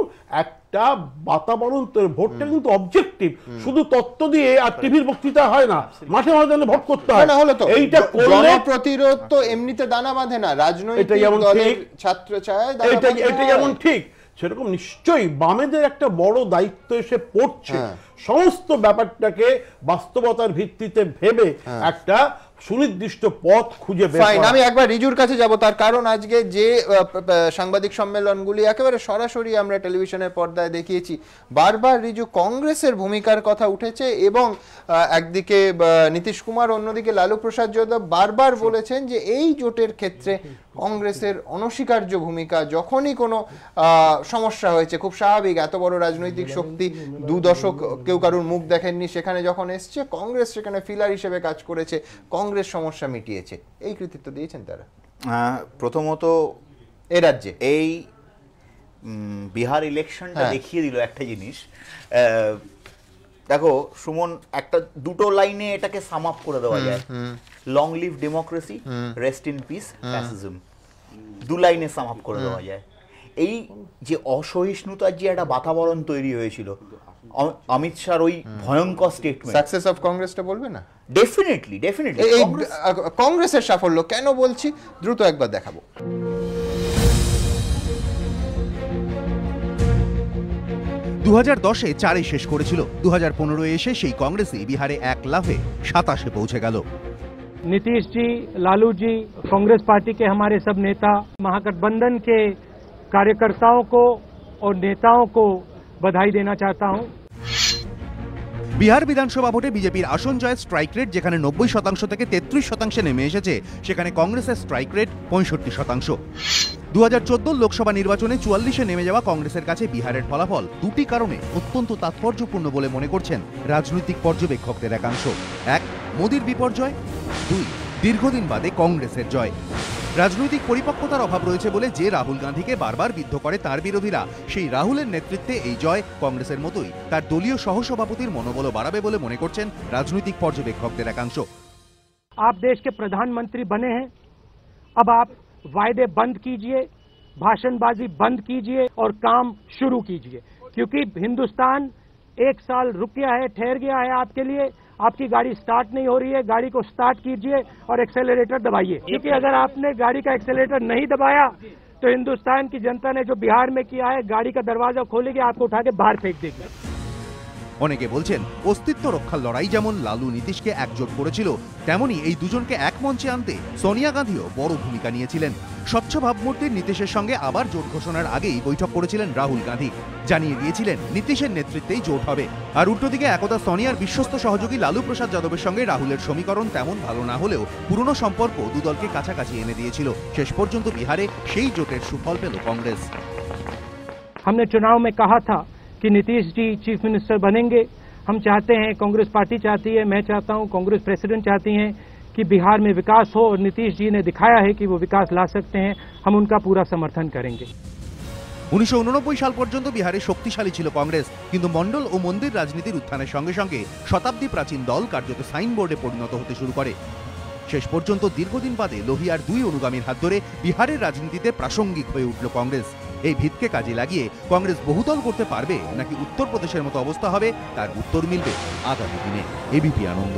একটা বাতাবরণ তৈরি, ভোটটা কিন্তু অবজেক্টিভ, শুধু তত্ত্ব দিয়ে আর টিভির বক্তৃতা হয় না, মাঠে ময়দানে ভোট করতে হয়। এইটা করলে প্রতিরোধ তো এমনিতে দানা বাঁধে না, রাজনৈতিক দলের ছাত্র ছায় এটা যেমন ঠিক সেরকম নিশ্চয়ই বামেদের একটা বড় দায়িত্ব এসে পড়ছে সমস্ত ব্যাপারটাকে বাস্তবতার ভিত্তিতে ভেবে একটা সুনির্দিষ্ট পথ খুঁজে বের করা। আমি একবার রিজুর কাছে যাব, তার কারণ আজকে যে সাংবাদিক সম্মেলনগুলি একেবারে সরাসরি আমরা টেলিভিশনের পর্দায় দেখিয়েছি, বারবার রিজু কংগ্রেসের ভূমিকার কথা উঠেছে এবং একদিকে নীতিশ কুমার, অন্যদিকে লালু প্রসাদ যাদব বারবার বলেছেন যে এই জোটের ক্ষেত্রে কংগ্রেসের অনস্বীকার্য ভূমিকা, যখনই কোনো সমস্যা হয়েছে, খুব স্বাভাবিক, এত বড় রাজনৈতিক শক্তি, 2 দশক কেউ কারুর মুখ দেখেননি, সেখানে যখন এসছে কংগ্রেস সেখানে ফিলার হিসেবে কাজ করেছে, কংগ্রেস সমস্যা মিটিয়েছে, এই কৃতিত্ব দিয়েছেন তারা। প্রথমত এ রাজ্যে এই বিহার ইলেকশনটা দেখিয়ে দিল একটা জিনিস। দেখো সুমন, একটা দুটো লাইনে এটাকে সাম আপ করে দেওয়া যায়, long live democracy, rest in peace fascism, 2 লাইনে সাম আপ করে দেওয়া যায়। এই যে অসহিষ্ণুতার যে একটা বাতাবরণ তৈরি হয়েছিল, অমিত শাহর ওই ভয়ঙ্কর স্টেটমেন্ট, সাকসেস অফ কংগ্রেসটা বলবে না? ডেফিনেটলি কংগ্রেসের সাফল্য কেন বলছি দ্রুত একবার দেখাবো। 2010-এ 4-এ শেষ করেছিল, 2015-এ এসে সেই কংগ্রেসই বিহারে 1 লাফে 27-এ পৌঁছে গেল। नीतीश जी, लालू जी, कांग्रेस पार्टी के हमारे सब नेता, महागठबंधन के कार्यकर्ताओं को और नेताओं को बधाई देना चाहता हूं। বিহার বিধানসভা ভোটে বিজেপির আসন জয়ের স্ট্রাইক রেট যেখানে 90% থেকে 33% নেমে এসেছে, সেখানে কংগ্রেসের স্ট্রাইক রেট 65%। 2014 লোকসভা নির্বাচনে 44-এ নেমে যাওয়া কংগ্রেসের কাছে বিহারের ফলাফল 2টি কারণে অত্যন্ত তাৎপর্যপূর্ণ বলে মনে করছেন রাজনৈতিক পর্যবেক্ষকদের একাংশ। 1, মোদির বিপর্যয়, 2, দীর্ঘদিন বাদে কংগ্রেসের জয়। রাজনৈতিক পরিপক্কতার অভাব রয়েছে বলে যে রাহুল গান্ধীকে বারবার বিদ্ধ করে তার বিরোধীরা, সেই রাহুলের নেতৃত্বে এই জয় কংগ্রেসের মতোই তার দলীয় সহসভাপতির মনোবল বাড়াবে বলে মনে করছেন রাজনৈতিক পর্যবেক্ষকদের একাংশ। आप देश के प्रधानमंत्री बने हैं, अब आप वायदे बंद कीजिए, भाषणबाजी बंद कीजिए और काम शुरू कीजिए, क्योंकि हिंदुस्तान 1 साल रुक गया है, ठहर गया है आपके लिए। आपकी गाड़ी स्टार्ट नहीं हो रही है, गाड़ी को स्टार्ट कीजिए और एक्सेलरेटर दबाइए, क्योंकि अगर आपने गाड़ी का एक्सेलरेटर नहीं दबाया तो हिंदुस्तान की जनता ने जो बिहार में किया है, गाड़ी का दरवाजा खोलेगी, आपको उठा के बाहर फेंक देगी। অনেকে বলছেন অস্তিত্ব রক্ষার লড়াই যেমন লালু নীতিশকে একজোট করেছিল, তেমনি এই দুজনকে এক মঞ্চে আনতে সোনিয়া গান্ধীও বড় ভূমিকা নিয়েছিলেন। স্বচ্ছ ভাবমূর্তির নীতিশের সঙ্গে আবার জোট ঘোষণার আগেই বৈঠক করেছিলেন রাহুল গান্ধী, জানিয়ে দিয়েছিলেন নীতিশের নেতৃত্বেই জোট হবে। আর উল্টোদিকে একদা সোনিয়ার বিশ্বস্ত সহযোগী লালু প্রসাদ যাদবের সঙ্গে রাহুলের সমীকরণ তেমন ভালো না হলেও পুরনো সম্পর্ক দুদলকে কাছাকাছি এনে দিয়েছিল। শেষ পর্যন্ত বিহারে সেই জোটের সুফল পেল কংগ্রেস। हमने चुनाव में कहा था कि नीतीश जी चीफ मिनिस्टर बनेंगे। हम चाहते हैं, कांग्रेस पार्टी चाहती है, मैं चाहता हूं, कांग्रेस प्रेसिडेंट चाहती हैं कि बिहार में विकास हो, और नीतीश जी ने दिखाया है कि वो विकास ला सकते हैं। हम उनका पूरा समर्थन करेंगे। 1989 সাল পর্যন্ত বিহারে শক্তিশালী ছিল কংগ্রেস, কিন্তু মণ্ডল ও মন্দির রাজনীতির উত্থানের সঙ্গে সঙ্গে শতাব্দী প্রাচীন দল কার্যত সাইনবোর্ডে পরিণত হতে শুরু করে। শেষ পর্যন্ত দীর্ঘদিন বাদে লোহিয়ার 2 অনুগামীর হাত ধরে বিহারের রাজনীতিতে প্রাসঙ্গিক হয়ে উঠল কংগ্রেস। এই ভিতকে কাজে লাগিয়ে কংগ্রেস বহুদল করতে পারবে নাকি উত্তরপ্রদেশের মতো অবস্থা হবে, তার উত্তর মিলবে আগামী দিনে। এবিপি আনন্দ।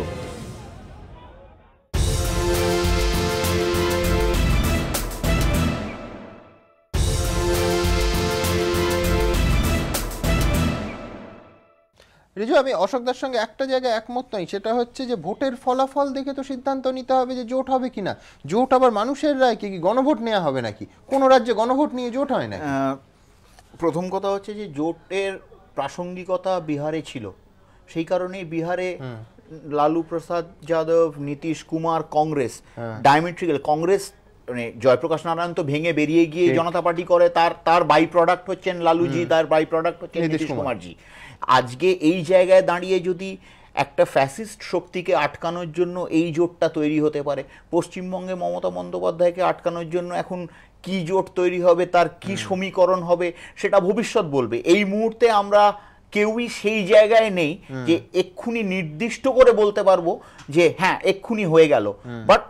রিজু, আমি অশোকদার সঙ্গে একটা জায়গায় একমত নই, সেটা হচ্ছে যে ভোটের ফলাফল দেখে তো সিদ্ধান্ত নিতে হবে যে জোট হবে কিনা। জোট আবার মানুষের রায় কি গণভোট নেওয়া হবে নাকি? কোন রাজ্যে গণভোট নিয়ে জোট হয় না। প্রথম কথা হচ্ছে যে জোটের প্রাসঙ্গিকতা বিহারে ছিল, সেই কারণেই বিহারে লালু প্রসাদ যাদব, নীতিশ কুমার, কংগ্রেস ডায়ামেট্রিক্যাল। কংগ্রেস মানে জয়প্রকাশ নারায়ণ তো ভেঙে বেরিয়ে গিয়ে জনতা পার্টি করে, তার বাই প্রোডাক্ট হচ্ছেন লালুজি, তার বাই প্রোডাক্ট হচ্ছেন নীতিশ কুমারজি। আজকে এই জায়গায় দাঁড়িয়ে যদি একটা ফ্যাসিস্ট শক্তিকে আটকানোর জন্য এই জোটটা তৈরি হতে পারে, পশ্চিমবঙ্গে মমতা বন্দ্যোপাধ্যায়কে আটকানোর জন্য এখন কি জোট তৈরি হবে, তার কি সমীকরণ হবে, সেটা ভবিষ্যৎ বলবে। এই মুহূর্তে আমরা কেউই সেই জায়গায় নেই যে এক্ষুনি নির্দিষ্ট করে বলতে পারবো যে হ্যাঁ এক্ষুনি হয়ে গেল। বাট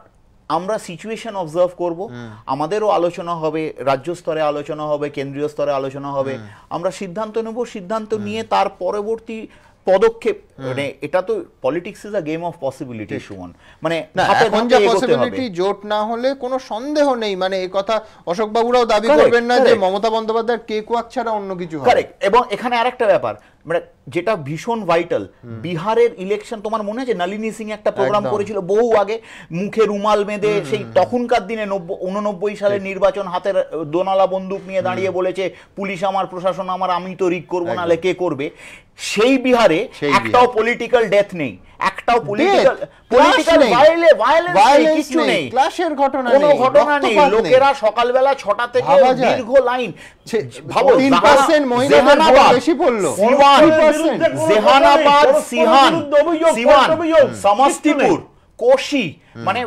আমরা সিচুয়েশন অবজার্ভ করব, আমাদেরও আলোচনা হবে, রাজ্য স্তরে আলোচনা হবে, কেন্দ্রীয় স্তরে আলোচনা হবে, আমরা সিদ্ধান্ত নেব, সিদ্ধান্ত নিয়ে তার পরবর্তী পদক্ষেপ, মানে এটা তো politics is a game of possibility Suman, মানে এখন যা পসিবিলিটি জোট না হলে কোনো সন্দেহ নেই, মানে এই কথা অশোক বাবুরাও দাবি করবেন না যে মমতা বন্দ্যোপাধ্যায়ের কেক ওয়াক ছাড়া অন্য কিছু হবে। কারেক্ট। এবং এখানে আরেকটা ব্যাপার, মানে যেটা ভীষণ ভাইটাল, বিহারের ইলেকশন তোমার মনে আছে নলিনী সিং একটা প্রোগ্রাম করেছিল বহু আগে, মুখে রুমাল বেঁধে, সেই তখনকার দিনে 89 সালের নির্বাচন, হাতের দোনালা বন্দুক নিয়ে দাঁড়িয়ে বলেছে পুলিশ আমার, প্রশাসন আমার, আমি তো রিক করবো, নাহলে কে করবে। সেই বিহারে একটাও পলিটিক্যাল ডেথ নেই, একটাও পলিটিক্যাল ভায়োলেন্স কিছু নেই, ক্লাশের ঘটনা কোনো ঘটনা নেই। লোকেরা সকালবেলা 6টা থেকে দীর্ঘ লাইন, ভাবো 3% মহিলাদের ভোট বেশি পড়লো, জেহানাবাদ, সিহান, সমস্তিপুর, কোশি, মানে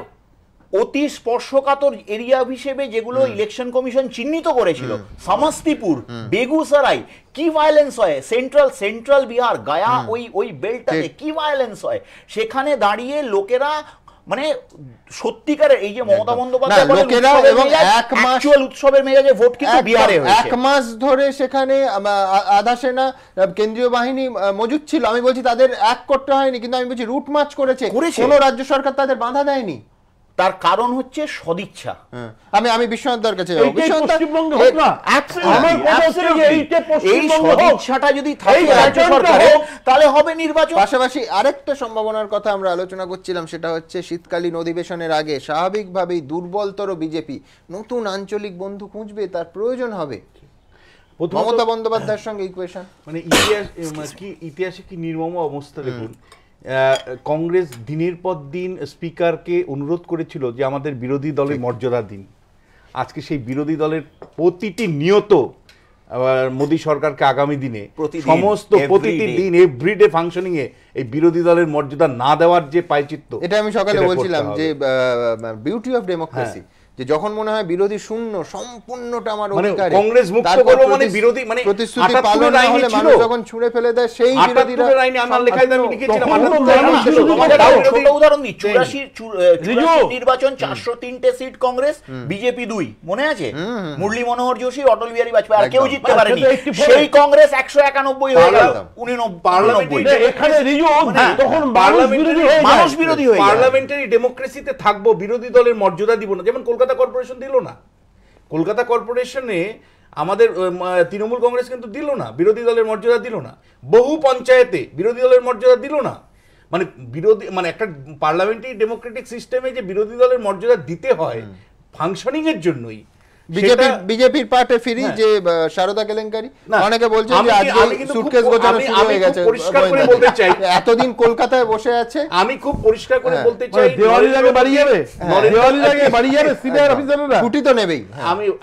অতি স্পর্শকাতর এরিয়া হিসেবে যেগুলো ইলেকশন কমিশন চিহ্নিত করেছিল, সমস্তিপুর, বেগুসরাই, কি ভায়োলেন্স হয়, সেন্ট্রাল বিহার, গায়া, ওই বেল্টটাতে কি ভায়োলেন্স হয়, সেখানে দাঁড়িয়ে লোকেরা মানে সত্যিকারের এই যে মমতা বন্দ্যোপাধ্যায় উৎসবের মেজাজে ভোট কিন্তু বিহারে হয়েছে। 1 মাস ধরে সেখানে আধা সেনা কেন্দ্রীয় বাহিনী মজুদ ছিল, আমি বলছি তাদের এক করতে হয়নি, কিন্তু আমি বলছি রুট মার্চ করেছে, কোনো রাজ্য সরকার তাদের বাধা দেয়নি। তার কারণ হচ্ছে সদিচ্ছা। আমি বিশ্বনাথের কাছে এই সদিচ্ছাটা যদি থাকে রাজ্য সরকারে, তাহলে হবে নির্বাচন। পাশাপাশি আরেকটা সম্ভাবনার কথা আমরা আলোচনা করছিলাম, সেটা হচ্ছে শীতকালীন অধিবেশনের আগে স্বাভাবিকভাবেই দুর্বলতর বিজেপি নতুন আঞ্চলিক বন্ধু খুঁজবে, তার প্রয়োজন হবে। মমতা বন্দ্যোপাধ্যায়ের সঙ্গে ইকুয়েশন, মানে ইতিহাসে কি নির্মম অবস্থা দেখুন। কংগ্রেস দিনের পর দিন স্পিকারকে অনুরোধ করেছিল যে আমাদের বিরোধী দলের মর্যাদা দিন। আজকে সেই বিরোধী দলের প্রতিটি নিয়ত মোদী সরকারকে আগামী দিনে সমস্ত প্রতিটি দিন এভরিডে ফাংশনিং এ এই বিরোধী দলের মর্যাদা না দেওয়ার যে পায়চিত্ত, এটা আমি সকালে বলছিলাম যে বিউটি অফ ডেমোক্রেসি, যে যখন মনে হয় বিরোধী শূন্য, সম্পূর্ণটা আমার অধিকার, কংগ্রেস মুক্ত করলো মানে বিরোধী, মানে প্রতিশ্রুতি পালন না হলে মানুষ যখন ছুঁড়ে ফেলে দেয়, সেই বিরোধীরা আইনে আমার লেখায় আমি লিখেছিলাম। ছোট উদাহরণ দিই, 84 নির্বাচন 403টে সিট কংগ্রেস, বিজেপি 2, মনে আছে? মুরলী মনোহর যোশী, অটল বিহারী বাজপেয়ী, আর কেউ জিততে পারেনি। সেই কংগ্রেস 191 হয়ে গেল, 89। এখানে তখন মানুষ বিরোধী হয়ে, পার্লামেন্টারি ডেমোক্রেসিতে থাকবো, বিরোধী দলের মর্যাদা দিব না। যেমন কলকাতা কর্পোরেশন দিল না, কলকাতা কর্পোরেশনে আমাদের তৃণমূল কংগ্রেস কিন্তু দিল না, বিরোধী দলের মর্যাদা দিল না। বহু পঞ্চায়েতে বিরোধী দলের মর্যাদা দিল না। মানে বিরোধী, মানে একটা পার্লামেন্টারি ডেমোক্রেটিক সিস্টেমে যে বিরোধী দলের মর্যাদা দিতে হয় ফাংশনিং এর জন্যই। বিজেপির পার্টে ফিরি, যে সারদা কেলেঙ্কারি, অনেকে বলছে যে আজকে সুটকেস গোছানো শুরু হয়ে গেছে, পরিষ্কার করে বলতে চাই, এতদিন কলকাতায় বসে আছে। আমি খুব পরিষ্কার করে বলতে চাই, দেওয়ালির আগে বাড়ি যাবে, দেওয়ালির আগে বাড়ি যাবে সিনিয়র অফিসাররা, ছুটি তো নেবেই।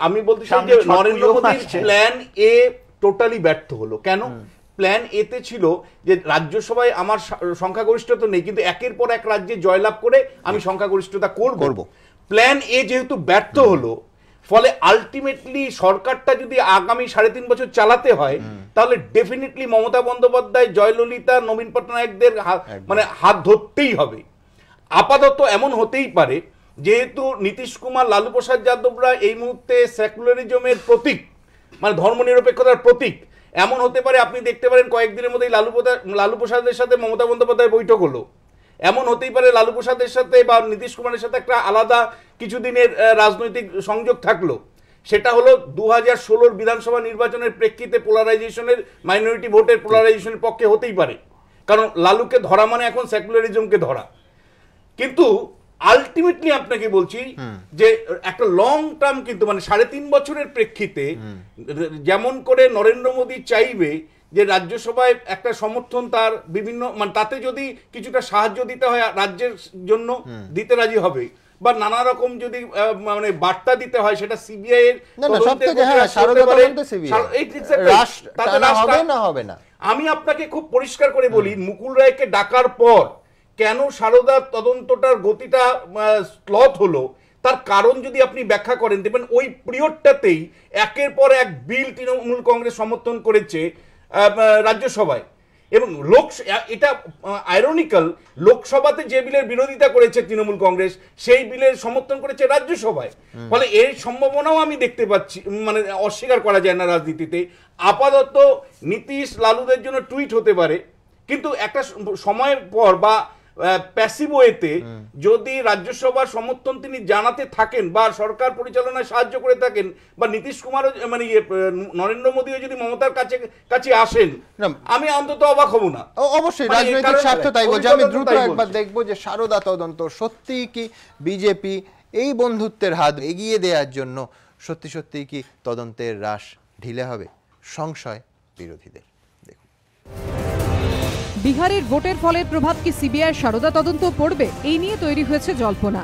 আমি বলতে চাই যে নরেন্দ্র মোদীর প্ল্যান এ টোটালি ব্যর্থ হলো। কেন? প্ল্যান এতে ছিল যে রাজ্যসভায় আমার সংখ্যাগরিষ্ঠতা নেই, কিন্তু একের পর এক রাজ্যে জয়লাভ করে আমি সংখ্যাগরিষ্ঠতা করব। প্ল্যান এ যেহেতু ব্যর্থ হলো, ফলে আলটিমেটলি সরকারটা যদি আগামী 3.5 বছর চালাতে হয়, তাহলে ডেফিনেটলি মমতা বন্দ্যোপাধ্যায়, জয়ললিতা, নবীন পটনায়কদের মানে হাত ধরতেই হবে। আপাতত এমন হতেই পারে, যেহেতু নীতিশ কুমার, লালু প্রসাদ যাদবরা এই মুহূর্তে সেকুলারিজমের প্রতীক, মানে ধর্মনিরপেক্ষতার প্রতীক, এমন হতে পারে আপনি দেখতে পারেন কয়েকদিনের মধ্যেই লালু প্রসাদের সাথে মমতা বন্দ্যোপাধ্যায় বৈঠক হলো। এমন হতেই পারে লালু প্রসাদের সাথে বা নীতিশ কুমারের সাথে একটা আলাদা কিছুদিনের রাজনৈতিক সংযোগ থাকলো। সেটা হলো 2016 বিধানসভা নির্বাচনের প্রেক্ষিতে পোলারাইজেশনের, মাইনরিটি ভোটের পোলারাইজেশনের পক্ষে হতেই পারে, কারণ লালুকে ধরা মানে এখন সেকুলারিজমকে ধরা। কিন্তু আলটিমেটলি আপনাকে বলছি যে একটা লং টার্ম, কিন্তু মানে 3.5 বছরের প্রেক্ষিতে যেমন করে নরেন্দ্র মোদী চাইবে যে রাজ্যসভায় একটা সমর্থন তার বিভিন্ন, মানে তাতে যদি কিছুটা সাহায্য দিতে হয় রাজ্যের জন্য দিতে রাজি হবে, বা নানা রকম যদি মানে বার্তা দিতে হয়, সেটা সিবিআই এর আমি আপনাকে খুব পরিষ্কার করে বলি, মুকুল রায়কে ডাকার পর কেন সারদা তদন্তটার গতিটা স্লথ হলো, তার কারণ যদি আপনি ব্যাখ্যা করেন, দেখবেন ওই পিরিয়ডটাতেই একের পর এক বিল তৃণমূল কংগ্রেস সমর্থন করেছে। রাজ্যসভায়, এবং এটা আইরনিক্যাল, লোকসভাতে যে বিলের বিরোধিতা করেছে তৃণমূল কংগ্রেস সেই বিলের সমর্থন করেছে রাজ্যসভায়। ফলে এর সম্ভাবনাও আমি দেখতে পাচ্ছি, মানে অস্বীকার করা যায় না রাজনীতিতে। আপাতত নীতিশ লালুদের জন্য টুইট হতে পারে, কিন্তু একটা সময়ের পর বা প্যাসিভ ওয়েতে যদি রাজ্যসভার সমর্থন তিনি জানাতে থাকেন বা সরকার পরিচালনায় সাহায্য করে থাকেন, বা নীতিশ কুমারও মানে নরেন্দ্র মোদীও যদি মমতার কাছে আসেন, আমি অন্তত অবাক হব না। অবশ্যই রাজনৈতিক স্বার্থ তাই বলছে। আমি দ্রুত একবার দেখবো যে সারদা তদন্ত সত্যি কি বিজেপি এই বন্ধুত্বের হাত এগিয়ে দেওয়ার জন্য সত্যি সত্যি কি তদন্তের রাশ ঢিলে হবে, সংশয় বিরোধীদের। বিহারের ভোটের ফলের প্রভাব কি সিবিআই সারদা তদন্ত পড়বে, এই নিয়ে তৈরি হয়েছে জল্পনা।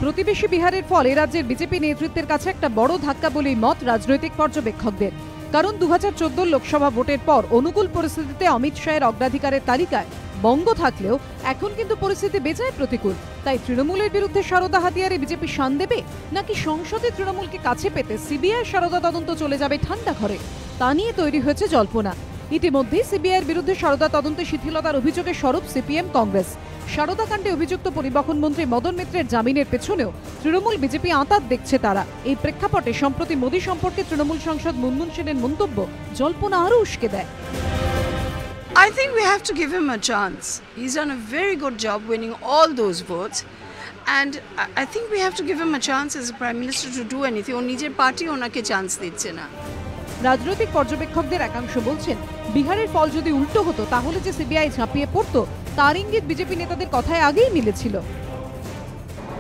প্রতিবেশী বিহারের ফলে রাজ্যের বিজেপি নেতৃত্বের কাছে একটা বড় ধাক্কা বলেই মত রাজনৈতিক পর্যবেক্ষকদের। কারণ 2014 লোকসভা ভোটের পর অনুকূল পরিস্থিতিতে অমিত শাহের অগ্রাধিকারের তালিকায় বঙ্গ থাকলেও এখন কিন্তু পরিস্থিতি বেজায় প্রতিকূল। তাই তৃণমূলের বিরুদ্ধে সারদা হাতিয়ারে বিজেপি শান দেবে, নাকি সংসদে তৃণমূলকে কাছে পেতে সিবিআই সারদা তদন্ত চলে যাবে ঠান্ডা ঘরে, তা নিয়ে তৈরি হয়েছে জল্পনা। ইতিমধ্যেই সিবিআইয়ের বিরুদ্ধে সারদা তদন্তে শিথিলতার অভিযোগে সরব সিপিএম কংগ্রেস। সারদা কাণ্ডে অভিযুক্ত পরিবহন মন্ত্রী মদন মিত্রের জামিনের পেছনেও তৃণমূল বিজেপি আঁতাত দেখছে তারা। এই প্রেক্ষাপটে সম্প্রতি মোদী সম্পর্কে তৃণমূল সাংসদ মুনমুন সেনের মন্তব্য জল্পনা আরও উস্কে দেয়। I think we have to give him a chance. He's done a very good job winning all those votes, and I think we have to give him a chance as a prime minister to do anything. ওর নিজের পার্টি ওনাকে চান্স দিচ্ছে না। রাজনৈতিক পর্যবেক্ষকদের একাংশ বলছেন, বিহারের ফল যদি উল্টো হতো তাহলে যে সিবিআই ঝাঁপিয়ে পড়তো তার ইঙ্গিত বিজেপি নেতাদের কথায় আগেই মিলেছিল।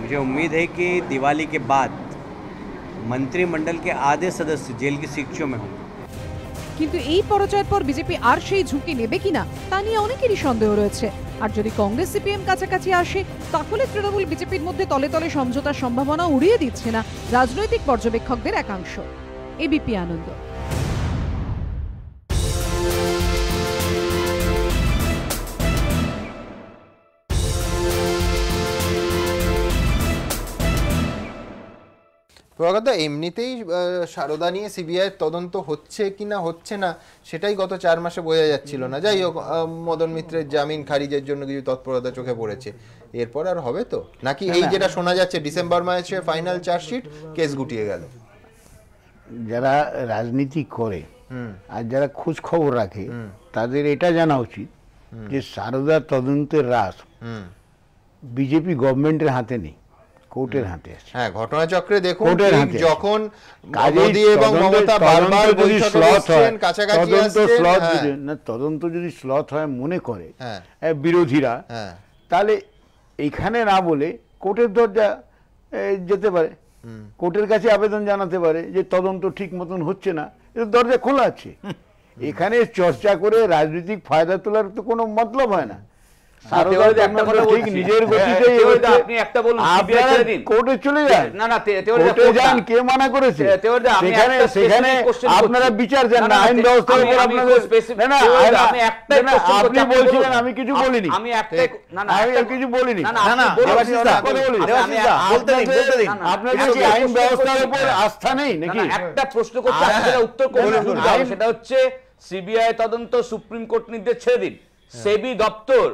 मुझे उम्मीद है कि दिवाली के बाद मंत्रिमंडल के आधे सदस्य जेल की शिक्षों में होंगे। কিন্তু এই পরাজয়ের পর বিজেপি আর সেই ঝুঁকি নেবে কিনা তা নিয়ে অনেকেরই সন্দেহ রয়েছে। আর যদি কংগ্রেস সিপিএম কাছাকাছি আসে তাহলে তৃণমূল বিজেপির মধ্যে তলে তলে সমঝোতার সম্ভাবনা উড়িয়ে দিচ্ছে না রাজনৈতিক পর্যবেক্ষকদের একাংশ। এবিপি আনন্দ। প্রজ্ঞাদা, এমনিতেই সারদা নিয়ে সিবিআই তদন্ত হচ্ছে কিনা হচ্ছে না সেটাই গত 4 মাসে বোঝা যাচ্ছিল না। যাই হোক, মদন মিত্রের জামিন খারিজের জন্য কিছু তৎপরতা চোখে পড়েছে, এরপর আর হবে তো নাকি? এই যেটা শোনা যাচ্ছে ডিসেম্বর মাসে ফাইনাল চার্জশিট, কেস গুটিয়ে গেল। যারা রাজনীতি করে আর যারা খোঁজ খবর রাখে তাদের এটা জানা উচিত যে সারদা তদন্তের রাশ বিজেপি গভর্নমেন্টের হাতে নেই, কোর্টের হাতে আছে। হ্যাঁ, ঘটনাচক্রে দেখুন যখন মোদি এবং মমতা বারবার বৈঠকে বসছেন, কাছাকাছি আসছেন, না তদন্ত যদি স্লথ হয় মনে করে বিরোধীরা, তাহলে এইখানে না বলে কোর্টের দরজা যেতে পারে, কোর্টের কাছে আবেদন জানাতে পারে যে তদন্ত ঠিক মতন হচ্ছে না, এর দরজা খোলা আছে। এখানে চর্চা করে রাজনৈতিক ফায়দা তোলার তো কোনো মতলব হয় না। নিজের গতিতেই আপনি একটা বলুন, কোর্টে চলে যান, কোর্টে যান, কে মানা করেছে? সেখানে আপনারা বিচার চান না, আইন ব্যবস্থার উপর আপনাদের। আপনি বলছিলেন, আমি কিছু বলিনি, আমি কিছু বলিনি। আপনাদের আইন ব্যবস্থার উপর আস্থা নেই নাকি? একটা প্রশ্ন করতে উত্তর করুন, সেটা হচ্ছে সিবিআই তদন্ত সুপ্রিম কোর্ট নির্দেশ ছেড়ে দিন, সেবি দপ্তর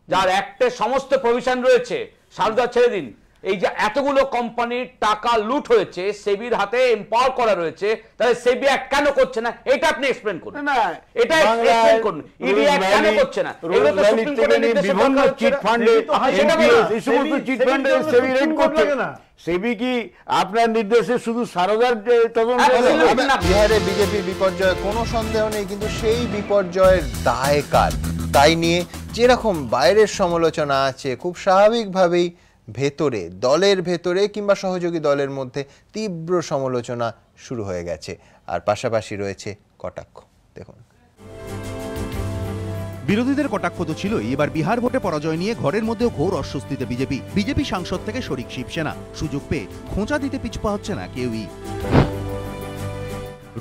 যার একটা সমস্ত প্রভিশন রয়েছে সারদা ছেড়ে দিন। এই যে এতগুলো কোম্পানির টাকা লুট হয়েছে, সেবির হাতে এম্পাওয়ার করা রয়েছে, তাহলে সেবি অ্যাক্ট কেন করছে না? এটা আপনি এক্সপ্লেন করুন, এটা এক্সপ্লেন করুন। ইডি অ্যাক্ট কেন করছে না? এগুলো তো সুপ্রিম কোর্টের নির্দেশে বিভিন্ন চিট ফান্ডে এই সমস্ত চিট ফান্ডে সেবি রেড করছে না। সেবি কি আপনার নির্দেশে শুধু সারদার তদন্ত? বিহারে বিজেপির বিপর্যয় কোনো সন্দেহ নেই, কিন্তু সেই বিপর্যয়ের দায় কার তাই নিয়ে যেরকম বাইরের সমালোচনা আছে, খুব স্বাভাবিকভাবেই ভেতরে দলের ভেতরে কিংবা সহযোগী দলের মধ্যে তীব্র সমালোচনা শুরু হয়ে গেছে। আর পাশাপাশি রয়েছে কটাক্ষ। দেখুন, বিরোধীদের কটাক্ষ তো ছিলই, এবার বিহার ভোটে পরাজয় নিয়ে ঘরের মধ্যেও ঘোর অস্বস্তিতে বিজেপি সাংসদ থেকে শরিক শিবসেনা। সুযোগ পেয়ে খোঁচা দিতে পিছপা হচ্ছে না কেউই।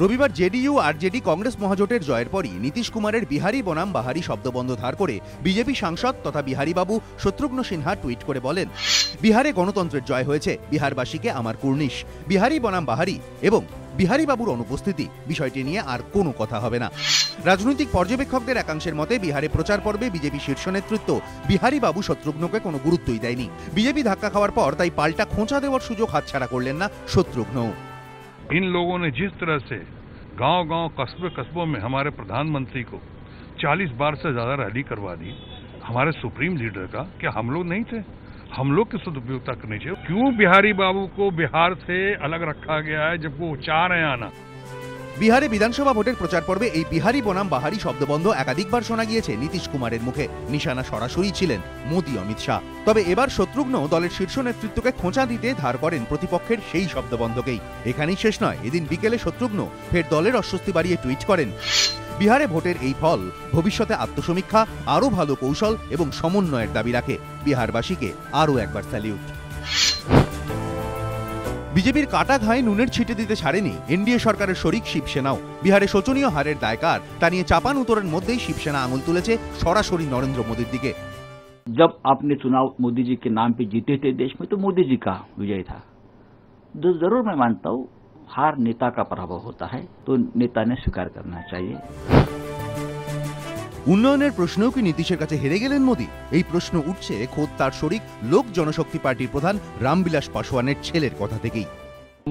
রবিবার জেডিইউ আর জেডি কংগ্রেস মহাজোটের জয়ের পরই নীতিশ কুমারের বিহারি বনাম বাহারি শব্দবন্ধ ধার করে বিজেপি সাংসদ তথা বিহারীবাবু শত্রুঘ্ন সিনহা টুইট করে বলেন, বিহারে গণতন্ত্রের জয় হয়েছে, বিহারবাসীকে আমার কুর্নিশ। বিহারি বনাম বাহারি এবং বিহারীবাবুর অনুপস্থিতি বিষয়টি নিয়ে আর কোনো কথা হবে না। রাজনৈতিক পর্যবেক্ষকদের একাংশের মতে বিহারে প্রচার পর্বে বিজেপি শীর্ষ নেতৃত্ব বিহারীবাবু শত্রুঘ্নকে কোনো গুরুত্বই দেয়নি। বিজেপি ধাক্কা খাওয়ার পর তাই পাল্টা খোঁচা দেওয়ার সুযোগ হাতছাড়া করলেন না শত্রুঘ্ন। इन लोगों ने जिस तरह से गांव-गांव कस्बों में हमारे प्रधानमंत्री को 40 बार से ज्यादा रैली करवा दी हमारे सुप्रीम लीडर का, क्या हम लोग नहीं थे? हम लोग की सदुपयोगिता करनी चाहिए। क्यों बिहारी बाबू को बिहार से अलग रखा गया है जब वो चाह रहे हैं आना? বিহারে বিধানসভা ভোটের প্রচার পর্বে এই বিহারি বনাম বাহারি শব্দবন্ধ একাধিকবার শোনা গিয়েছে নীতিশ কুমারের মুখে। নিশানা সরাসরি ছিলেন মোদি, অমিত শাহ। তবে এবার শত্রুঘ্ন দলের শীর্ষ নেতৃত্বকে খোঁচা দিতে ধার করেন প্রতিপক্ষের সেই শব্দবন্ধকেই। এখানেই শেষ নয়, এদিন বিকেলে শত্রুঘ্ন ফের দলের অস্বস্তি বাড়িয়ে টুইট করেন, বিহারে ভোটের এই ফল ভবিষ্যতে আত্মসমীক্ষা, আরও ভালো কৌশল এবং সমন্বয়ের দাবি রাখে। বিহারবাসীকে আরও একবার স্যালিউট। বিজেপির কাটা ঘায়ে নুনের ছিটে দিতে ছাড়েনি এনডিএ সরকারের শরিক শিবসেনাও। বিহারে শোচনীয় হারের দায়কার তা নিয়ে চাপান উত্তরের মধ্যেই শিবসেনা আঙুল তুলেছে সরাসরি নরেন্দ্র মোদীর দিকে। जब आपने चुनाव मोदी जी के नाम पे जीते थे देश में, तो मोदी जी का विजय था। तो जरूर मैं मानता हूँ हार नेता का पराभव होता है, तो नेता ने स्वीकार करना चाहिए। উন্নয়নের প্রশ্নেও কি নীতিশের কাছে হেরে গেলেন মোদী? এই প্রশ্ন উঠছে খোদ তার শরিক লোক জনশক্তি পার্টির প্রধান রামবিলাস পাসওয়ানের ছেলের কথা থেকেই।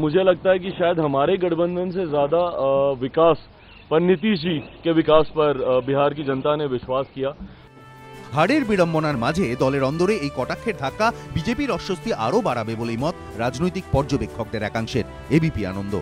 मुझे लगता है कि शायद हमारे गठबंधन से ज्यादा विकास पर नीतीश जी के विकास पर बिहार की जनता ने विश्वास किया। হারের বিড়ম্বনার মাঝে দলের অন্দরে এই কটাক্ষের ধাক্কা বিজেপির অস্বস্তি আরও বাড়াবে বলেই মত রাজনৈতিক পর্যবেক্ষকদের একাংশের। এবিপি আনন্দ।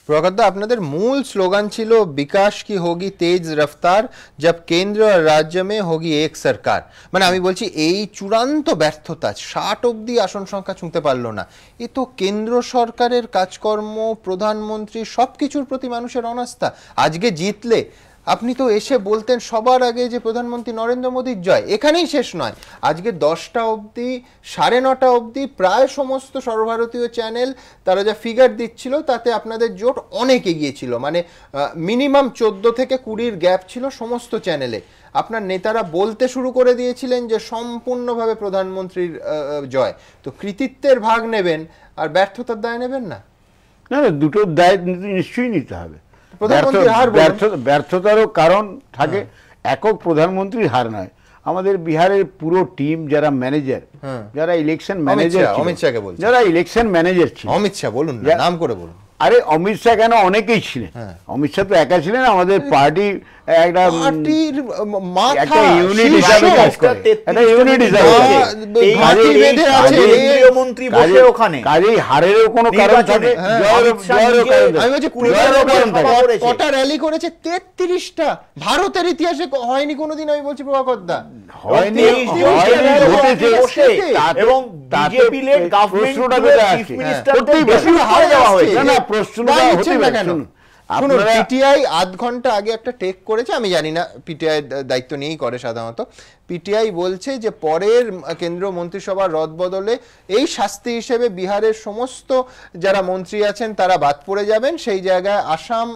প্রকাশদা, আপনাদের মূল স্লোগান ছিল বিকাশ কি হোগি তেজ রফতার জব কেন্দ্র আর রাজ্য মে হোগি এক সরকার। মানে আমি বলছি এই চূড়ান্ত ব্যর্থতা, 60 অব্দি আসন সংখ্যা ছুঁতে পারলো না, এ তো কেন্দ্র সরকারের কাজকর্ম, প্রধানমন্ত্রী সবকিছুর প্রতি মানুষের অনাস্থা। আজকে জিতলে আপনি তো এসে বলতেন সবার আগে যে প্রধানমন্ত্রী নরেন্দ্র মোদীর জয়। এখানেই শেষ নয়, আজকে 10টা অবধি 9:30 অবধি প্রায় সমস্ত সর্বভারতীয় চ্যানেল তারা যা ফিগার দিচ্ছিল তাতে আপনাদের জোট অনেক এগিয়ে ছিল। মানে মিনিমাম 14 থেকে 20-র গ্যাপ ছিল সমস্ত চ্যানেলে। আপনার নেতারা বলতে শুরু করে দিয়েছিলেন যে সম্পূর্ণভাবে প্রধানমন্ত্রীর জয়। তো কৃতিত্বের ভাগ নেবেন আর ব্যর্থতার দায় নেবেন না? না না, দুটো দায় নিশ্চয়ই নিতে হবে। ব্যর্থতারও কারণ থাকে, একক প্রধানমন্ত্রীর হার নয়। আমাদের বিহারের পুরো টিম যারা ম্যানেজার, যারা ইলেকশন ম্যানেজার, অমিত শাহকে বলছেন, যারা ইলেকশন ম্যানেজার ছিল, অমিত শাহ বলুন, নাম করে বলুন। আরে অমিত শাহ কেন, অনেকেই ছিলেন। অমিত শাহ তো একা ছিলেন, আমাদের পার্টি একটা ইউনিট হিসাবে কাজ করে, একটা ইউনিট হিসাবে কাজেই হারেরও কোনো কারণ থাকে, কটা র্যালি করেছে? 33টা। ভারতের ইতিহাসে হয়নি কোনোদিন, আমি বলছি প্রভাকরদা হয়নি। এবং বিজেপি লেড গভর্নমেন্ট চিফ মিনিস্টারদের বেশি হারে দেওয়া হয়েছে। না প্রশ্নটা হচ্ছে না কেন? শুনুন, পিটিআই আধ ঘন্টা আগে একটা টেক করেছে, আমি জানি না পিটিআই দায়িত্ব নিয়েই করে সাধারণত। পিটিআই বলছে যে পরের কেন্দ্রীয় মন্ত্রিসভার রদবদলে এই শাস্তি হিসেবে বিহারের সমস্ত যারা মন্ত্রী আছেন তারা বাদ পড়ে যাবেন, সেই জায়গায় আসাম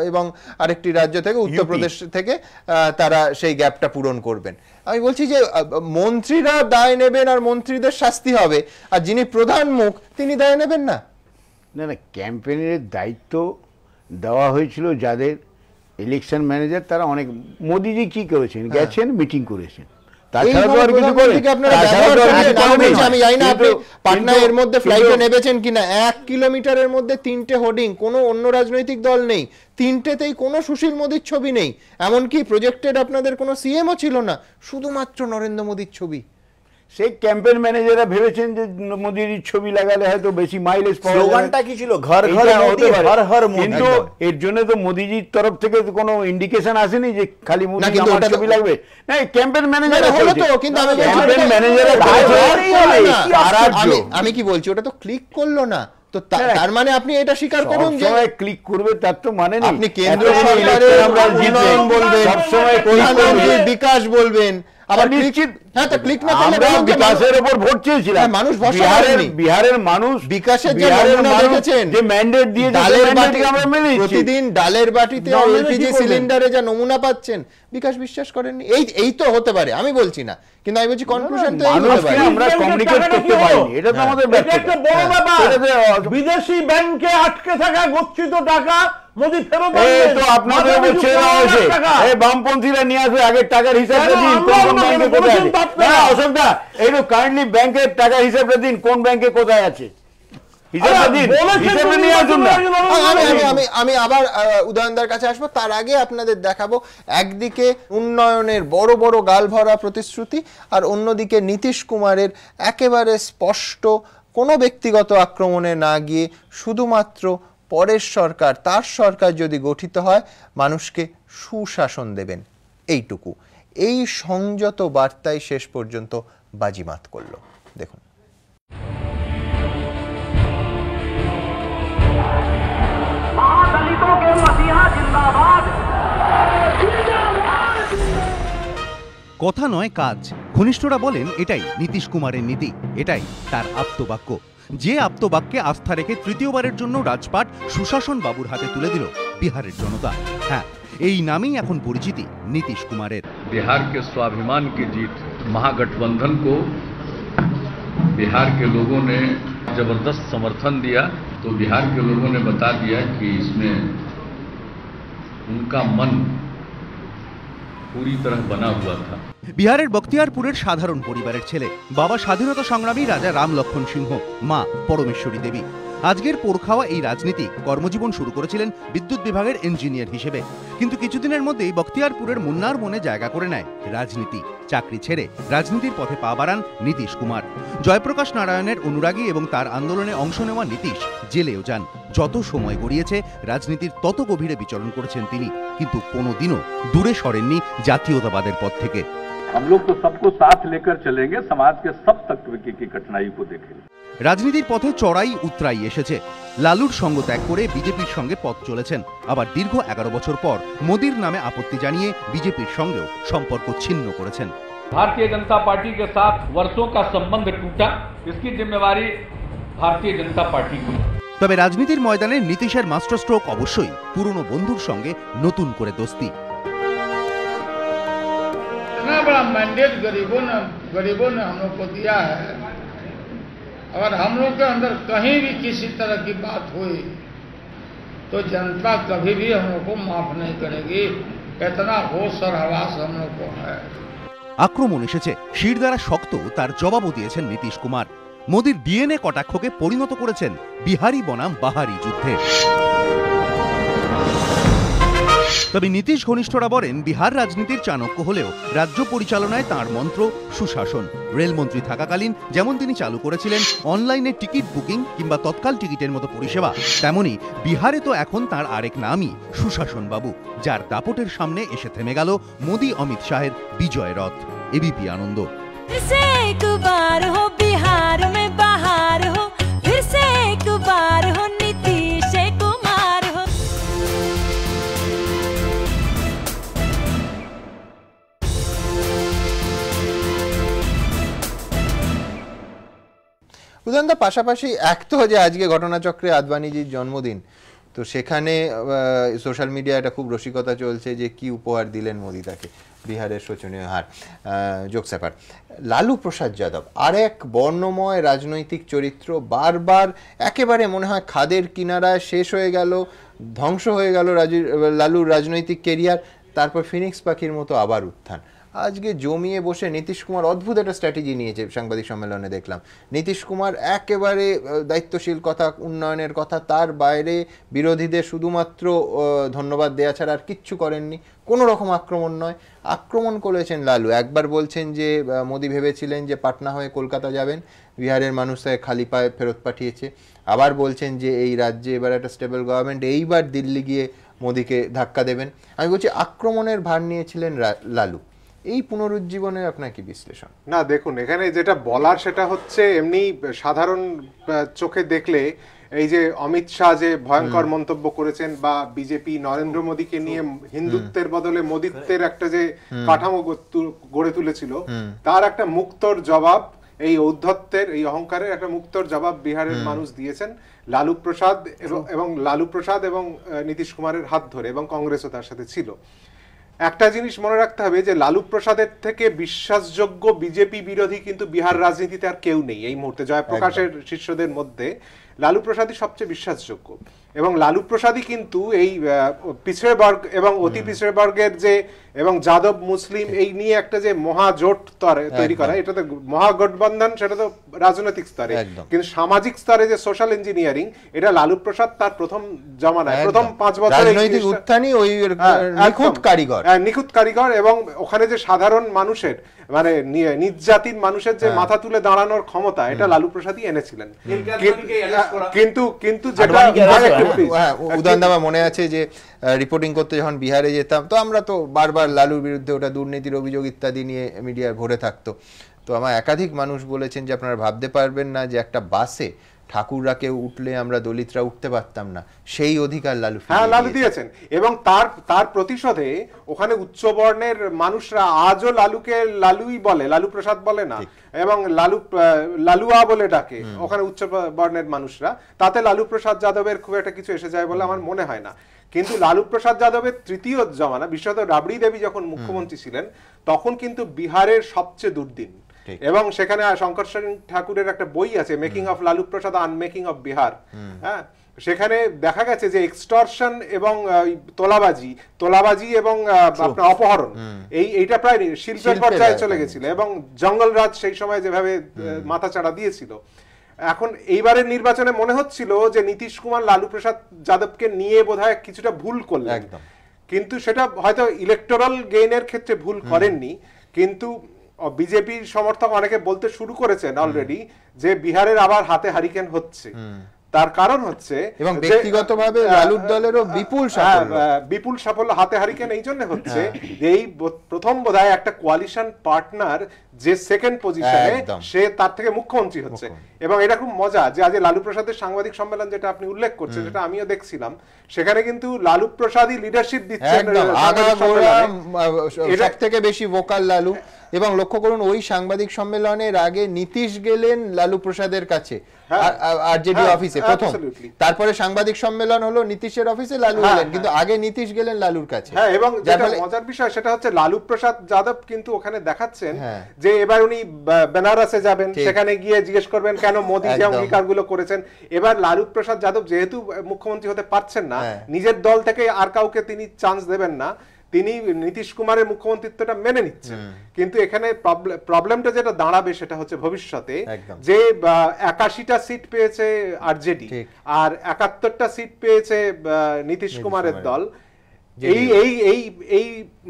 এবং আরেকটি রাজ্য থেকে, উত্তরপ্রদেশ থেকে তারা সেই গ্যাপটা পূরণ করবেন। আমি বলছি যে মন্ত্রীরা দায় নেবেন আর মন্ত্রীদের শাস্তি হবে, আর যিনি প্রধান মুখ তিনি দায় নেবেন না। না না, ক্যাম্পেইনের দায়িত্ব দেওয়া হয়েছিল যাদের ইলেকশন ম্যানেজার, তারা অনেক, মোদিজি কি করেছেন, গেছেন মিটিং করেছেন, তাছাড়া তো আর কিছু করেন। আমি জানি না আপনি পাটনায় এর মধ্যে ফ্লাইটে নেমেছেন কিনা, 1 কিলোমিটারের মধ্যে 3টে হোর্ডিং, কোনো অন্য রাজনৈতিক দল নেই, 3টেতেই কোনো সুশীল মোদীর ছবি নেই, এমনকি প্রজেক্টেড আপনাদের কোনো সিএমও ছিল না, শুধুমাত্র নরেন্দ্র মোদীর ছবি। সেই ক্যাম্পেইন ম্যানেজাররা ভেবেছেন যে মোদির ছবি লাগালে হয়তো বেশি মাইলেজ পাওয়া যাবে। স্লোগানটা কি ছিল? ঘর ঘর মোদি, হর হর মোদি। কিন্তু এর জন্য তো মোদিজির তরফ থেকে কোনো ইন্ডিকেশন আসেনি যে খালি মোদি আমার ছবি লাগবে। না, ক্যাম্পেইন ম্যানেজার হলো তো, কিন্তু আমি ক্যাম্পেইন ম্যানেজার আমি কি বলছি, ওটা তো ক্লিক করলো না, তো তার মানে আপনি এটা স্বীকার করুন যে ক্লিক করবে, তার তো মানে নেই। আপনি কেন্দ্র সরকারের উন্নয়ন বলবেন, সবসময় প্রধানমন্ত্রীর বিকাশ বলবেন, আবার নিশ্চিত। হ্যাঁ, তো ক্লিক না করলে আমরা বিকাশের উপর ভোট চেয়েছিলাম, মানুষ বিহারের মানুষ বিকাশের যে নমুনা দেখেছেন, যে ম্যান্ডেট দিয়ে ডালের বাটি আমরা মেনে নিচ্ছি, প্রতিদিন ডালের বাটিতে এলপিজি সিলিন্ডারে যা নমুনা পাচ্ছেন, বিকাশ বিশ্বাস করেননি। এই তো হতে পারে, আমি বলছি না, কিন্তু আমি বলছি কনক্লুশন তো এই হতে পারে। আমরা কমিউনিকেট করতে পারিনি, এটা তো আমাদের ব্যর্থতা। একটা বড় ব্যাপার, বিদেশি ব্যাংকে আটকে থাকা গচ্ছিত টাকা মোদি ফেরত আনবেন। তো আপনাদের বলছে না হয়েছে, এই বামপন্থীরা নিয়ে আসবে আগের টাকার হিসাবটা দিন, কোন ব্যাংকে কোথায় আছে। না অশোক দা, একটু কাইন্ডলি ব্যাংকের টাকার হিসাবটা দিন, কোন ব্যাংকে কোথায় আছে হিসাবটা দিন, হিসাবটা নিয়ে আসুন না। আমি আবার উদয়নদার কাছে আসবো, তার আগে আপনাদের দেখাবো একদিকে উন্নয়নের বড় বড় গালভরা প্রতিশ্রুতি, আর অন্যদিকে নীতিশ কুমারের একেবারে স্পষ্ট কোনো ব্যক্তিগত আক্রমণে না গিয়ে শুধুমাত্র পরের সরকার, তার সরকার যদি গঠিত হয় মানুষকে সুশাসন দেবেন, এইটুকু। এই সংযত বার্তায় শেষ পর্যন্ত বাজিমাত করলো। দেখুন, কথা নয় কাজ। ঘনিষ্ঠরা বলেন এটাই নীতিশ কুমারের নীতি, এটাই তার আপ্তবাক্য। যে আপ্তবাক্যে আস্থা রেখে তৃতীয়বারের জন্য রাজপাট সুশাসন বাবুর হাতে তুলে দিল বিহারের জনতা। হ্যাঁ, এই নামেই এখন পরিচিতি নীতিশ কুমারের। बिहार के स्वाभिमान की जीत, महागठबंधन को बिहार के लोगों ने जबरदस्त समर्थन दिया, तो बिहार के लोगों ने बता दिया कि इसमें उनका मन पूरी तरह बना हुआ था। বিহারের বখতিয়ারপুরের সাধারণ পরিবারের ছেলে, বাবা স্বাধীনতা সংগ্রামী রাজা রাম লক্ষণ সিংহ, মা পরমেশ্বরী দেবী। আজকের পোরখাওয়া এই রাজনীতি কর্মজীবন শুরু করেছিলেন বিদ্যুৎ বিভাগের ইঞ্জিনিয়ার হিসেবে, কিন্তু কিছুদিনের মধ্যেই বখতিয়ারপুরের মুন্নার মনে জায়গা করে নেয় রাজনীতি। চাকরি ছেড়ে রাজনীতির পথে পা বাড়ান নীতিশ কুমার। জয়প্রকাশ নারায়ণের অনুরাগী এবং তার আন্দোলনে অংশ নেওয়া নীতিশ জেলেও যান। যত সময় গড়িয়েছে রাজনীতির তত গভীরে বিচরণ করেছেন তিনি, কিন্তু কোনোদিনও দূরে সরেননি জাতীয়তাবাদের পথ থেকে। हम लोग तो सबको साथ लेकर चलेंगे, समाज के सब तत्व की कठिनाई को देखेंगे। রাজনীতির পথে চড়াই উতরাই এসেছে। লালুর সঙ্গ ত্যাগ করে বিজেপির সঙ্গে পথ চলেছেন, আবার দীর্ঘ 11 বছর পর মোদির নামে আপত্তি জানিয়ে বিজেপির সঙ্গেও সম্পর্ক ছিন্ন করেছেন। भारतीय जनता पार्टी के साथ वर्षों का संबंध टूटा, इसकी जिम्मेवारी भारतीय जनता पार्टी की। তবে রাজনীতির ময়দানে নীতিশের মাস্টার স্ট্রোক অবশ্যই পুরনো বন্ধুর সঙ্গে নতুন করে দোস্তি। इतना बड़ा मैंडेट गरीबों ने हम लोग को दिया है, अगर हम लोग के अंदर कहीं भी किसी तरह की बात हुई तो जनता कभी भी हम लोग को माफ नहीं करेगी। इतना होश और हवास हम लोग को है। আক্রমণ এসেছে, শির দ্বারা শক্ত তার জবাবও দিয়েছেন নীতিশ কুমার। মোদির ডিএনএ কটাক্ষকে পরিণত করেছেন বিহারি বনাম বাহারি যুদ্ধে। তবে নীতিশ ঘনিষ্ঠরা বলেন বিহার রাজনীতির চাণক্য হলেও রাজ্য পরিচালনায় তাঁর মন্ত্র সুশাসন। রেলমন্ত্রী থাকাকালীন যেমন তিনি চালু করেছিলেন অনলাইনে টিকিট বুকিং কিংবা তৎকাল টিকিটের মতো পরিষেবা, তেমনি বিহারে তো এখন তাঁর আরেক নামই সুশাসন বাবু, যার দাপটের সামনে এসে থেমে গেল মোদি অমিত শাহের বিজয় রথ। এবিপি আনন্দ। উদাহরণ পাশাপাশি এক তো যে আজকে ঘটনাচক্রে আদবানিজির জন্মদিন, তো সেখানে সোশ্যাল মিডিয়া একটা খুব রসিকতা চলছে যে কি উপহার দিলেন মোদি তাকে, বিহারের শোচনীয় হার। জোকস অ্যাপার্ট, লালু প্রসাদ যাদব আরেক বর্ণময় রাজনৈতিক চরিত্র, বারবার একেবারে মনে হয় খাদের কিনারায় শেষ হয়ে গেল, ধ্বংস হয়ে গেল লালুর রাজনৈতিক কেরিয়ার, তারপর ফিনিক্স পাখির মতো আবার উত্থান। আজকে জমিয়ে বসে নীতিশ কুমার অদ্ভুত একটা স্ট্র্যাটেজি নিয়েছে, সাংবাদিক সম্মেলনে দেখলাম নীতিশ কুমার একেবারে দায়িত্বশীল কথা, উন্নয়নের কথা, তার বাইরে বিরোধীদের শুধুমাত্র ধন্যবাদ দেওয়া ছাড়া আর কিচ্ছু করেননি, কোনো রকম আক্রমণ নয়। আক্রমণ করেছেন লালু, একবার বলছেন যে মোদি ভেবেছিলেন যে পাটনা হয়ে কলকাতা যাবেন, বিহারের মানুষ তাকে খালি পায়ে ফেরত পাঠিয়েছে। আবার বলছেন যে এই রাজ্যে এবার একটা স্টেবল গভর্নমেন্ট, এইবার দিল্লি গিয়ে মোদিকে ধাক্কা দেবেন। আমি বলছি আক্রমণের ভার নিয়েছিলেন লালু। এই পুনরুজ্জীবনের আপনার কি বিশ্লেষণ? না দেখুন, এখানে যেটা বলার সেটা হচ্ছে এমনি সাধারণ চোখে দেখলে এই যে অমিত শাহ যে ভয়ঙ্কর মন্তব্য করেছেন, বা বিজেপি নরেন্দ্র মোদীকে নিয়ে হিন্দুত্বের বদলে মোদিত্বের একটা যে কাঠামো গড়ে তুলেছিল, তার একটা মুক্তর জবাব, এই ঔদ্ধত্যের, এই অহংকারের একটা মুক্তর জবাব বিহারের মানুষ দিয়েছেন লালু প্রসাদ এবং নীতিশ কুমারের হাত ধরে, এবং কংগ্রেসও তার সাথে ছিল। একটা জিনিস মনে রাখতে হবে যে লালু প্রসাদের থেকে বিশ্বাসযোগ্য বিজেপি বিরোধী কিন্তু বিহার রাজনীতিতে আর কেউ নেই এই মুহূর্তে। জয়প্রকাশের শিষ্যদের মধ্যে লালু প্রসাদই সবচেয়ে বিশ্বাসযোগ্য, এবং লালু প্রসাদই কিন্তু এই পিছড়ে বর্গ এবং অতি পিছড়ে বর্গের যে এবং যাদব মুসলিম এই নিয়ে একটা যে মহাজোট তৈরি করা, এটা তো মহাগঠবন্ধন, সেটা তো রাজনৈতিক স্তরে, কিন্তু সামাজিক স্তরে যে সোশ্যাল ইঞ্জিনিয়ারিং, এটা লালু প্রসাদ তার প্রথম জমানায় প্রথম 5 বছরে নিখুঁত কারিগর, এবং ওখানে যে সাধারণ মানুষের মানে নিজ জাতির মানুষের যে মাথা তুলে দাঁড়ানোর ক্ষমতা, এটা লালু প্রসাদই এনেছিলেন। কিন্তু যেটা উদাহরণ মনে আছে যে রিপোর্টিং করতে যখন বিহারে যেতাম, তো আমরা তো বারবার লালুর বিরুদ্ধে ওটা দুর্নীতির অভিযোগ ইত্যাদি নিয়ে মিডিয়ায় ভরে থাকতো। তো আমার একাধিক মানুষ বলেছেন যে আপনারা ভাবতে পারবেন না যে একটা বাসে ঠাকুররা কেউ উঠলে আমরা দলিতরা উঠতে পারতাম না, সেই অধিকার লালু দিয়েছেন। এবং তার প্রতিশোধে ওখানে উচ্চ বর্ণের মানুষরা আজও লালুকে লালুই বলে, লালু প্রসাদ বলে না, এবং লালুয়া বলে ডাকে ওখানে উচ্চ বর্ণের মানুষরা। তাতে লালু প্রসাদ যাদবের খুব একটা কিছু এসে যায় বলে আমার মনে হয় না। কিন্তু লালু প্রসাদ যাদবের তৃতীয় জমানা, বিশেষত রাবড়ি দেবী যখন মুখ্যমন্ত্রী ছিলেন, তখন কিন্তু বিহারের সবচেয়ে দুর্দিন, এবং সেখানে শঙ্কর সেন ঠাকুরের একটা বই আছে, making of Lalu Prasad, unmaking of Bihar. হ্যাঁ, সেখানে দেখা গেছে যে এক্সটর্শন এবং তোলাবাজি এবং আপনার অপহরণ, এইটা প্রায় শিল্পের পর্যায়ে চলে গেছিল, এবং জঙ্গলরাজ সেই সময় যেভাবে মাথাচাড়া দিয়েছিল। এখন এইবারের নির্বাচনে মনে হচ্ছিল যে নীতিশ কুমার লালু প্রসাদ যাদবকে নিয়ে বোধহয় কিছুটা ভুল করলেন, কিন্তু সেটা হয়তো ইলেকটোরাল গেইনের ক্ষেত্রে ভুল করেননি। কিন্তু বিজেপির সমর্থক অনেকে বলতে শুরু করেছেন অলরেডি যে বিহারের আবার হাতে হারিকেন হচ্ছে। তার কারণ হচ্ছে এবং ব্যক্তিগতভাবে লালুর দলেরও বিপুল সাফল্য হাতে হারিকেন এই জন্য হচ্ছে যে এই প্রথম বোধহয় একটা কোয়ালিশন পার্টনার যে সেকেন্ড পজিশনে, সে তার থেকে মুখ্যমন্ত্রী হচ্ছে। এবং এটা খুব মজা যে আজ লালু প্রসাদের সাংবাদিক সম্মেলন যেটা আপনি উল্লেখ করছেন, যেটা আমিও দেখছিলাম, সেখানে কিন্তু লালু প্রসাদই লিডারশিপ দিচ্ছেন, সব থেকে বেশি ভোকাল লালু। এবং লক্ষ্য করুন, ওই সাংবাদিক সম্মেলনের আগে নীতিশ গেলেন লালু প্রসাদের কাছে আরজেডি অফিসে প্রথম, তারপরে সাংবাদিক সম্মেলন হলো নীতিশের অফিসে, লালু গেলেন, কিন্তু আগে নীতিশ গেলেন লালুর কাছে। এবং যেটা মজার বিষয় সেটা হচ্ছে লালু প্রসাদ যাদব কিন্তু ওখানে দেখাচ্ছেন যে এবার উনি বেনারসে যাবেন, সেখানে গিয়ে জিজ্ঞেস করবেন কেন মোদী যে অঙ্গীকারগুলো করেছেন। এবার লালু প্রসাদ যাদব যেহেতু মুখ্যমন্ত্রী হতে পারছেন না, নিজের দল থেকে আর কাউকে তিনি চান্স দেবেন না, তিনি নীতিশ কুমারের মুখ্যমন্ত্রিত্বটা মেনে নিচ্ছেন। কিন্তু এখানে প্রবলেমটা যেটা দাঁড়াবে সেটা হচ্ছে ভবিষ্যতে যে 81টা সিট পেয়েছে আরজেডি আর 71টা সিট পেয়েছে নীতিশ কুমারের দল, এই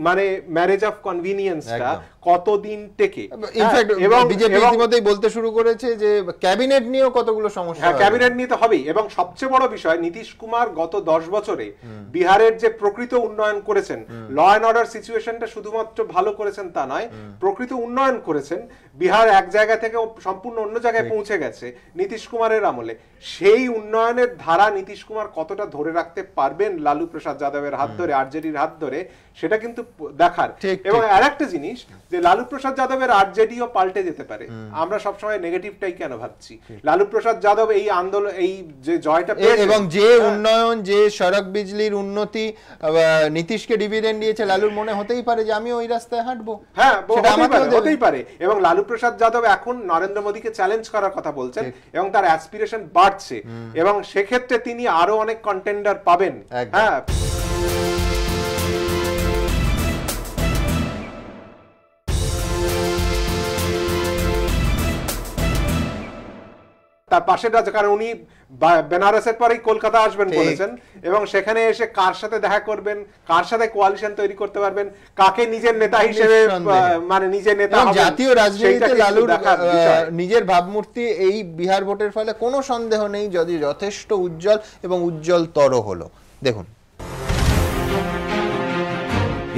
মানে ম্যারেজ অফ কনভিনিয়েন্সটা কতদিন টেকে। এবং বিজেপি ইতিমধ্যেই বলতে শুরু করেছে যে ক্যাবিনেট নিয়েও কতগুলো সমস্যা, ক্যাবিনেট নিয়ে তো হবেই। এবং সবচেয়ে বড় বিষয়, নীতিশ কুমার গত 10 বছরে বিহারের যে প্রকৃত উন্নয়ন করেছেন, ল অ্যান্ড অর্ডার সিচুয়েশনটা শুধুমাত্র ভালো করেছেন তা নয়, প্রকৃত উন্নয়ন করেছেন। বিহার এক জায়গা থেকে সম্পূর্ণ অন্য জায়গায় পৌঁছে গেছে নীতিশ কুমারের আমলে। সেই উন্নয়নের ধারা নীতিশ কুমার কতটা ধরে রাখতে পারবেন লালু প্রসাদ যাদবের হাত ধরে, আরজেডির হাত ধরে, সেটা কিন্তু দেখার। এবং আরেকটা জিনিস যে লালু প্রসাদ যাদবের আরজেডিও পাল্টে যেতে পারে। আমরা সবসময় নেগেটিভটাই কেন ভাবছি? লালু প্রসাদ যাদব এই আন্দোলন, এই যে জয়টা এবং যে উন্নয়ন, যে সড়ক বিজলির উন্নতি নীতিশকে ডিভিডেন্ড দিয়েছে, লালুর মনে হতেই পারে যে আমি ওই রাস্তায় হাঁটবো। হ্যাঁ, হতেই পারে। এবং লালু প্রসাদ যাদব এখন নরেন্দ্র মোদীকে চ্যালেঞ্জ করার কথা বলছেন, এবং তার অ্যাসপিরেশন বাড়ছে, এবং সেক্ষেত্রে তিনি আরো অনেক কন্টেন্ডার পাবেন। হ্যাঁ, তার পাশের রাজ্য, কারণ উনি বেনারসের পরেই কলকাতা আসবেন বলেছেন, এবং সেখানে এসে কার সাথে দেখা করবেন, কার সাথে কোয়ালিশন তৈরি করতে পারবেন, কাকে নিজের নেতা হিসেবে মানে নিজের নেতা হবেন। জাতীয় রাজনীতিতে লালুর নিজের ভাবমূর্তি এই বিহার ভোটের ফলে কোনো সন্দেহ নেই যদি যথেষ্ট উজ্জ্বল এবং উজ্জ্বলতর হলো। দেখুন,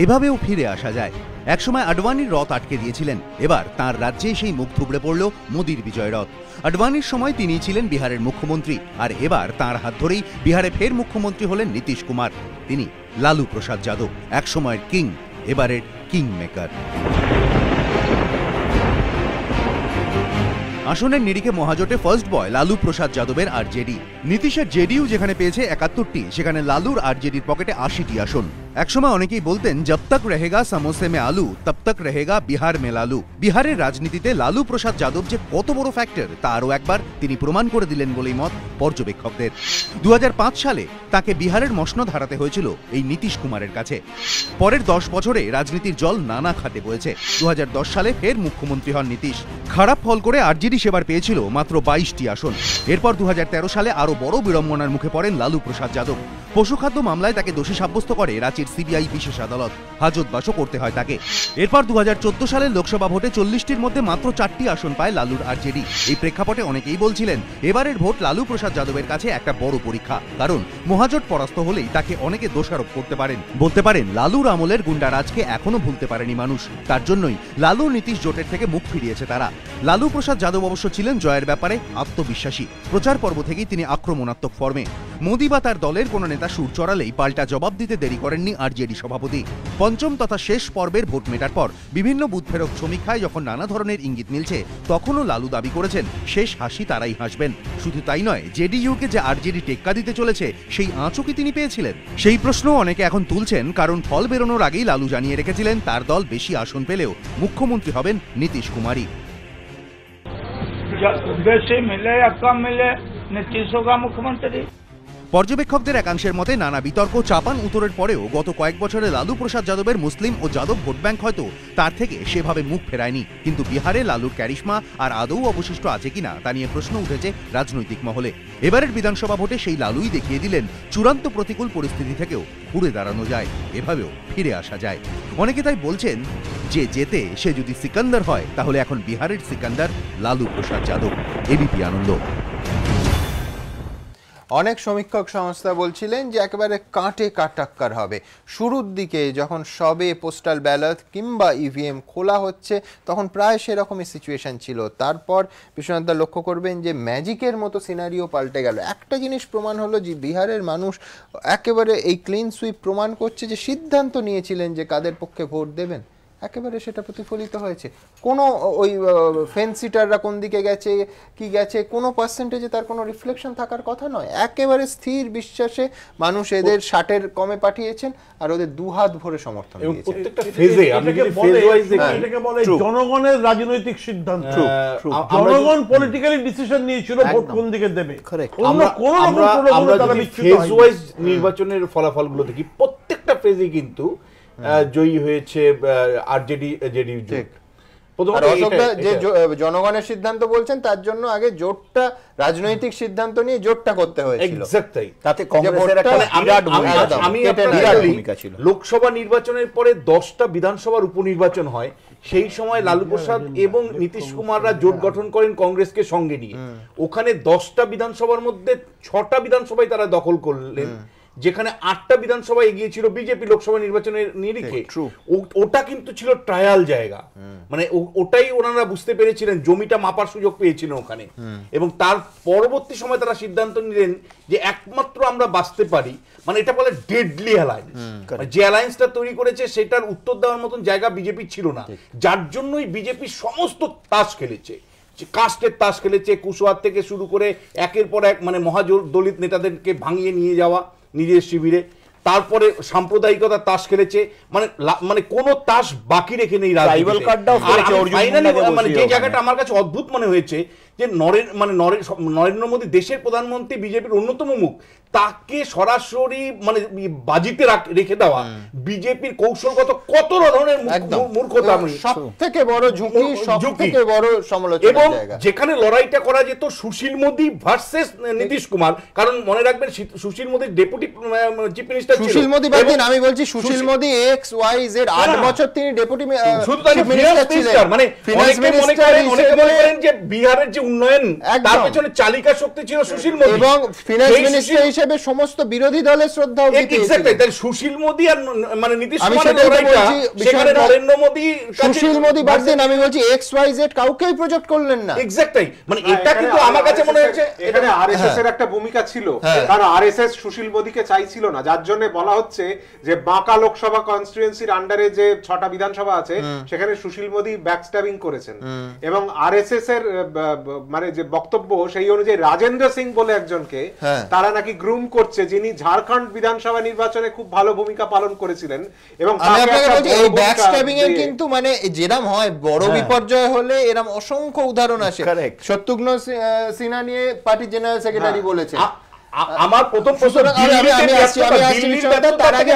এভাবেও ফিরে আসা যায় একসময় আডবাণীর রথ আটকে দিয়েছিলেন, এবার তাঁর রাজ্যে সেই মুখ থুবড়ে পড়ল মোদির বিজয় রথ। আডবাণীর সময় তিনিই ছিলেন বিহারের মুখ্যমন্ত্রী, আর এবার তাঁর হাত ধরেই বিহারে ফের মুখ্যমন্ত্রী হলেন নীতিশ কুমার। তিনি লালু প্রসাদ যাদব, একসময়ের কিং, এবারের কিং মেকার। আসনের নিরিখে মহাজোটে ফার্স্ট বয় লালু প্রসাদ যাদবের আরজেডি। নীতিশের জেডিইউ যেখানে পেয়েছে 71টি, সেখানে লালুর আরজেডির পকেটে 80টি আসন। একসময় অনেকেই বলতেন জব তক রহেগা সমোসে মে আলু তব তক রহেগা বিহার মে লালু। বিহারের রাজনীতিতে লালু প্রসাদ যাদব যে কত বড় ফ্যাক্টর তা আরও একবার তিনি প্রমাণ করে দিলেন বলেই মত পর্যবেক্ষকদের। 2005 সালে তাকে বিহারের মসনদ হারাতে হয়েছিল এই নীতিশ কুমারের কাছে। পরের 10 বছরে রাজনীতির জল নানা খাতে বয়েছে। 2010 সালে ফের মুখ্যমন্ত্রী হন নীতিশ। খারাপ ফল করে আরজেডি সেবার পেয়েছিল মাত্র 22টি আসন। এরপর 2013 সালে আরও বড় বিড়ম্বনার মুখে পড়েন লালু প্রসাদ যাদব। পশুখাদ্য মামলায় তাকে দোষী সাব্যস্ত করে রাঁচির সিবিআই বিশেষ আদালত, হাজতবাসও করতে হয় তাকে। এরপর 2014 সালের লোকসভা ভোটে 40টির মধ্যে মাত্র 4টি আসন পায় লালুর আরজেডি। এই প্রেক্ষাপটে অনেকেই বলছিলেন এবারের ভোট লালু প্রসাদ যাদবের কাছে একটা বড় পরীক্ষা, কারণ মহাজোট পরাস্ত হলেই তাকে অনেকে দোষারোপ করতে পারেন। বলতে পারেন লালুর আমলের গুন্ডারাজকে এখনো ভুলতে পারেনি মানুষ, তার জন্যই লালু নীতিশ জোটের থেকে মুখ ফিরিয়েছে তারা। লালু প্রসাদ যাদব অবশ্য ছিলেন জয়ের ব্যাপারে আত্মবিশ্বাসী। প্রচার পর্ব থেকেই তিনি আক্রমণাত্মক ফর্মে। মোদি বা তার দলের কোনো নেতা সুর চড়ালেই পাল্টা জবাব দিতে দেরি করেননি আরজেডি সভাপতি। পঞ্চম তথা শেষ পর্বের ভোট মেটার পর বিভিন্ন বুথ ফেরত সমীক্ষায় যখন নানা ধরনের ইঙ্গিত মিলছে, তখনও লালু দাবি করেছেন শেষ হাসি তারাই হাসবেন। শুধু তাই নয়, জেডিইউকে যে আরজেডি টেক্কা দিতে চলেছে সেই আঁচও কি তিনি পেয়েছিলেন? সেই প্রশ্ন অনেকে এখন তুলছেন, কারণ ফল বেরোনোর আগেই লালু জানিয়ে রেখেছিলেন তার দল বেশি আসন পেলেও মুখ্যমন্ত্রী হবেন নীতিশ কুমারই। বেশি মিলে কম মিলে নীতিশ হোগা মুখ্যমন্ত্রী। পর্যবেক্ষকদের একাংশের মতে নানা বিতর্ক চাপান উত্তরের পরেও গত কয়েক বছরে লালু প্রসাদ যাদবের মুসলিম ও যাদব ভোট ব্যাংক হয়তো তার থেকে সেভাবে মুখ ফেরায়নি, কিন্তু বিহারে লালুর ক্যারিশমা আর আদৌ অবশিষ্ট আছে কিনা তা নিয়ে প্রশ্ন উঠেছে রাজনৈতিক মহলে। এবারের বিধানসভা ভোটে সেই লালুই দেখিয়ে দিলেন চূড়ান্ত প্রতিকূল পরিস্থিতি থেকেও ঘুরে দাঁড়ানো যায়, এভাবেও ফিরে আসা যায়। অনেকে তাই বলছেন যে যেতে সে যদি সিকান্দার হয়, তাহলে এখন বিহারের সিকান্দার লালু প্রসাদ যাদব। এবিপি আনন্দ। অনেক সমীক্ষক সংস্থা বলছিলেন যে একেবারে কাটে কাটাক্কার হবে। শুরুর দিকে যখন সবে পোস্টাল ব্যালট কিংবা ইভিএম খোলা হচ্ছে, তখন প্রায় সেরকমই সিচুয়েশন ছিল। তারপর বিশ্বনাথদা লক্ষ্য করবেন যে ম্যাজিকের মতো সিনারিও পাল্টে গেল। একটা জিনিস প্রমাণ হলো যে বিহারের মানুষ একেবারে এই ক্লিন সুইপ প্রমাণ করছে যে সিদ্ধান্ত নিয়েছিলেন যে কাদের পক্ষে ভোট দেবেন, একেবারে সেটা প্রতিফলিত হয়েছে। কোনো ওই ফেন্সিটাররা কোন দিকে গেছে কি গেছে কোনো পার্সেন্টেজে তার কোনো রিফ্লেকশন থাকার কথা নয়। একেবারে স্থির বিশ্বাসে মানুষ এদের 60-এর কমে পাঠিয়েছেন আর ওদের দুহাত ভরে সমর্থন দিয়েছেন। প্রত্যেকটা ফেজে এটাকে বলে জনগণের রাজনৈতিক সিদ্ধান্ত। জনগণ পলিটিক্যালি ডিসিশন নিয়েছিল ভোট কোন দিকে দেবে। আমরা ফেজ ওয়াইজ নির্বাচনের ফলাফলগুলো দেখি, প্রত্যেকটা ফেজে কিন্তু জয়ী হয়েছে আরজেডি জেডিইউ জোট। যে জনগণের সিদ্ধান্ত বলছেন তার জন্য আগে জোটটা রাজনৈতিক সিদ্ধান্ত নিয়ে জোটটা করতে হয়েছিল। তাতে কংগ্রেসের একটা ভূমিকা ছিল। লোকসভা নির্বাচনের পরে 10টা বিধানসভার উপনির্বাচন হয়, সেই সময় লালু প্রসাদ এবং নীতিশ কুমাররা জোট গঠন করেন কংগ্রেসকে সঙ্গে নিয়ে। ওখানে 10টা বিধানসভার মধ্যে 6টা বিধানসভায় তারা দখল করলেন, যেখানে 8টা বিধানসভা এগিয়ে ছিল বিজেপি লোকসভা নির্বাচনের নিরিখে। ওটা কিন্তু ছিল ট্রায়াল জায়গা, মানে ওটাই ওনারা বুঝতে পেরেছিলেন, জমিটা মাপার সুযোগ পেয়েছিলেন ওখানে। এবং তার পরবর্তী সময় তারা সিদ্ধান্ত নিলেন যে একমাত্র আমরা বাঁচতে পারি, মানে এটা বলে ডেডলি অ্যালায়েন্স। যে অ্যালায়েন্সটা তৈরি করেছে সেটার উত্তর দেওয়ার মতন জায়গা বিজেপি ছিল না, যার জন্যই বিজেপি সমস্ত তাস খেলেছে। কাস্টের তাস খেলেছে, কুশওয়ার থেকে শুরু করে একের পর এক মানে মহাদলিত নেতাদেরকে ভাঙিয়ে নিয়ে যাওয়া নিজের শিবিরে, তারপরে সাম্প্রদায়িকতার তাস খেলেছে, মানে কোনো তাস বাকি রেখে নেই রাজনীতিতে। মানে যে জায়গাটা আমার কাছে অদ্ভুত মনে হয়েছে যে নরেন্দ্র মোদী দেশের প্রধানমন্ত্রী, বিজেপির অন্যতম মুখ, তাকে সরাসরি মানে বাজিতে রেখে দেওয়া বিজেপির কৌশলগত কত ধরনের মূর্খতা, সবথেকে বড় ঝুঁকি, সবথেকে বড় সমালোচনা। এবং যেখানে লড়াইটা করা যেত সুশীল মোদী ভার্সেস নীতিশ কুমার, কারণ মনে রাখবেন সুশীল মোদী ডেপুটি চিফ মিনিস্টার ছিল। সুশীল মোদী বাদ দিন, আমি বলছি সুশীল মোদী XYZ 8 বছর তিনি ডেপুটি চিফ মিনিস্টার ছিলেন। মানে অনেকে মনে করেন যে বিহারের যে উন্নয়ন, তার পেছনে চালিকা শক্তি ছিল সুশীল মোদী এবং ফিনান্স মিনিস্টার হিসেবে সমস্ত বিরোধী দলের শ্রদ্ধা এক্স্যাক্টলি। তাই সুশীল মোদী আর মানে নীতিশ কুমারের লড়াইটা সেখানে নরেন্দ্র মোদী, সুশীল মোদী বাদ দেন, আমি বলছি XYZ কাউকেই প্রজেক্ট করলেন না। এক্স্যাক্টলি, মানে এটা কিন্তু আমার কাছে মনে হচ্ছে এখানে আরএসএস এর একটা ভূমিকা ছিল, কারণ আরএসএস সুশীল মোদীকে চাইছিল না, যার জন্য বলা হচ্ছে যে বাঁকা লোকসভা কনস্টিটুয়েন্সির আন্ডারে যে 6টা বিধানসভা আছে সেখানে সুশীল মোদী ব্যাকস্ট্যাবিং করেছেন, এবং আরএসএস এর মানে যে বক্তব্য সেই অনুযায়ী রাজেন্দ্র সিং বলে একজনকে তারা নাকি গ্রুম করছে, যিনি ঝাড়খণ্ড বিধানসভা নির্বাচনে খুব ভালো ভূমিকা পালন করেছিলেন। এবং এই ব্যাকস্ট্যাবিং এর কিন্তু মানে যেরকম হয় বড় বিপর্যয় হলে এরকম অসংখ্য উদাহরণ আসে। শত্রুঘ্ন সিনহা নিয়ে পার্টি জেনারেল সেক্রেটারি বলেছে। আমার প্রথম প্রশ্ন, তার আগে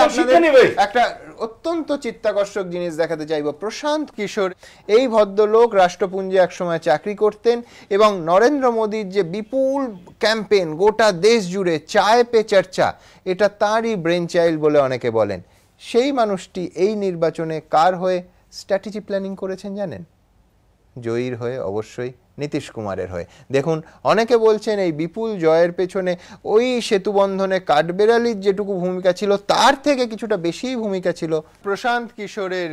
একটা অত্যন্ত চিত্তাকর্ষক জিনিস দেখাতে চাইব। প্রশান্ত কিশোর এই ভদ্রলোক রাষ্ট্রপুঞ্জে একসময় চাকরি করতেন এবং নরেন্দ্র মোদীর যে বিপুল ক্যাম্পেইন গোটা দেশ জুড়ে চায় পে চর্চা, এটা তারই ব্রেন চাইল্ড বলে অনেকে বলেন। সেই মানুষটি এই নির্বাচনে কার হয়ে স্ট্র্যাটেজি প্ল্যানিং করেছেন জানেন? জয়ীর হয়ে, অবশ্যই নীতিশ কুমারের হয়ে। দেখুন, অনেকে বলছেন এই বিপুল জয়ের পেছনে ওই সেতুবন্ধনে কাঠবেড়ালির যেটুকু ভূমিকা ছিল তার থেকে কিছুটা বেশি ভূমিকা ছিল প্রশান্ত কিশোরের।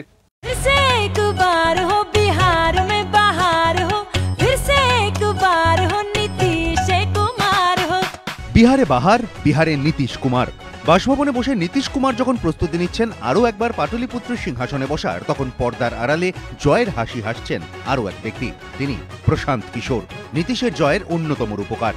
বিহারে বাহার, বিহারে নীতিশ কুমার। বাসভবনে বসে নীতিশ কুমার যখন প্রস্তুতি নিচ্ছেন আরও একবার পাটলিপুত্রের সিংহাসনে বসার, তখন পর্দার আড়ালে জয়ের হাসি হাসছেন আরও এক ব্যক্তি, তিনি প্রশান্ত কিশোর, নীতিশের জয়ের অন্যতম রূপকার।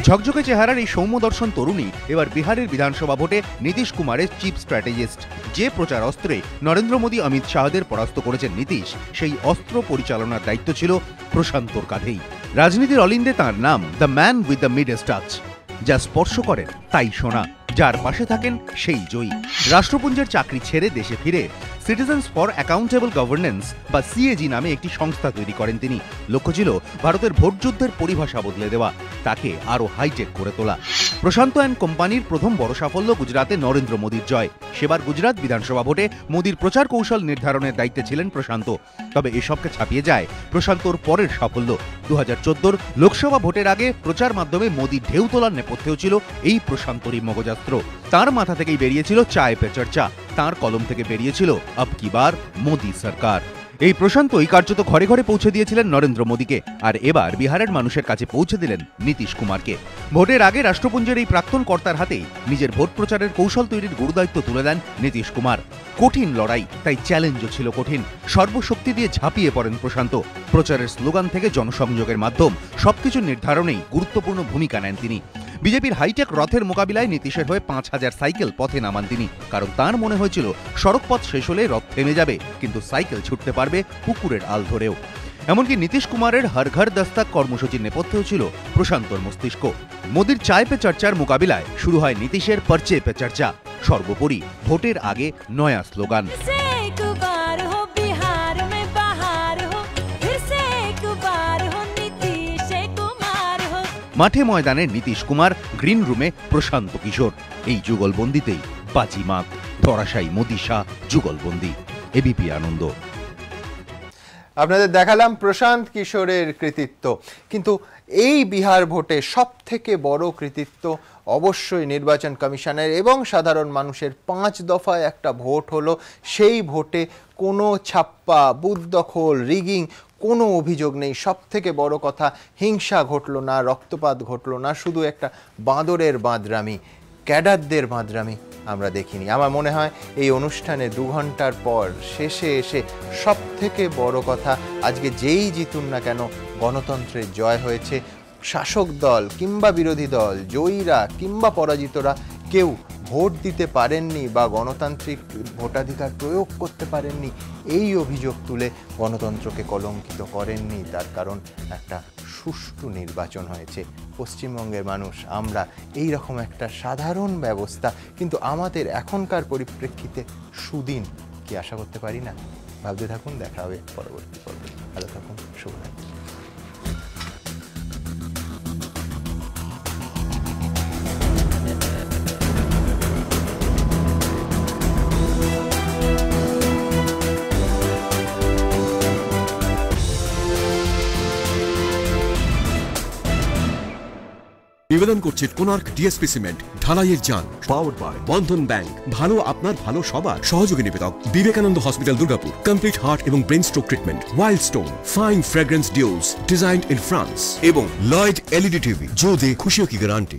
ঝকঝকে চেহারার এই সৌম্যদর্শন তরুণী এবার বিহারের বিধানসভা ভোটে নীতিশ কুমারের চিফ স্ট্র্যাটেজিস্ট। যে প্রচার অস্ত্রে নরেন্দ্র মোদী অমিত শাহদের পরাস্ত করেছেন নীতিশ, সেই অস্ত্র পরিচালনার দায়িত্ব ছিল প্রশান্তর কাঁধেই। রাজনীতির অলিন্দে তাঁর নাম the man with the midst touch. যা স্পর্শ করেন তাই শোনা, যার পাশে থাকেন সেই জয়ী। রাষ্ট্রপুঞ্জের চাকরি ছেড়ে দেশে ফিরে সিটিজেন্স ফর অ্যাকাউন্টেবল গভর্নেন্স বা সিএজি নামে একটি সংস্থা তৈরি করেন তিনি। লক্ষ্য ছিল ভারতের ভোটযুদ্ধের পরিভাষা বদলে দেওয়া, তাকে আরও হাইটেক করে তোলা। প্রশান্ত অ্যান্ড কোম্পানির প্রথম বড় সাফল্য গুজরাতে নরেন্দ্র মোদীর জয়। সেবার গুজরাট বিধানসভা ভোটে মোদীর প্রচার কৌশল নির্ধারণের দায়িত্বে ছিলেন প্রশান্ত। তবে এসবকে ছাপিয়ে যায় প্রশান্তর পরের সাফল্য। 2014 লোকসভা ভোটের আগে প্রচার মাধ্যমে মোদী ঢেউ তোলার নেপথ্যেও ছিল এই প্রশান্তরই মগজাস্ত্র। তার মাথা থেকেই বেরিয়েছিল চায় পে চর্চা, তার কলম থেকে বেরিয়েছিল আব কি বার মোদী সরকার। এই প্রশান্তই কার্যত ঘরে ঘরে পৌঁছে দিয়েছিলেন নরেন্দ্র মোদীকে, আর এবার বিহারের মানুষের কাছে পৌঁছে দিলেন নীতিশ কুমারকে। ভোটের আগে রাষ্ট্রপুঞ্জের এই প্রাক্তন কর্তার হাতেই নিজের ভোট প্রচারের কৌশল তৈরির গুরুদায়িত্ব তুলে দেন নীতিশ কুমার। কঠিন লড়াই, তাই চ্যালেঞ্জও ছিল কঠিন। সর্বশক্তি দিয়ে ঝাঁপিয়ে পড়েন প্রশান্ত। প্রচারের স্লোগান থেকে জনসংযোগের মাধ্যম, সবকিছু নির্ধারণেই গুরুত্বপূর্ণ ভূমিকা নেন তিনি। বিজেপির হাইটেক রথের মোকাবিলায় নীতিশের হয়ে 5000 সাইকেল পথে নামান তিনি, কারণ তার মনে হয়েছিল সড়কপথ শেষ হলে রথ থেমে যাবে, কিন্তু সাইকেল ছুটতে পারবে পুকুরের আল ধরেও। এমনকি নীতিশ কুমারের হর ঘর দস্তক কর্মসূচির নেপথ্যেও ছিল প্রশান্তর মস্তিষ্ক। মোদীর চায় পে চর্চার মোকাবিলায় শুরু হয় নীতিশের পর্চে পে চর্চা। সর্বোপরি ভোটের আগে নয়া স্লোগান। মাঠে ময়দানে নীতিশ কুমার, গ্রিন রুমে প্রশান্ত কিশোর। এই যুগলবন্দিতেই বাজিমাত, ধরাশায়ী মোদী শাহ যুগলবন্দি। এবিপি আনন্দ। আপনাদের দেখালাম প্রশান্ত কিশোরের কৃতিত্ব, কিন্তু এই বিহার ভোটে সব থেকে বড় কৃতিত্ব অবশ্যই নির্বাচন কমিশনের এবং সাধারণ মানুষের 5 দফায় একটা ভোট হলো। সেই ভোটে কোনো ছাপ্পা, বুথ দখল, রিগিং কোনো অভিযোগ নেই। সব থেকে বড় কথা, হিংসা ঘটলো না, রক্তপাত ঘটলো না, শুধু একটা বাঁদরের বাঁদরামি, ক্যাডারদের বাঁদরামি আমরা দেখিনি। আমার মনে হয় এই অনুষ্ঠানে 2 ঘন্টার পর শেষে এসে সব থেকে বড় কথা, আজকে যেই জিতুন না কেন গণতন্ত্রের জয় হয়েছে। শাসক দল কিংবা বিরোধী দল, জয়ীরা কিংবা পরাজিতরা, কেউ ভোট দিতে পারেননি বা গণতান্ত্রিক ভোটাধিকার প্রয়োগ করতে পারেননি এই অভিযোগ তুলে গণতন্ত্রকে কলঙ্কিত করেননি। তার কারণ একটা সুষ্ঠু নির্বাচন হয়েছে। পশ্চিমবঙ্গের মানুষ আমরা এই রকম একটা সাধারণ ব্যবস্থা কিন্তু আমাদের এখনকার পরিপ্রেক্ষিতে সুদিন কি আশা করতে পারি না? ভাবতে থাকুন, দেখা হবে পরবর্তী পর্বে। ভালো থাকুন, শুভরাত্রি। নিবেদন করছে কোনার্ক ডিএসপি সিমেন্ট, ঢালাইয়ের যান, পাওয়ার্ড বাই বন্ধন ব্যাংক। ভালো আপনার, ভালো সবার। সহযোগী নিবেদক Vivekananda hospital, Durgapur. Complete heart এবং brain stroke treatment. Wild stone fine fragrance deos designed in France এবং লয়েড এলইডি টিভি, जो दे खुशियों की गारंटी।